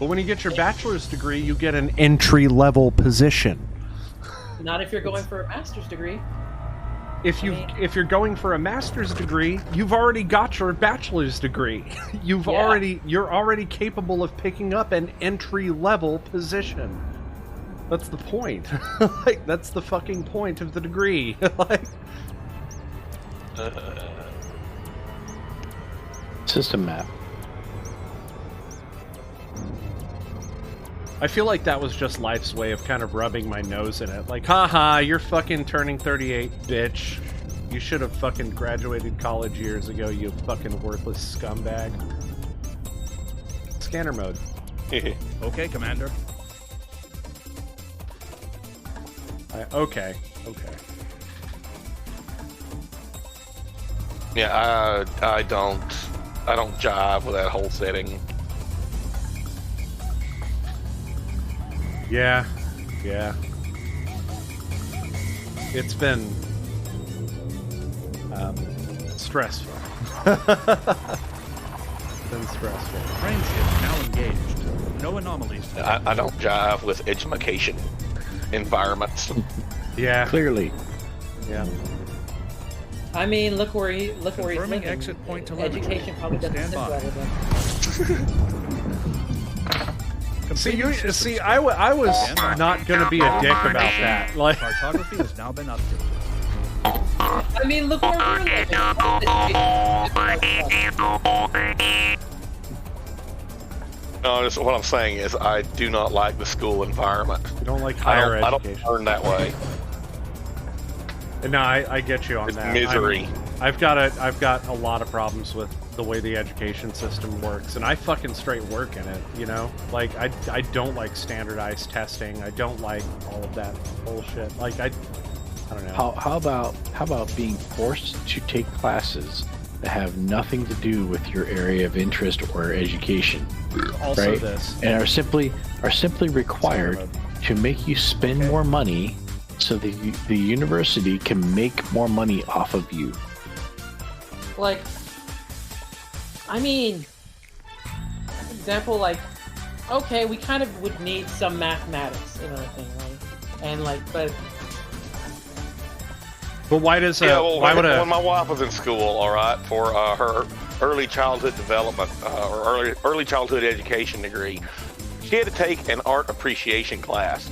but when you get your bachelor's degree, you get an entry level position.
not if you're going for a master's degree.
If you're going for a master's degree, you've already got your bachelor's degree. You're already capable of picking up an entry level position. That's the point. Like, that's the fucking point of the degree. Like,
System map.
I feel like that was just life's way of kind of rubbing my nose in it. Like, haha, you're fucking turning 38, bitch. You should have fucking graduated college years ago, you fucking worthless scumbag. Scanner mode.
Okay, Commander.
Okay.
Yeah, I don't jive with that whole setting.
Yeah. It's been stressful. It's been stressful.
Frameship now engaged. No anomalies.
I don't jive with education environments.
Yeah.
Clearly.
Yeah.
I mean, look where he's
Confirming
living.
exit point telemetry.
Education probably doesn't
Stand
sit
by.
well with him.
See, I was not gonna be a dick about that. Like,
Cartography has now been updated.
I mean, look where we're living.
No, just what I'm saying is I do not like the school environment.
you don't like
I
higher
don't
education.
learn that way.
No, I get you on
It's
that.
misery.
I've got a lot of problems with the way the education system works, and I fucking straight work in it, you know? Like, I don't like standardized testing. I don't like all of that bullshit. Like, I don't know.
How about being forced to take classes that have nothing to do with your area of interest or education,
Also
right?
this.
And are simply required to make you spend more money so that the university can make more money off of you.
Like, I mean, for example, like, okay, we kind of would need some mathematics and everything, right? And like, but
why does
when my wife was in school, all right, for her early childhood development or early childhood education degree, she had to take an art appreciation class.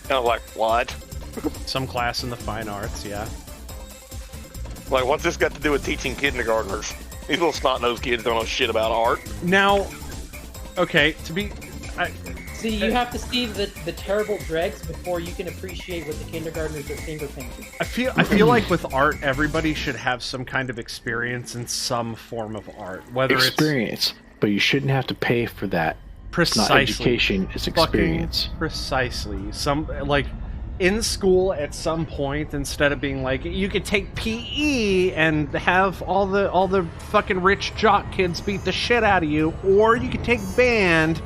And I'm like, what?
some class in the fine arts? Yeah.
Like, what's this got to do with teaching kindergartners? These little snot-nosed kids don't know shit about art.
Now, okay,
see, you have to see the terrible dregs before you can appreciate what the kindergartners are finger painting.
I feel like with art, everybody should have some kind of experience in some form of art, whether
Experience, but you shouldn't have to pay for that.
it's
It's not education, it's experience.
Precisely. Some, like, in school at some point, instead of being like, you could take PE and have all the fucking rich jock kids beat the shit out of you, or you could take band.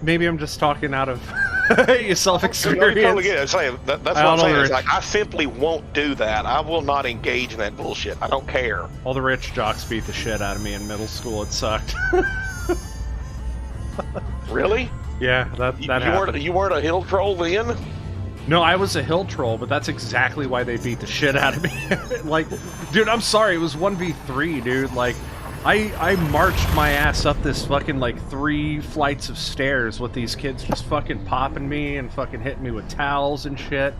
Maybe I'm just talking out of your self-experience.
I totally get it. I'm saying, that's what
I
I'm
don't
saying.
know,
It's like, I simply won't do that. I will not engage in that bullshit. I don't care.
All the rich jocks beat the shit out of me in middle school. It sucked.
Really?
Yeah, that happened.
You weren't a hill troll then?
No, I was a hill troll, but that's exactly why they beat the shit out of me. Like, dude, I'm sorry, it was 1v3, dude. Like, I marched my ass up this fucking, like, 3 flights of stairs with these kids just fucking popping me and fucking hitting me with towels and shit.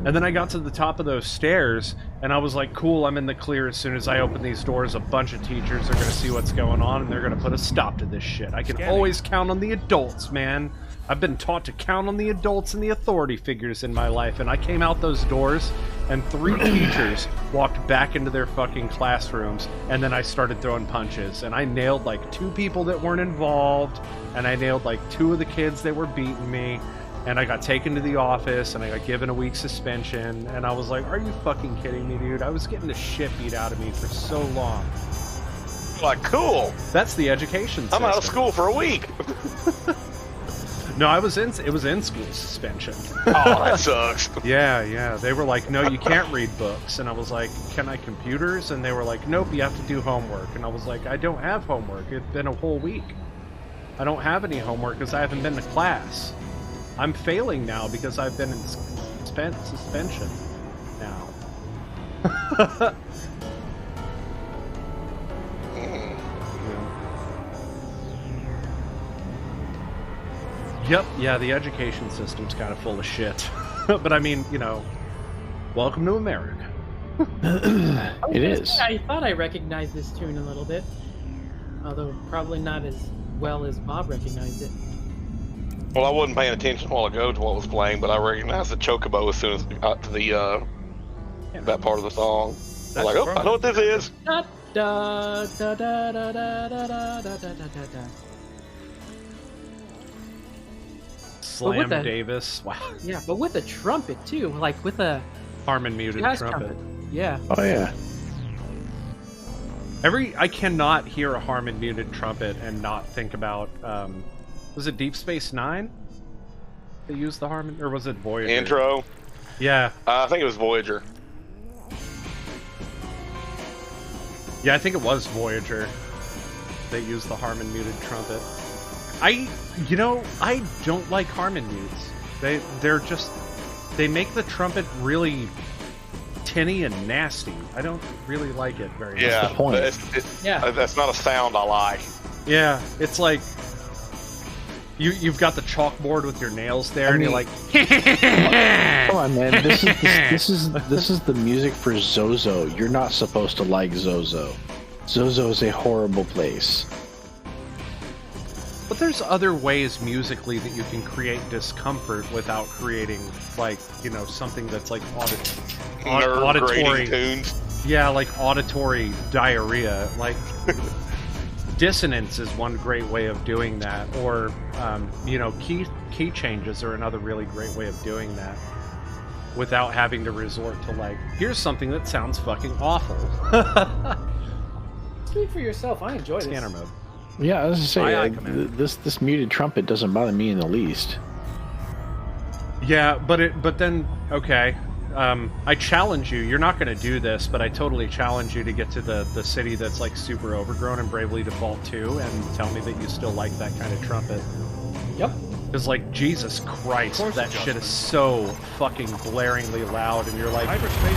And then I got to the top of those stairs, and I was like, cool, I'm in the clear. As soon as I open these doors, a bunch of teachers are going to see what's going on, and they're going to put a stop to this shit. I can always count on the adults, man. I've been taught to count on the adults and the authority figures in my life, and I came out those doors, and 3 teachers walked back into their fucking classrooms, and then I started throwing punches, and I nailed like 2 people that weren't involved, and I nailed like 2 of the kids that were beating me, and I got taken to the office, and I got given a week suspension, and I was like, are you fucking kidding me, dude? I was getting the shit beat out of me for so long.
Like, cool.
That's the education system.
I'm out of school for a week.
No, it was in school suspension.
Oh, that sucks.
Yeah. They were like, no, you can't read books. And I was like, can I computers? And they were like, nope, you have to do homework. And I was like, I don't have homework. It's been a whole week. I don't have any homework because I haven't been to class. I'm failing now because I've been in suspension now. Yep, yeah, the education system's kind of full of shit. But I mean, you know, welcome to America.
It is.
I thought I recognized this tune a little bit, although probably not as well as Bob recognized it.
Well, I wasn't paying attention a while ago to what was playing, but I recognized the chocobo as soon as I got to the that part of the song. I'm like, oh, I know what this is.
Da, da, da, da, da, da, da, da, da, da, da.
Slam Davis. Wow.
Yeah, but with a trumpet too, like with a
Harmon muted trumpet.
Yeah.
Oh yeah.
I cannot hear a Harmon muted trumpet and not think about was it Deep Space Nine? They used the Harmon, or was it Voyager?
Intro.
Yeah.
I think it was Voyager.
Yeah, I think it was Voyager. They used the Harmon muted trumpet. I don't like Harmon mutes. They make the trumpet really tinny and nasty. I don't really like it very much.
Yeah,
That's the point.
That's not a sound I like.
Yeah, it's like you've got the chalkboard with your nails there, and you're like,
come on, man. This is the music for Zozo. You're not supposed to like Zozo. Zozo is a horrible place.
But there's other ways musically that you can create discomfort without creating, like, you know, something that's like auditory
tunes.
Yeah, like auditory diarrhea. Like dissonance is one great way of doing that, or you know, key changes are another really great way of doing that without having to resort to, like, here's something that sounds fucking awful.
Speak for yourself. I enjoy this.
Scanner mode.
Yeah, I was just saying,
Aye,
like, this muted trumpet doesn't bother me in the least.
Yeah, but then okay. I challenge you. You're not going to do this, but I totally challenge you to get to the city that's like super overgrown and Bravely Default 2 and tell me that you still like that kind of trumpet.
Yep.
Because, like, Jesus Christ, that shit is so fucking blaringly loud, and you're like,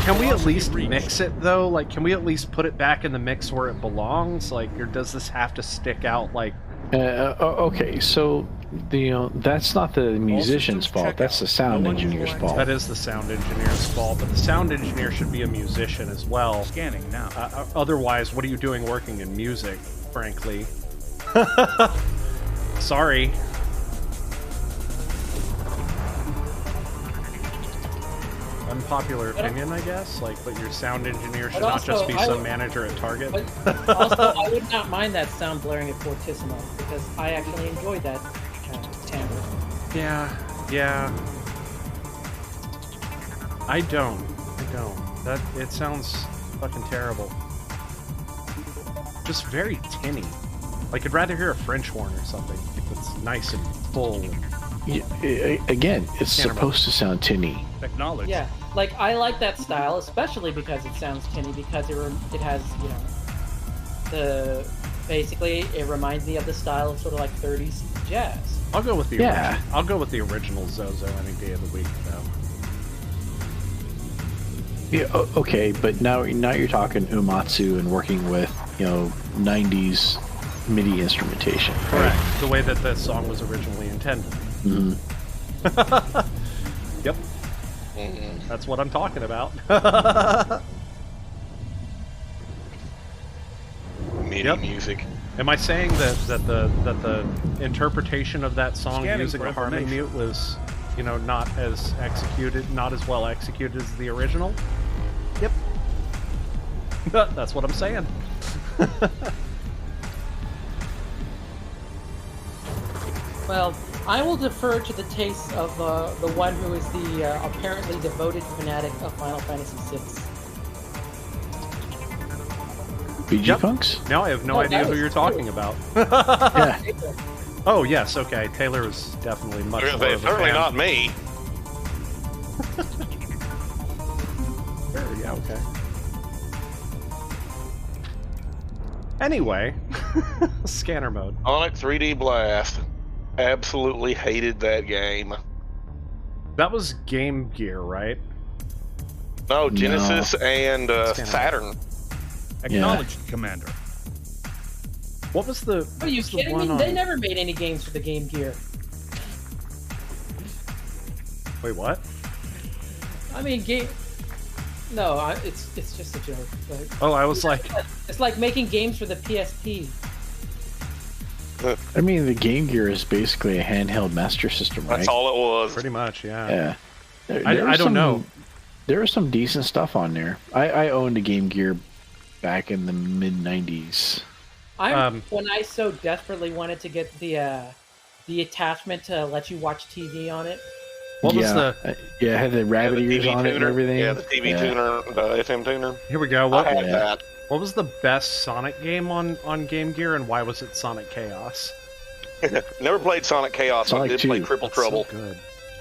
can we at least mix it, though? Like, can we at least put it back in the mix where it belongs? Like, or does this have to stick out, like...
Okay, so, that's not the musician's fault, that's the sound engineer's fault.
That is the sound engineer's fault, but the sound engineer should be a musician as well.
Scanning now.
Otherwise, what are you doing working in music, frankly? Sorry. Unpopular opinion, I guess. Like, but your sound engineer should not just be some manager at Target.
Also, I would not mind that sound blaring at Fortissimo because I actually enjoyed that timbre.
Yeah. I don't. That it sounds fucking terrible. Just very tinny. Like, I'd rather hear a French horn or something. It's nice and full.
Again, it's supposed to sound tinny.
Acknowledge.
Yeah, like, I like that style, especially because it sounds tinny, because it has, you know, basically it reminds me of the style of sort of like 30s jazz.
I'll go with the original. I'll go with the original Zozo any day of the week, though.
Yeah, okay, but now you're talking umatsu and working with 90s MIDI instrumentation. Right?
Correct. The way that the song was originally intended.
Mm-hmm.
Yep. That's what I'm talking about.
MIDI music.
Am I saying that the interpretation of that song
Scanning
using
for
a harmony
information.
mute was, not as well executed as the original? Yep. That's what I'm saying.
Well, I will defer to the taste of the one who is the apparently devoted fanatic of Final Fantasy VI.
BG
Yep.
Funks?
Now I have no idea who you're talking about.
Yeah.
Oh, yes, okay. Taylor is definitely much more of a
Certainly
fan.
not me.
Sure, yeah, okay. Anyway, scanner mode.
Sonic 3D Blast. Absolutely hated that game.
That was Game Gear, right?
No, Genesis and
Scanner.
Saturn.
Acknowledged, Commander.
What was the?
Are you
what's the
kidding
one
me?
on-
They never made any games for the Game Gear.
Wait, what?
I mean, it's just a joke. But
Oh, I was like,
it's like making games for the PSP.
I mean, the Game Gear is basically a handheld Master System, right?
That's all it was.
pretty much, yeah.
Yeah.
I
was
don't know.
There was some decent stuff on there. I owned a Game Gear back in the mid-90s.
When I so desperately wanted to get the attachment to let you watch TV on it.
What was the?
Yeah, it had the rabbit
the
ears
TV
on it and
tuner.
everything.
Yeah, the TV tuner, the FM tuner.
Here we go.
I
What?
had that.
What was the best Sonic game on Game Gear, and why was it Sonic Chaos?
Never played Sonic Chaos, but I
Sonic
did play
2.
Cripple Trouble.
So good.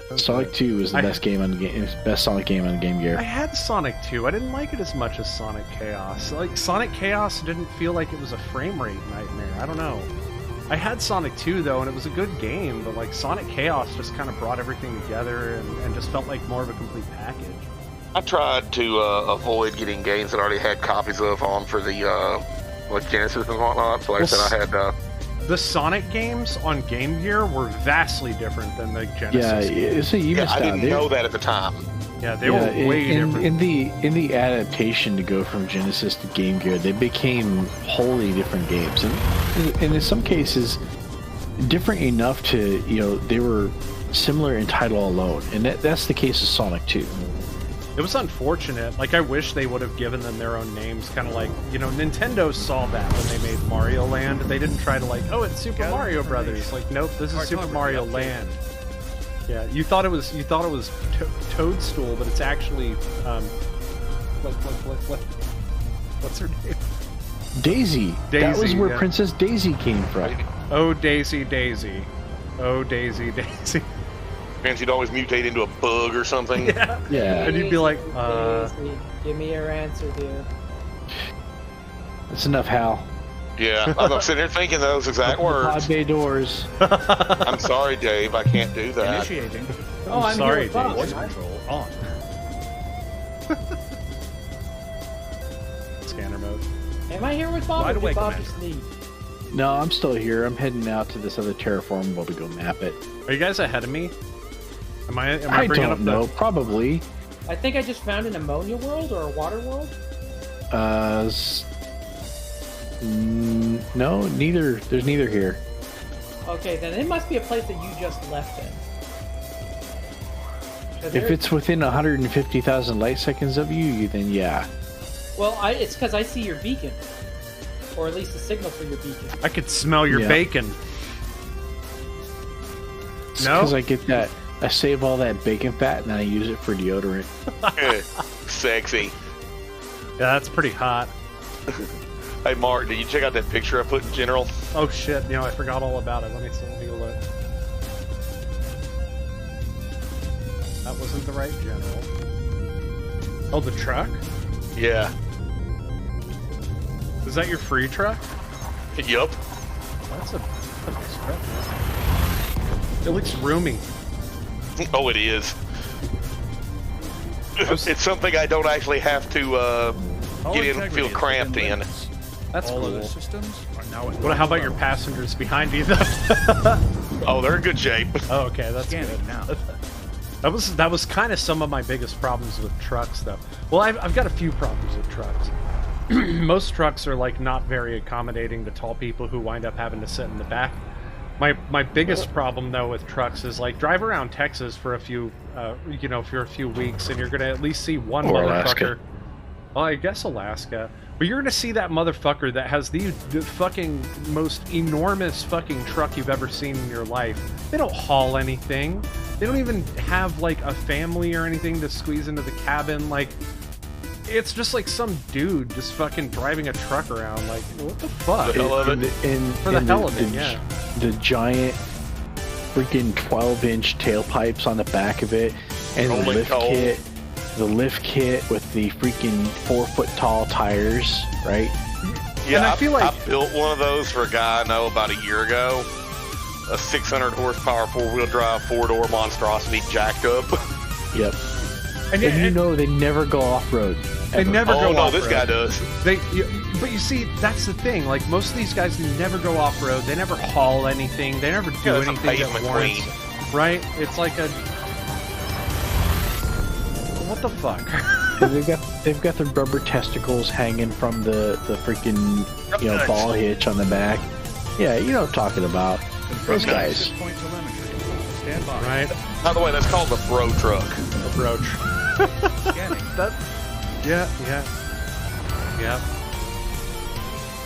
So
Sonic
good.
2 was the best game on the game. Best Sonic game on the Game Gear.
I had Sonic 2. I didn't like it as much as Sonic Chaos. Like, Sonic Chaos didn't feel like it was a frame rate nightmare. I don't know. I had Sonic 2, though, and it was a good game, but, like, Sonic Chaos just kind of brought everything together and just felt like more of a complete package.
I tried to avoid getting games that I already had copies of on for the Genesis and whatnot. So like I said, I had
The Sonic games on Game Gear were vastly different than the Genesis games.
So you missed
I
out.
didn't know that at the time.
Yeah, they were way different.
In the adaptation to go from Genesis to Game Gear, they became wholly different games, and in some cases, different enough to they were similar in title alone, and that's the case of Sonic 2.
It was unfortunate. Like, I wish they would have given them their own names, kind of like, Nintendo saw that when they made Mario Land. They didn't try to, like, oh, it's Super Mario Brothers. Like, nope, this is Super Mario Land. Yeah, you thought it was Toadstool, but it's actually what's her name?
Daisy. That was where Princess Daisy came from.
Oh, Daisy, Daisy. Oh, Daisy, Daisy.
And she'd always mutate into a bug or something.
Yeah.
And you'd be like,
Daisy, give me your answer, dear.
That's enough, Hal.
Yeah, I'm sitting here thinking those exact words.
Pod bay doors.
I'm sorry, Dave. I can't do that.
Initiating.
Oh, I'm
sorry,
here with Bob.
Voice control on.
Scanner mode.
Am I here with Bob?
Wide
or did
awake,
Bob
Commander.
just leave?
No, I'm still here. I'm heading out to this other terraform to go map it.
Are you guys ahead of me? Am I
I
bringing
don't
up
know. Probably.
I think I just found an ammonia world or a water world.
No, neither. There's neither here.
Okay, then it must be a place that you just left in. 'Cause
If
there-
it's within 150,000 light seconds of you, then yeah.
well, it's because I see your beacon, or at least the signal for your beacon.
I could smell your
Yeah.
bacon. No?
Because I get that. I save all that bacon fat and then I use it for deodorant.
Sexy.
Yeah, that's pretty hot.
Hey, Mark, did you check out that picture I put in general?
Oh shit, I forgot all about it. Let me take a look. That wasn't the right general. Oh, the truck?
Yeah.
Is that your free truck?
Yup.
That's a nice truck. It looks roomy.
Oh, it is. It's something I don't actually have to
All
get in,
integrity
feel
is
cramped
within
in.
limits.
That's
All
cool.
other systems are now at
How about your passengers behind you, though?
Oh, they're in good shape.
Oh, okay, that's good.
Scanning now.
That was kind of some of my biggest problems with trucks, though. Well, I've got a few problems with trucks. Most trucks are like not very accommodating to tall people who wind up having to sit in the back. My biggest problem though with trucks is like drive around Texas for a few, for a few weeks, and you're gonna at least see one
Or
motherfucker.
Alaska.
Well, I guess Alaska. But you're gonna see that motherfucker that has the fucking most enormous fucking truck you've ever seen in your life. They don't haul anything. They don't even have like a family or anything to squeeze into the cabin. Like, it's just like some dude just fucking driving a truck around. Like, what the fuck?
The hell of it.
For the hell of it, yeah.
The giant freaking 12-inch tailpipes on the back of it, and the
Rolling
lift
coal.
kit. The lift kit with the freaking 4-foot tall tires, right?
Yeah,
And I feel like-
I built one of those for a guy I know about a year ago. A 600 horsepower 4-wheel drive 4-door monstrosity jacked up.
Yep.
And,
And you know they never go off-road.
they
ever.
never
Oh
go
no,
off-road.
this guy does.
But you see, that's the thing. Like, most of these guys never go off-road. They never haul anything. They never do
Yeah, it's a
anything that
pavement
warrants.
queen.
Right? It's like a... What the fuck?
They've got the rubber testicles hanging from the freaking
Nuts.
ball hitch on the back. Yeah, you know what I'm talking about. Those guys.
Point telemetry. Stand by.
Right?
By the way, that's called the bro truck.
Approach.
Scanning.
That... Yeah.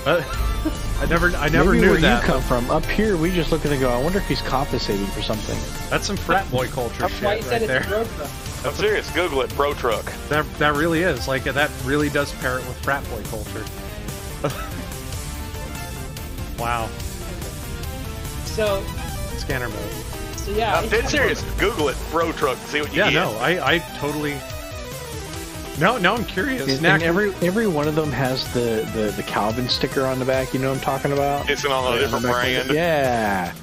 I never
Maybe
knew
where
that.
you come from. Up here, we just look at it and go, I wonder if he's compensating for something.
That's some frat boy culture
That's why
shit
you
right
said
there.
it's a road truck.
I'm serious. Google it, bro truck.
That really is. Like, that really does pair it with frat boy culture. Wow.
So
Scanner mode.
yeah.
I'm dead serious. Google it, bro truck. See what you
Yeah,
get.
no, I totally... Now I'm curious.
And
Knack,
every one of them has the Calvin sticker on the back. You know what I'm talking about?
It's on a different brand.
Yeah.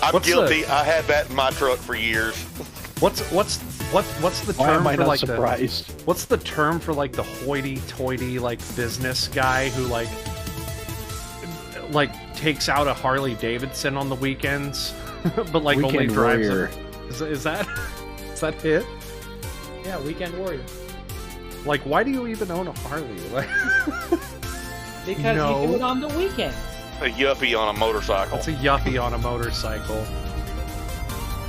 I'm
What's
guilty. I had that in my truck for years.
what's the
Why
term
am I
for
not
like
surprised?
what's the term for like the hoity-toity like business guy who like takes out a Harley Davidson on the weekends, but like only
Weekend
drives
warrior.
it? Is that it?
Yeah, weekend warrior.
Like, why do you even own a Harley? Like,
Because
No.
you do it on the weekend.
A yuppie on a motorcycle.
it's a yuppie on a motorcycle.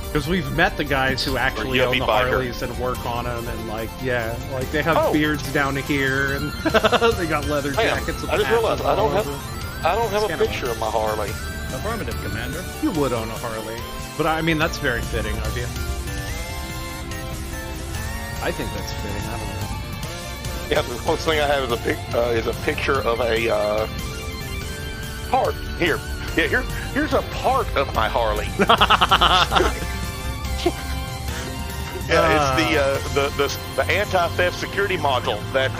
Because we've met the guys who actually own
yuppie
the
biker.
Harleys and work on them, and like, yeah, like they have
Oh.
beards down to here, and they got leather
Hang on,
jackets. with
I just realized
patches
I don't
all
have-
over.
I don't have
Scan
a
it.
picture of my Harley.
Affirmative, Commander.
You would own a Harley, but I mean that's very fitting of you. I think that's fitting. I don't know.
Yeah, the closest thing I have is a picture of a part. Here, yeah, here's a part of my Harley. Yeah, it's the anti-theft security module that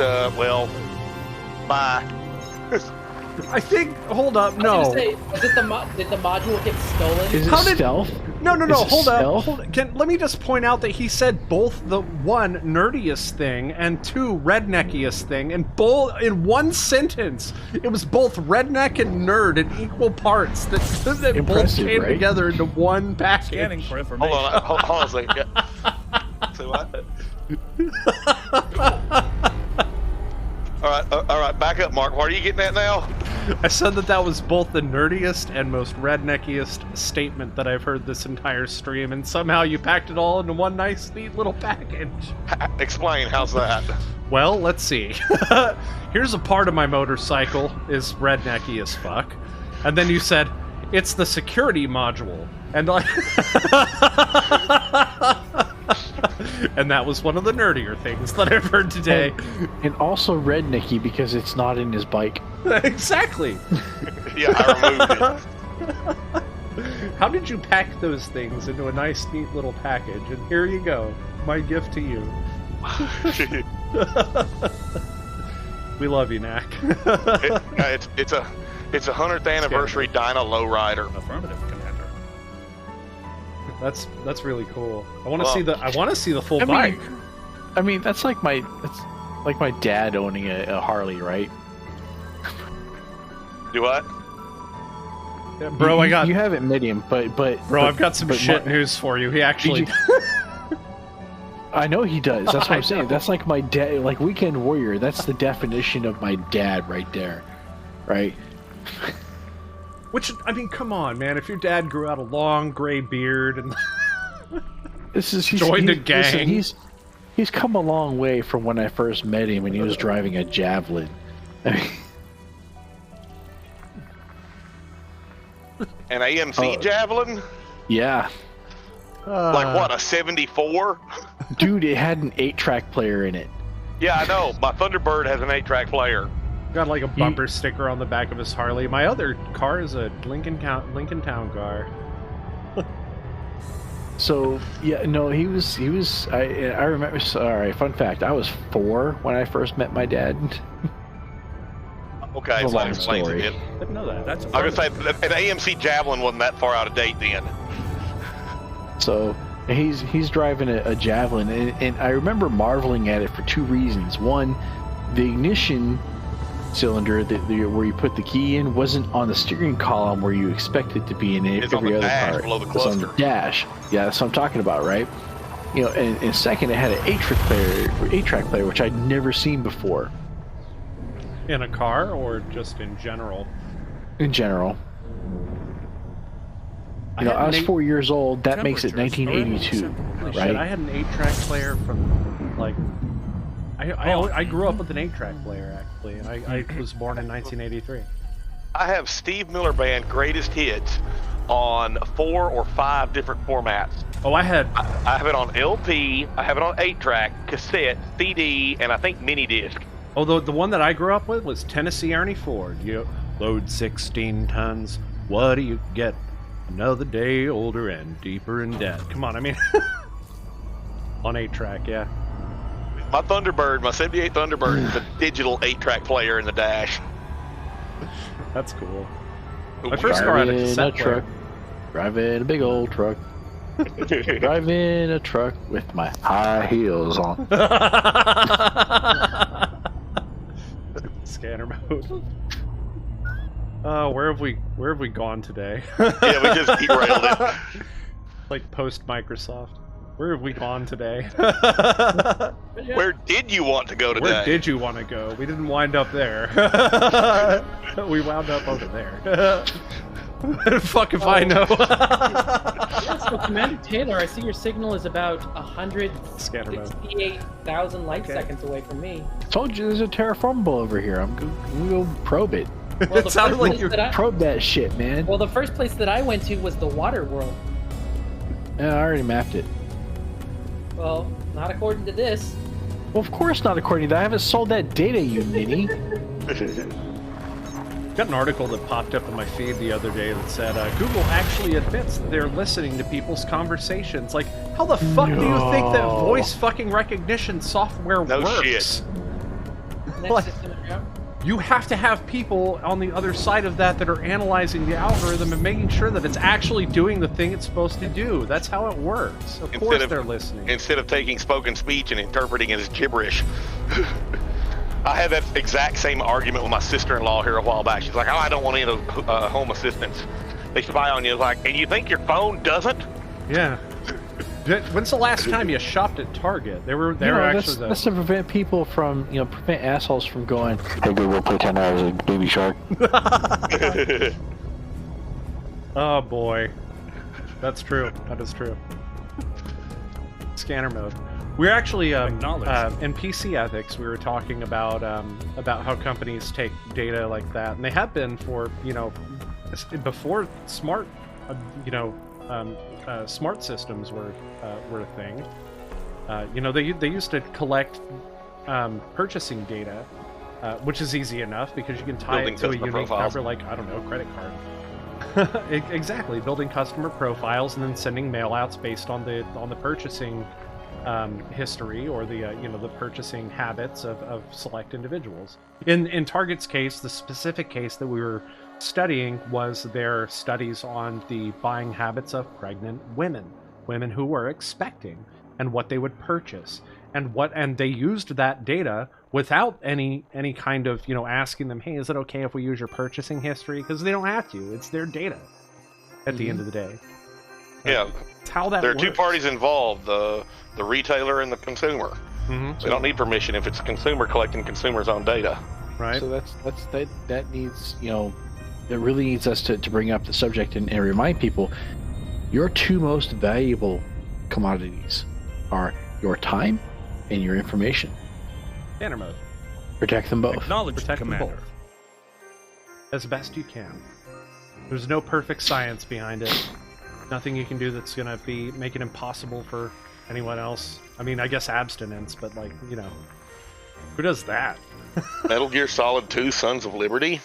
bye.
I think. Hold up.
I was
No.
gonna say, did the module get stolen?
Is it
How did-
stealth?
No.
Is it
Hold up.
stealth?
Let me just point out that he said both the one nerdiest thing and two redneckiest thing, and both in one sentence. It was both redneck and nerd in equal parts. That both
Impressive,
came
right?
together into one package.
Scanning for
Hold
information.
on, hold on a second. Say what? All right, back up, Mark. What are you getting at now?
I said that was both the nerdiest and most redneckiest statement that I've heard this entire stream, and somehow you packed it all into one nice, neat little package.
Explain. How's that?
Well, let's see. Here's a part of my motorcycle is rednecky as fuck, and then you said it's the security module, and like, and that was one of the nerdier things that I've heard today.
And also rednecky because it's not in his bike.
Exactly.
Yeah, I removed it.
How did you pack those things into a nice, neat little package? And here you go, my gift to you. We love you, Knack.
It's a 100th anniversary Dyna Lowrider.
Affirmative, Commander.
That's really cool. I want to
Well,
see the full
I mean,
bike.
I mean, that's like my dad owning a Harley, right?
Do what?
Yeah, bro,
You haven't met him, but
I've got some shit news for you. He actually.
I know he does. That's what I'm saying. That's like my dad, like Weekend Warrior. That's the definition of my dad right there, right?
Which, I mean, come on, man. If your dad grew out a long gray beard and joined a gang.
Listen, he's come a long way from when I first met him and he was driving a Javelin. I mean,
An AMC Javelin?
yeah.
Like what, a 74?
Dude, it had an 8-track player in it.
Yeah, I know. My Thunderbird has an 8-track player.
Got like a bumper sticker on the back of his Harley. My other car is a Lincoln Town car.
So yeah, no, he was. I remember. Sorry, fun fact. I was 4 when I first met my dad.
Okay,
It's a
so that
long
explains
story.
it.
Didn't know that.
That's
I was gonna say an AMC Javelin wasn't that far out of date then.
So he's driving a Javelin, and I remember marveling at it for 2 reasons. One, the ignition cylinder where you put the key in wasn't on the steering column where you expect it to be in
It's on
every
the
other
dash
car.
below the
It's on the
cluster.
dash. Yeah, that's what I'm talking about, right? You know, and second, it had an 8-track player, which I'd never seen before.
In a car or just in general?
In general. You know, I was 4 years old. That makes it 1982,
Holy
right?
shit, I had an 8-track player from, like... I grew up with an 8-track player, actually, and I was born in 1983.
I have Steve Miller Band greatest hits on 4 or 5 different formats.
Oh, I had...
I have it on LP, I have it on 8-track, cassette, CD, and I think mini disc.
Oh, the one that I grew up with was Tennessee Ernie Ford. You load 16 tons, what do you get? Another day older and deeper in debt. Come on, I mean... on 8-track, yeah.
My Thunderbird, my 78 Thunderbird is a digital 8-track player in the dash.
That's cool. My first car had a cassette player.
Driving a big old truck. Driving a truck with my high heels on.
Scanner mode. Oh, where have we gone today?
Yeah, we just derailed it.
Like post Microsoft. Where have we gone today?
Where did you want to go today?
Where did you want to go? We didn't wind up there. We wound up over there. Fuck if I know.
Yeah, so Commander Taylor, I see your signal is about 168,000 light seconds away from me.
Told you there's a terraformable over here. I'm gonna go probe it.
Well,
It sounded like you
Probe that shit, man.
Well, the first place that I went to was the water world.
Yeah, I already mapped it.
Well, not according to this.
Well, of course not according to that. I haven't sold that data, you ninny.
got an article that popped up in my feed the other day that said Google actually admits that they're listening to people's conversations. Like, how the fuck do you think that voice fucking recognition software works?
Shit.
Like, you have to have people on the other side of that are analyzing the algorithm and making sure that it's actually doing the thing it's supposed to do. That's how it works. Of course they're listening.
Instead of taking spoken speech and interpreting it as gibberish. I had that exact same argument with my sister-in-law here a while back. She's like, oh, I don't want any of those home assistants. They spy on you. Like, and you think your phone doesn't?
Yeah. When's the last time you shopped at Target? They were actually
that's to prevent people from, prevent assholes from going, hey, Google, play 10 hours of Baby Shark.
Oh boy. That's true. That is true. Scanner mode. We're actually in PC ethics. We were talking about how companies take data like that, and they have been for before smart smart systems were a thing. They used to collect purchasing data, which is easy enough because you can tie it to a unique number, like, I don't know, credit card. Exactly, building customer profiles and then sending mailouts based on the purchasing history or the purchasing habits of select individuals. In Target's case, the specific case that we were studying was their studies on the buying habits of pregnant women who were expecting and what they would purchase. and they used that data without any kind of, asking them, hey, is it okay if we use your purchasing history? Because they don't have to. It's their data at the end of the day.
Yeah.
It's how that
There are
works.
two parties involved, the retailer and the consumer.
Mm-hmm.
They don't need permission if it's a consumer collecting consumers' own data.
Right.
So that needs, it really needs us to bring up the subject and remind people your two most valuable commodities are your time and your information.
Banner mode.
Protect them both.
Acknowledged,
Protect them
Commander.
both. As best you can. There's no perfect science behind it. Nothing you can do that's gonna make it impossible for anyone else. I mean, I guess abstinence, but who does that?
Metal Gear Solid 2: Sons of Liberty.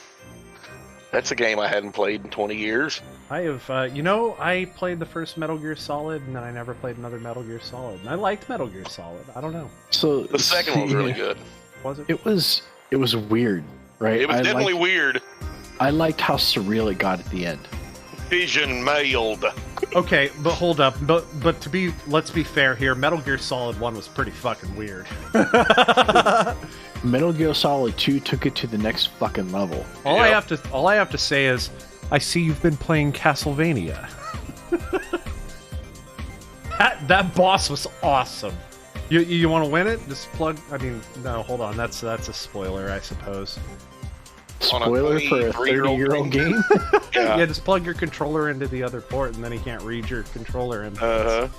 That's a game I hadn't played in 20 years.
I have, I played the first Metal Gear Solid, and then I never played another Metal Gear Solid. And I liked Metal Gear Solid. I don't know.
So
The second one was really good.
Was it?
It was weird, right?
It was definitely weird.
I liked how surreal it got at the end.
Vision mailed.
Okay, but hold up. But let's be fair here. Metal Gear Solid 1 was pretty fucking weird.
Metal Gear Solid 2 took it to the next fucking level.
All I have to say is, I see you've been playing Castlevania. that boss was awesome. You want to win it? Just plug. I mean, no, hold on. That's a spoiler, I suppose.
Spoiler for a 30-year-old game?
Yeah, just plug your controller into the other port, and then he can't read your controller inputs.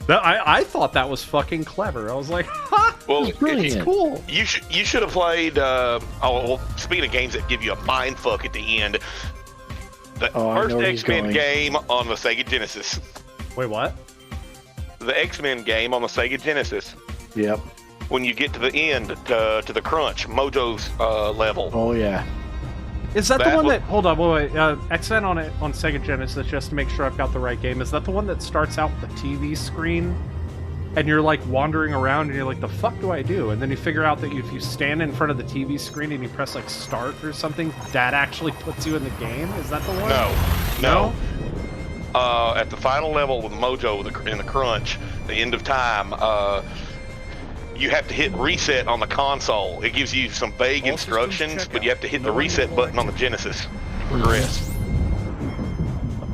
I thought that was fucking clever. I was like, ha!
Well,
Brilliant.
It's cool.
You should have played. Speaking of games that give you a mind fuck at the end, the first X-Men game on the Sega Genesis.
Wait, what?
The X-Men game on the Sega Genesis.
Yep.
When you get to the end, to the crunch, Mojo's level.
Oh yeah.
Is that the one that? Hold on, wait. X-Men on Sega Genesis, just to make sure I've got the right game. Is that the one that starts out with the TV screen, and you're like wandering around, and you're like, the fuck do I do? And then you figure out that if you stand in front of the TV screen and you press like start or something, that actually puts you in the game. Is that the one?
No. At the final level with Mojo in the crunch, the end of time, you have to hit reset on the console. It gives you some vague instructions, but you have to hit the reset button on the Genesis to progress.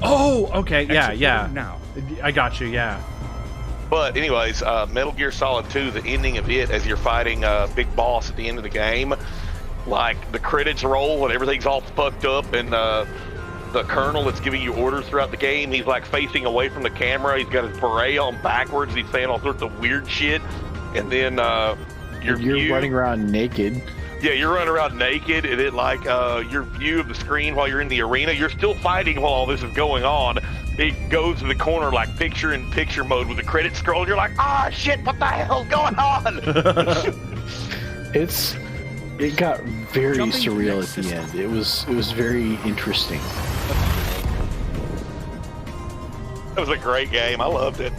Oh, okay, yeah.
Now.
I got you, yeah.
But anyways, Metal Gear Solid 2, the ending of it, as you're fighting a big boss at the end of the game, like the credits roll and everything's all fucked up, and the colonel that's giving you orders throughout the game, he's like facing away from the camera. He's got his beret on backwards. He's saying all sorts of weird shit. And then you're
running around naked.
Yeah, you're running around naked, and it your view of the screen while you're in the arena, you're still fighting while all this is going on. It goes to the corner like picture-in-picture mode with the credits scroll. You're like, shit, what the hell's going on?
It got very surreal at the end. It was very interesting.
It was a great game. I loved it.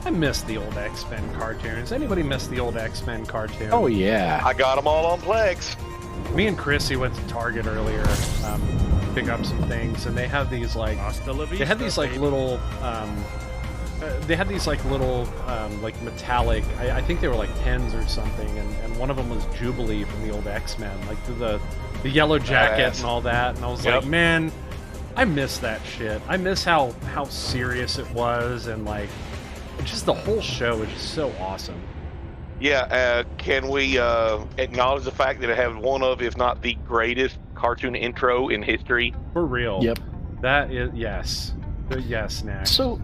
I miss the old X-Men cartoons. Anybody miss the old X-Men cartoon?
Oh yeah.
I got them all on Plex.
Me and Chrissy went to Target earlier, pick up some things, and they have these like little metallic. I think they were like pens or something, and one of them was Jubilee from the old X-Men, like the yellow jacket and all that. And I was like, man, I miss that shit. I miss how serious it was, and like. Just the whole show is just so awesome.
Yeah, can we acknowledge the fact that it has one of, if not the greatest cartoon intro in history?
For real.
Yep.
That is, yes. Yes, Snack.
So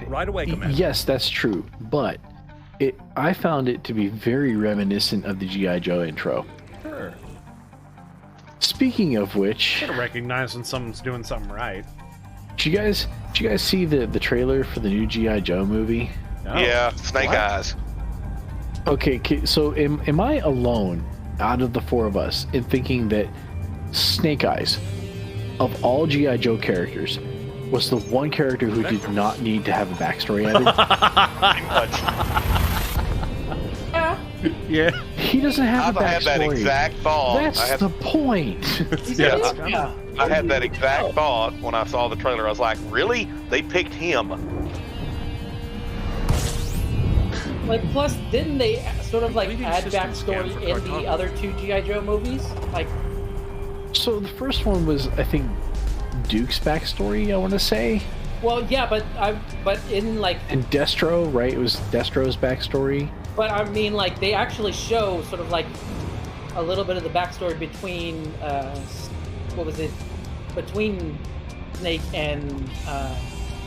Right away, Commander.
yes, that's true. But I found it to be very reminiscent of the G.I. Joe intro.
Sure.
Speaking of which,
You gotta recognize when someone's doing something right.
did you guys see the trailer for the new G.I. Joe movie?
No.
Yeah, Snake Eyes.
Okay, so am I alone out of the four of us in thinking that Snake Eyes, of all G.I. Joe characters, was the one character who did not need to have a backstory added?
Yeah.
He doesn't have a backstory.
I had that exact thought.
That's the point.
I had that exact thought when I saw the trailer. I was like, really? They picked him?
Like, plus, didn't they sort of like
Reading
add
system scan
backstory
for
in the
cartography.
other two G.I. Joe movies? Like,
So the first one was, I think, Duke's backstory, I want to say.
well, yeah, but in like,
And Destro, right? It was Destro's backstory.
but I mean, like, they actually show sort of like a little bit of the backstory between, what was it? Between Snake and,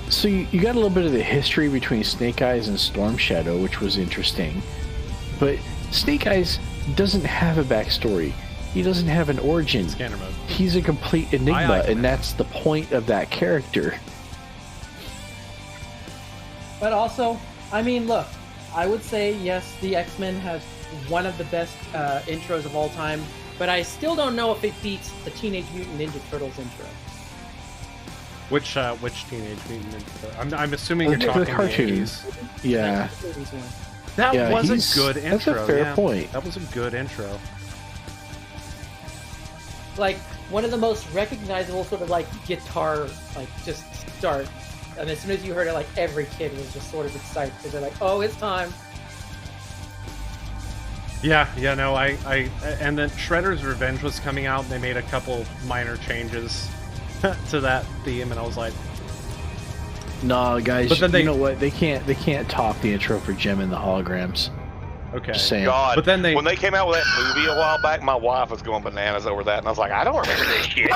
So you got a little bit of the history between Snake Eyes and Storm Shadow, which was interesting. But Snake Eyes doesn't have a backstory. He doesn't have an origin.
Scanner mode.
He's a complete enigma,
Aye, aye.
and that's the point of that character.
but also, I mean, look, I would say, yes, the X-Men has one of the best intros of all time, but I still don't know if it beats the Teenage Mutant Ninja Turtles intro.
Which Teenage Mutant Ninja Turtles? I'm assuming you're
The
talking
cartoon.
80s.
Yeah.
The 80s one.
That
Yeah,
was
he's-
a good
that's a
intro.
fair
yeah.
point.
That was a good intro.
Like, one of the most recognizable sort of like guitar, like, just start. And as soon as you heard it, like, every kid was just sort of excited because they're like, oh, it's time.
Yeah, no, and then Shredder's Revenge was coming out, and they made a couple minor changes to that theme, and I was like,
No, guys,
But then they-
you know what? They can't top the intro for Gem and the Holograms.
okay.
Just saying.
God,
But then
when they came out with that movie a while back, my wife was going bananas over that, and I was like, I don't remember this shit.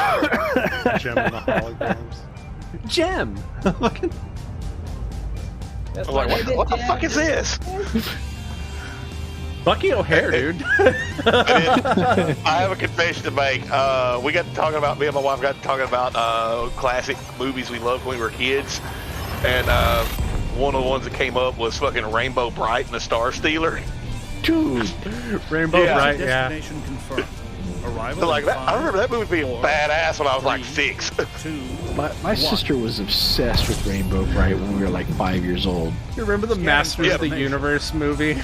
Gem and the holograms. Gem! Fucking-
That's
I was like, what the fuck is this?
Bucky O'Hare, dude.
I have a confession to make. We got to talking about, me and my wife got to talking about classic movies we loved when we were kids. And one of the ones that came up was fucking Rainbow Bright and the Star Stealer.
Dude,
Rainbow
Yeah.
Bright, yeah.
Destination confirmed. Arrival
So like
in
that, I remember that movie being
4,
badass when I was like
3,
6.
2,
my
1.
sister was obsessed with Rainbow Bright when we were like 5 years old.
You remember the Masters of the
information.
Universe movie?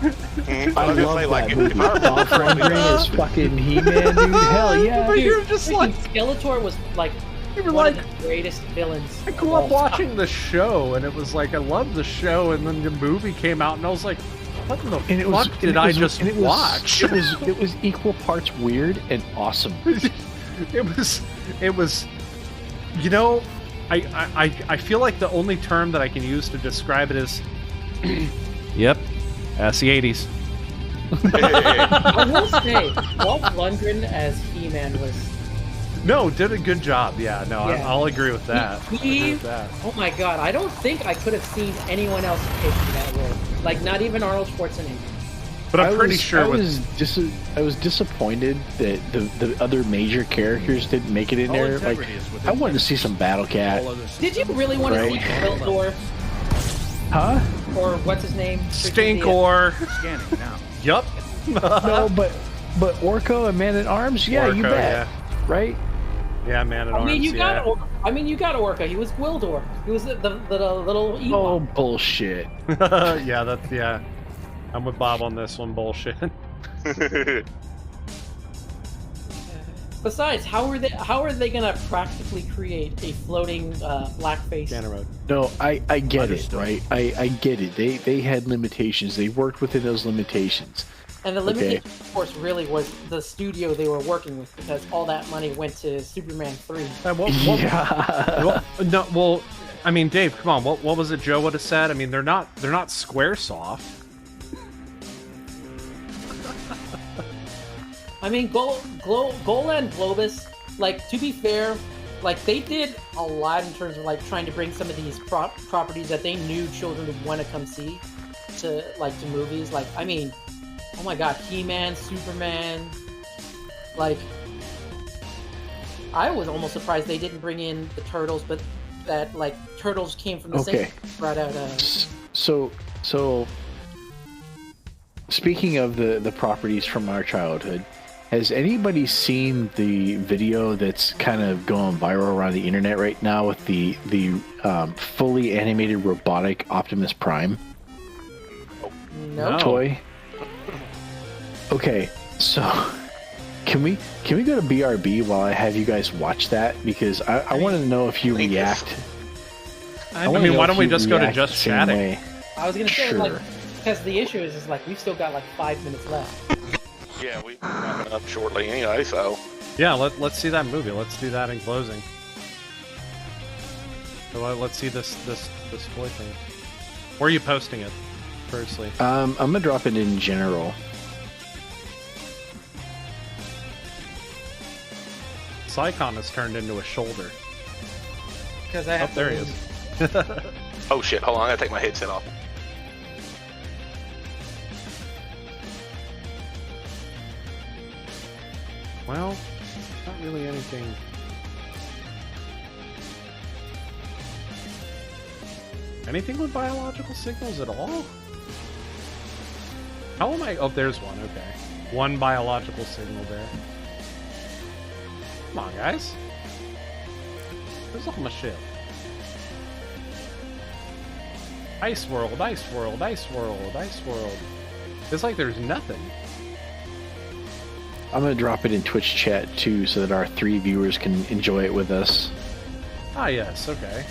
Mhm.
I
was gonna
love
say,
that
like,
movie.
if I remember
Dolph Lundgren is fucking He-Man, dude. Hell yeah.
But
Dude,
you're just
freaking
like,
Skeletor was like
you were
one
like,
of the greatest villains.
I
of
grew
all
up
time.
watching the show, and it was like, I loved the show, and then the movie came out, and I was like, what in the
And it was,
fuck
and
did
it
I
was-
just
and it was,
watch?
It was equal parts weird and awesome.
it was, you know, I feel like the only term that I can use to describe it is, yep, that's the 80s.
I will say, Dolph Lundgren as He-Man was.
No, did a good job. Yeah, no,
Yeah.
I'll agree with that. I agree with that.
Oh my god, I don't think I could have seen anyone else taking that role. Like, not even Arnold Schwarzenegger.
But I'm pretty
was,
sure
I
with
was disappointed that the other major characters didn't make it in
All
there. Like,
integrity is within
I wanted to see some Battle Cat.
all other
Did you
systems
really want to
Right.
see Wildor
Huh?
or what's his name?
Stinkor.
Scanning now.
Yup.
No, but Orko and Man at Arms, yeah, you
Orko,
bet. Right?
Yeah, Man at
I
Arms.
mean, you
yeah.
got Orca. He was Gwildor. He was the little Ewok.
Oh, bullshit.
yeah. I'm with Bob on this one. Bullshit.
Besides, how are they gonna practically create a floating blackface?
Scanner mode.
No, I get
Understood.
it, right? I get it. They had limitations. They worked within those limitations.
And the limitation, of course, really was the studio they were working with, because all that money went to Superman 3.
Yeah.
Well, I mean, Dave, come on. What was it Joe would have said? I mean, they're not Squaresoft.
I mean, Golan Globus, like, to be fair, like, they did a lot in terms of, like, trying to bring some of these properties that they knew children would want to come see to movies. Like, I mean, oh my god, He-Man, Superman, like, I was almost surprised they didn't bring in the Turtles, but that, like, Turtles came from the
Okay.
same brought out,
So speaking of the properties from our childhood, has anybody seen the video that's kind of going viral around the internet right now with the fully animated robotic Optimus Prime
no.
toy? Okay, so can we go to BRB while I have you guys watch that, because I want to know if you
Link is-
react.
I
wanna
mean,
know
why
if
don't we
you
just go to
react
just
the same
chatting?
way.
I was gonna say,
Sure.
like, Because the issue is like we've still got like 5 minutes left.
Yeah, we're wrapping up shortly anyway, so.
Yeah, let's see that movie. Let's do that in closing. So let's see this toy thing. Where are you posting it, firstly?
I'm gonna drop it in general.
This icon has turned into a shoulder.
Because I have
there he is.
Oh shit, hold on, I gotta take my headset off.
Well, not really anything. Anything with biological signals at all? How am I? Oh, there's one. Okay. One biological signal there. Come on, guys. Where's all my shit? Ice world, ice world, ice world, ice world. It's like there's nothing.
I'm gonna drop it in Twitch chat too, so that our 3 viewers can enjoy it with us.
Ah, yes. Okay.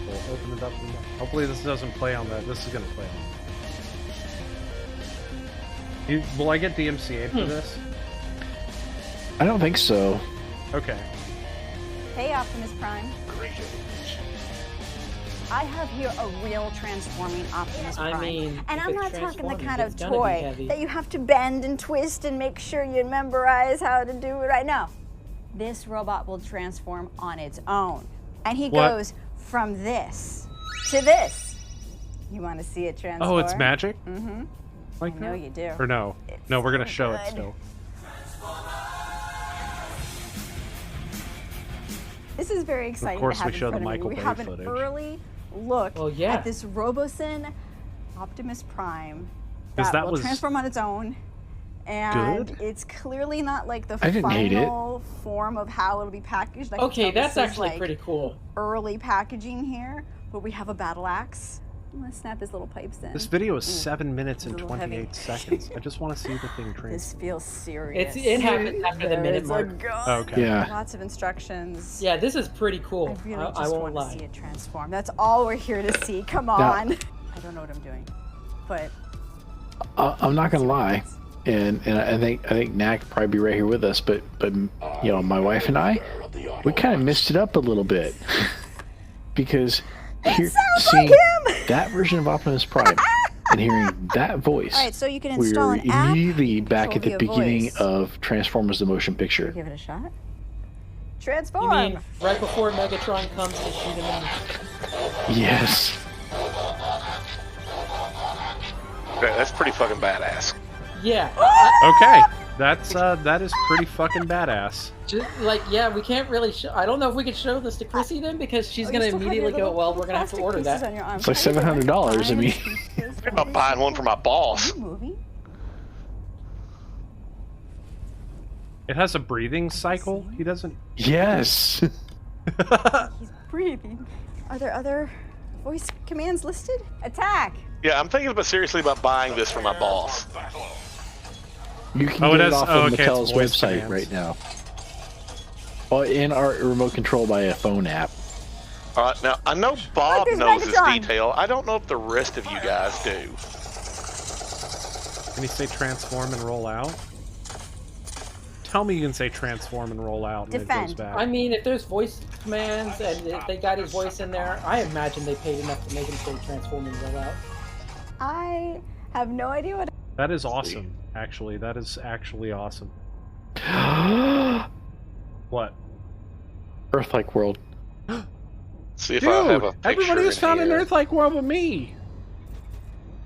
We'll open it up. Hopefully, this doesn't play on that. This is gonna play on. Will I get DMCA'd for this?
I don't think so.
Okay.
Hey, Optimus Prime. I have here a real transforming Optimus Prime.
I mean,
and
if
I'm
it's
not talking the
transforming,
kind
it's
of
gonna be
toy
heavy.
that you have to bend and twist and make sure you memorize how to do it right now. This robot will transform on its own. And he
What?
goes from this to this. You want to see it transform?
Oh, it's magic?
Mm-hmm.
Like
I know
that?
you do.
Or no?
It's
No, we're gonna
so
show it
good.
still.
This is very exciting
course
to have
we
in
show the
front of me.
Michael
We
Bay
have an
footage.
early look
Well, yeah.
at this Robosen Optimus Prime
Because that
will
was
transform on its own. And
good?
it's clearly not like the
I didn't hate it.
final form of how it'll be packaged. I can
Okay,
tell
that's
this is,
actually
like,
pretty cool.
early packaging here, but we have a battle axe. I'm gonna snap his little pipes in.
This video is 7 minutes and
It's a little
28
heavy.
seconds. I just want to see the thing
This
transform.
feels serious.
It happens after the minute
There's a
mark.
gun.
Okay.
Yeah.
Lots of instructions.
Yeah, this is pretty cool.
I really
I
just
won't
want to
lie.
see it transform. That's all we're here to see. Come on. I don't know what I'm doing, but
I'm not gonna lie, and I think Knack probably be right here with us, but you know, my wife and I, we kind of missed it up a little bit because
sounds
seeing
like him!
that version of Optimus Prime and hearing that voice,
all right. So you can
we
install
were
an app.
immediately back at the
via
beginning
voice.
of Transformers: The Motion Picture.
Give it a shot.
You
Transform.
mean right before Megatron comes to shoot him in?
Yes.
Okay, that's pretty fucking badass.
Yeah.
Okay. That is pretty fucking badass.
Just, like, yeah, we can't really show. I don't know if we could show this to Chrissy then, because she's
Oh,
gonna
you still have your
immediately go,
little
well, we're gonna have to
plastic
order
pieces
that.
on your arm.
It's like
Can I do that?
$700. I mean,
I'm not buying one for my boss.
Are you moving?
It has a breathing cycle. He doesn't.
yes.
He's breathing. Are there other voice commands listed? Attack.
Yeah, I'm thinking seriously about buying this for my boss.
You can
Oh, it
get it
has-
off
oh,
of
okay, it's
Mattel's
voice
website
commands.
right now. Oh, in our remote control by a phone app.
All right, now I know Bob
there's
knows this
Megatron.
detail. I don't know if the rest of you guys do.
Can you say transform and roll out? Tell me you can say transform and roll out and it
Defend.
goes back.
I mean, if there's voice commands and if they got his voice in there, I imagine they paid enough to make him say transform and roll out.
I have no idea what.
That is awesome. Actually, that is actually awesome. What?
Earth-like world.
See if I have a
Dude,
picture
everybody has
in
found an
here.
Earth-like world with me.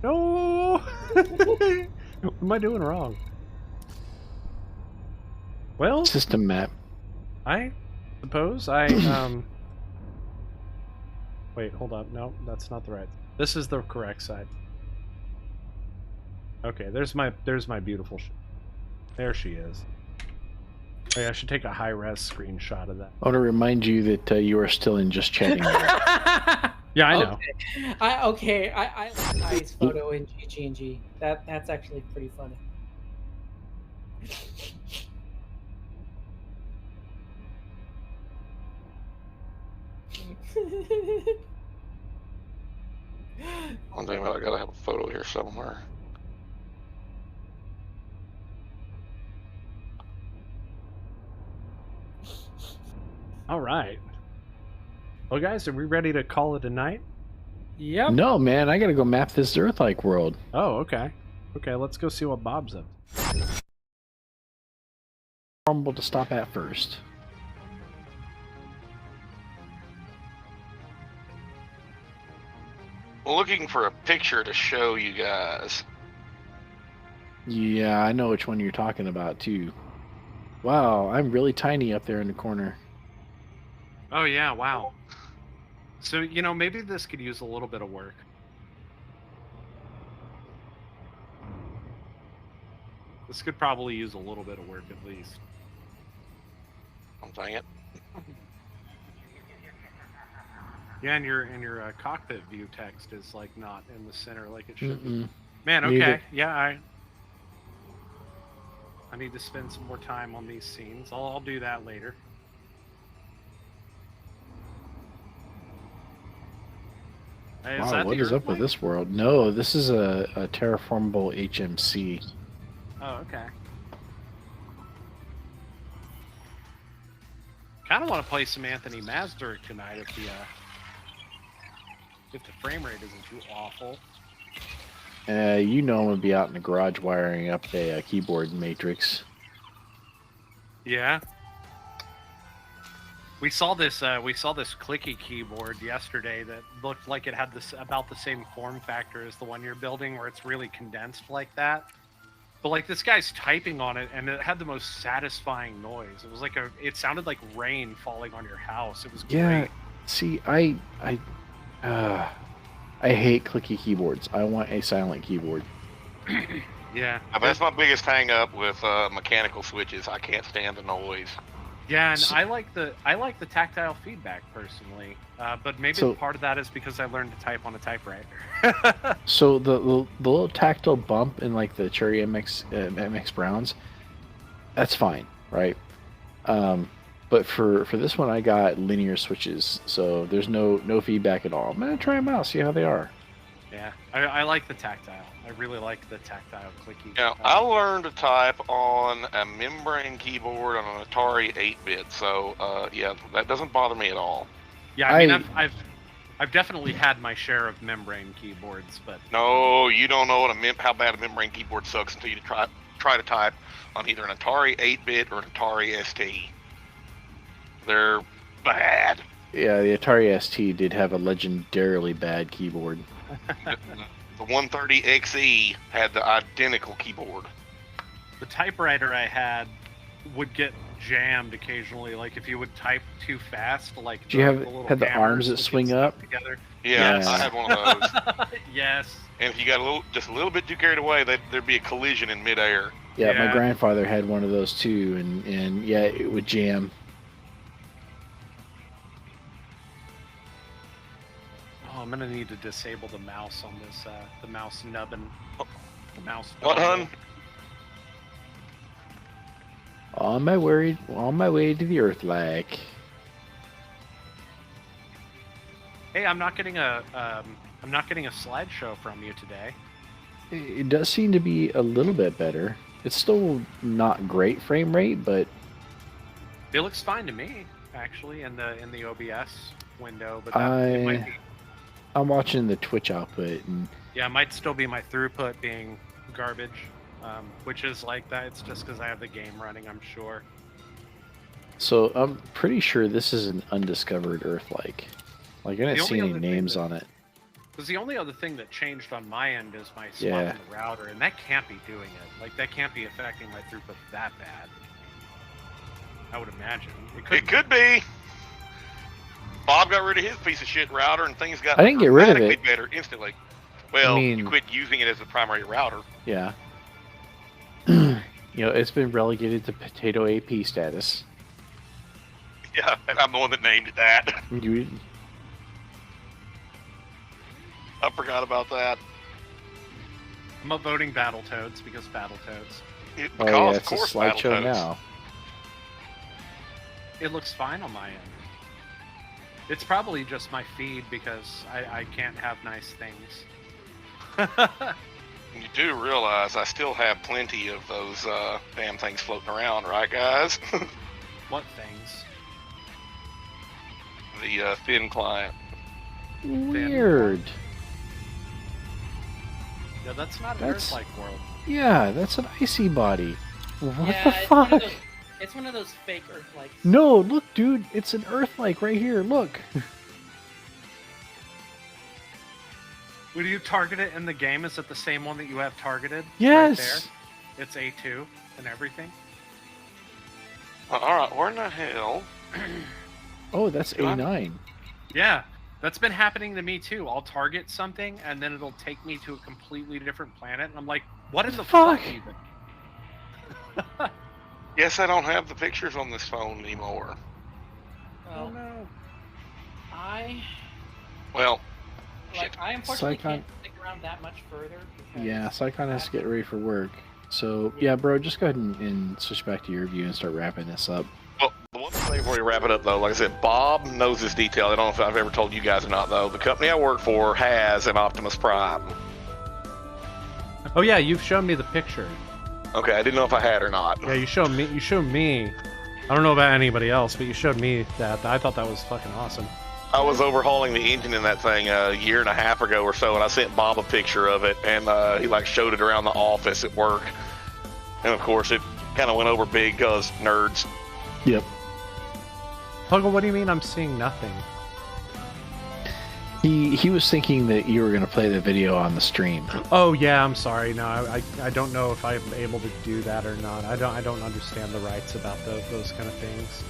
No. What am I doing wrong? Well,
System map.
I suppose I Wait, hold up. No, that's not the right. This is the correct side. Okay, there's my beautiful. There she is. Oh, yeah, I should take a high-res screenshot of that.
I want to remind you that you are still in just chatting mode.
Yeah, I know.
I like nice photo in GG&G. That's actually pretty funny.
Oh, damn it, I gotta have a photo here somewhere.
All right. Well, guys, are we ready to call it a night?
Yep.
No, man, I gotta go map this Earth-like world.
Oh, okay. Okay, let's go see what Bob's up to.
Horrible to stop at first.
Looking for a picture to show you guys.
Yeah, I know which one you're talking about, too. Wow, I'm really tiny up there in the corner.
Oh, yeah, wow. So, you know, maybe this could use a little bit of work. This could probably use a little bit of work at least.
I'm saying it.
Yeah, and your cockpit view text is like not in the center like it should be.
Mm-mm.
Man,
Need
okay,
it.
yeah, I need to spend some more time on these scenes. I'll do that later. Hey,
Wow, what is up with this world? No, this is a terraformable HMC.
Oh, okay. Kind of want to play some Anthony Mazurek tonight if the frame rate isn't too awful.
You know I'm gonna be out in the garage wiring up a keyboard matrix.
Yeah. We saw this clicky keyboard yesterday that looked like it had about the same form factor as the one you're building, where it's really condensed like that. But like this guy's typing on it, and it had the most satisfying noise. It was like it sounded like rain falling on your house. It was
Yeah.
great.
See, I hate clicky keyboards. I want a silent keyboard.
Yeah.
That's my biggest hang up with mechanical switches. I can't stand the noise.
Yeah, and I like the tactile feedback personally, but maybe part of that is because I learned to type on a typewriter.
So the little tactile bump in like the Cherry MX Browns, that's fine, right? But for this one, I got linear switches, so there's no feedback at all. I'm gonna try them out, see how they are.
Yeah, I like the tactile. I really like the tactile clicky.
Yeah, I learned to type on a membrane keyboard on an Atari 8-bit, so yeah, that doesn't bother me at all.
Yeah, I mean, I've definitely had my share of membrane keyboards, but
no, you don't know how bad a membrane keyboard sucks until you try to type on either an Atari 8-bit or an Atari ST. They're bad.
Yeah, the Atari ST did have a legendarily bad keyboard.
The 130XE had the identical keyboard.
The typewriter I had would get jammed occasionally. Like if you would type too fast, like
do you have the arms that swing up
together?
Yeah, I had one of those.
Yes.
And if you got just a little bit too carried away, there'd be a collision in midair.
Yeah, my grandfather had one of those too, and yeah, it would jam.
Oh, I'm gonna need to disable the mouse on this, the mouse nubbin. The mouse.
What, hun?
On my way to the Earth-like.
Hey, I'm not getting a slideshow from you today.
It does seem to be a little bit better. It's still not great frame rate, but
it looks fine to me, actually, in the OBS window. But it might be.
I'm watching the Twitch output, and
yeah, it might still be my throughput being garbage, which is like that. It's just because I have the game running, I'm sure.
So I'm pretty sure this is an undiscovered Earth-like. Like I didn't see any names on it.
Because the only other thing that changed on my end is my swap in the router, and that can't be doing it. Like that can't be affecting my throughput that bad. I would imagine
it could be. Bob got rid of his piece of shit router, and things got
I didn't get rid of it
better instantly. Well, you quit using it as a primary router.
Yeah. You know, it's been relegated to potato AP status.
Yeah, and I'm the one that named it that. I forgot about that.
I'm upvoting Battletoads because Battletoads.
It's a slideshow now.
It looks fine on my end. It's probably just my feed because I can't have nice things.
You do realize I still have plenty of those damn things floating around, right, guys?
What things?
The thin client.
Weird.
Yeah, that's not an
That's-
Earth-like world.
Yeah, that's an icy body. What
Yeah,
the
it's one of
fuck?
It's one of those fake Earth-like.
No, look, dude, it's an Earth-like right here. Look.
When you target it in the game, is it the same one that you have targeted?
Yes.
Right there? It's A2 and everything.
All right, where in the hell?
Oh, that's A9.
Yeah, that's been happening to me too. I'll target something and then it'll take me to a completely different planet, and I'm like, what in the fuck even?
Guess I don't have the pictures on this phone anymore.
Well,
no.
Well,
I unfortunately
Psychon-
can't stick around that much further. Because
Yeah, Psychon has to get ready for work. So, yeah, bro, just go ahead and switch back to your view and start wrapping this up.
well, the one thing before we wrap it up, though, like I said, Bob knows this detail. I don't know if I've ever told you guys or not, though. The company I work for has an Optimus Prime.
Oh yeah, you've shown me the picture.
Okay, I didn't know if I had or not.
Yeah, you showed me. I don't know about anybody else, but you showed me that. I thought that was fucking awesome.
I was overhauling the engine in that thing a year and a half ago or so, and I sent Bob a picture of it, and he like showed it around the office at work. And of course, it kind of went over big because nerds.
Yep.
Puggle, what do you mean I'm seeing nothing?
He was thinking that you were going to play the video on the stream.
Oh yeah, I'm sorry. No, I don't know if I'm able to do that or not. I don't understand the rights about those kind of things.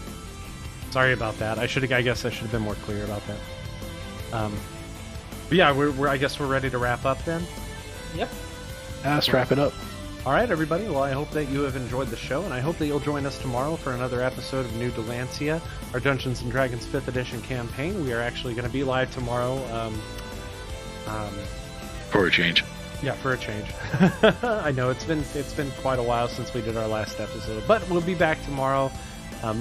Sorry about that. I guess I should have been more clear about that. But yeah, I guess we're ready to wrap up then.
Yep.
Let's wrap it up.
All right, everybody. Well, I hope that you have enjoyed the show, and I hope that you'll join us tomorrow for another episode of New Delancia, our Dungeons & Dragons 5th Edition campaign. We are actually going to be live tomorrow.
For a change.
Yeah, for a change. I know it's been quite a while since we did our last episode, but we'll be back tomorrow. I'm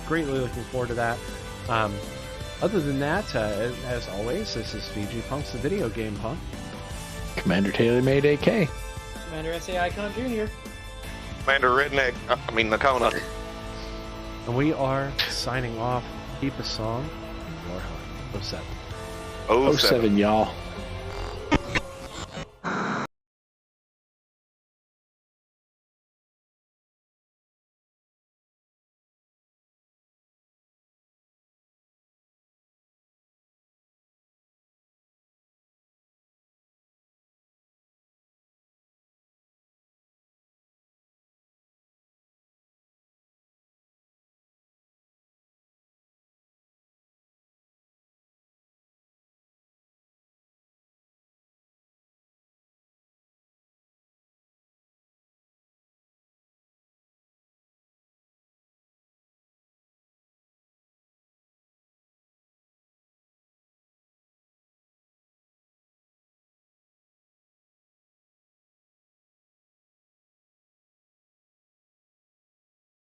greatly looking forward to that. Other than that, as always, this is Fiji Punks, the video game punk.
Commander Taylor-MadeAK.
Commander S.A. Icon Jr.
Commander Redneck, Nakona.
And we are signing off. Keep a song in your heart. 07.
07.
07, y'all.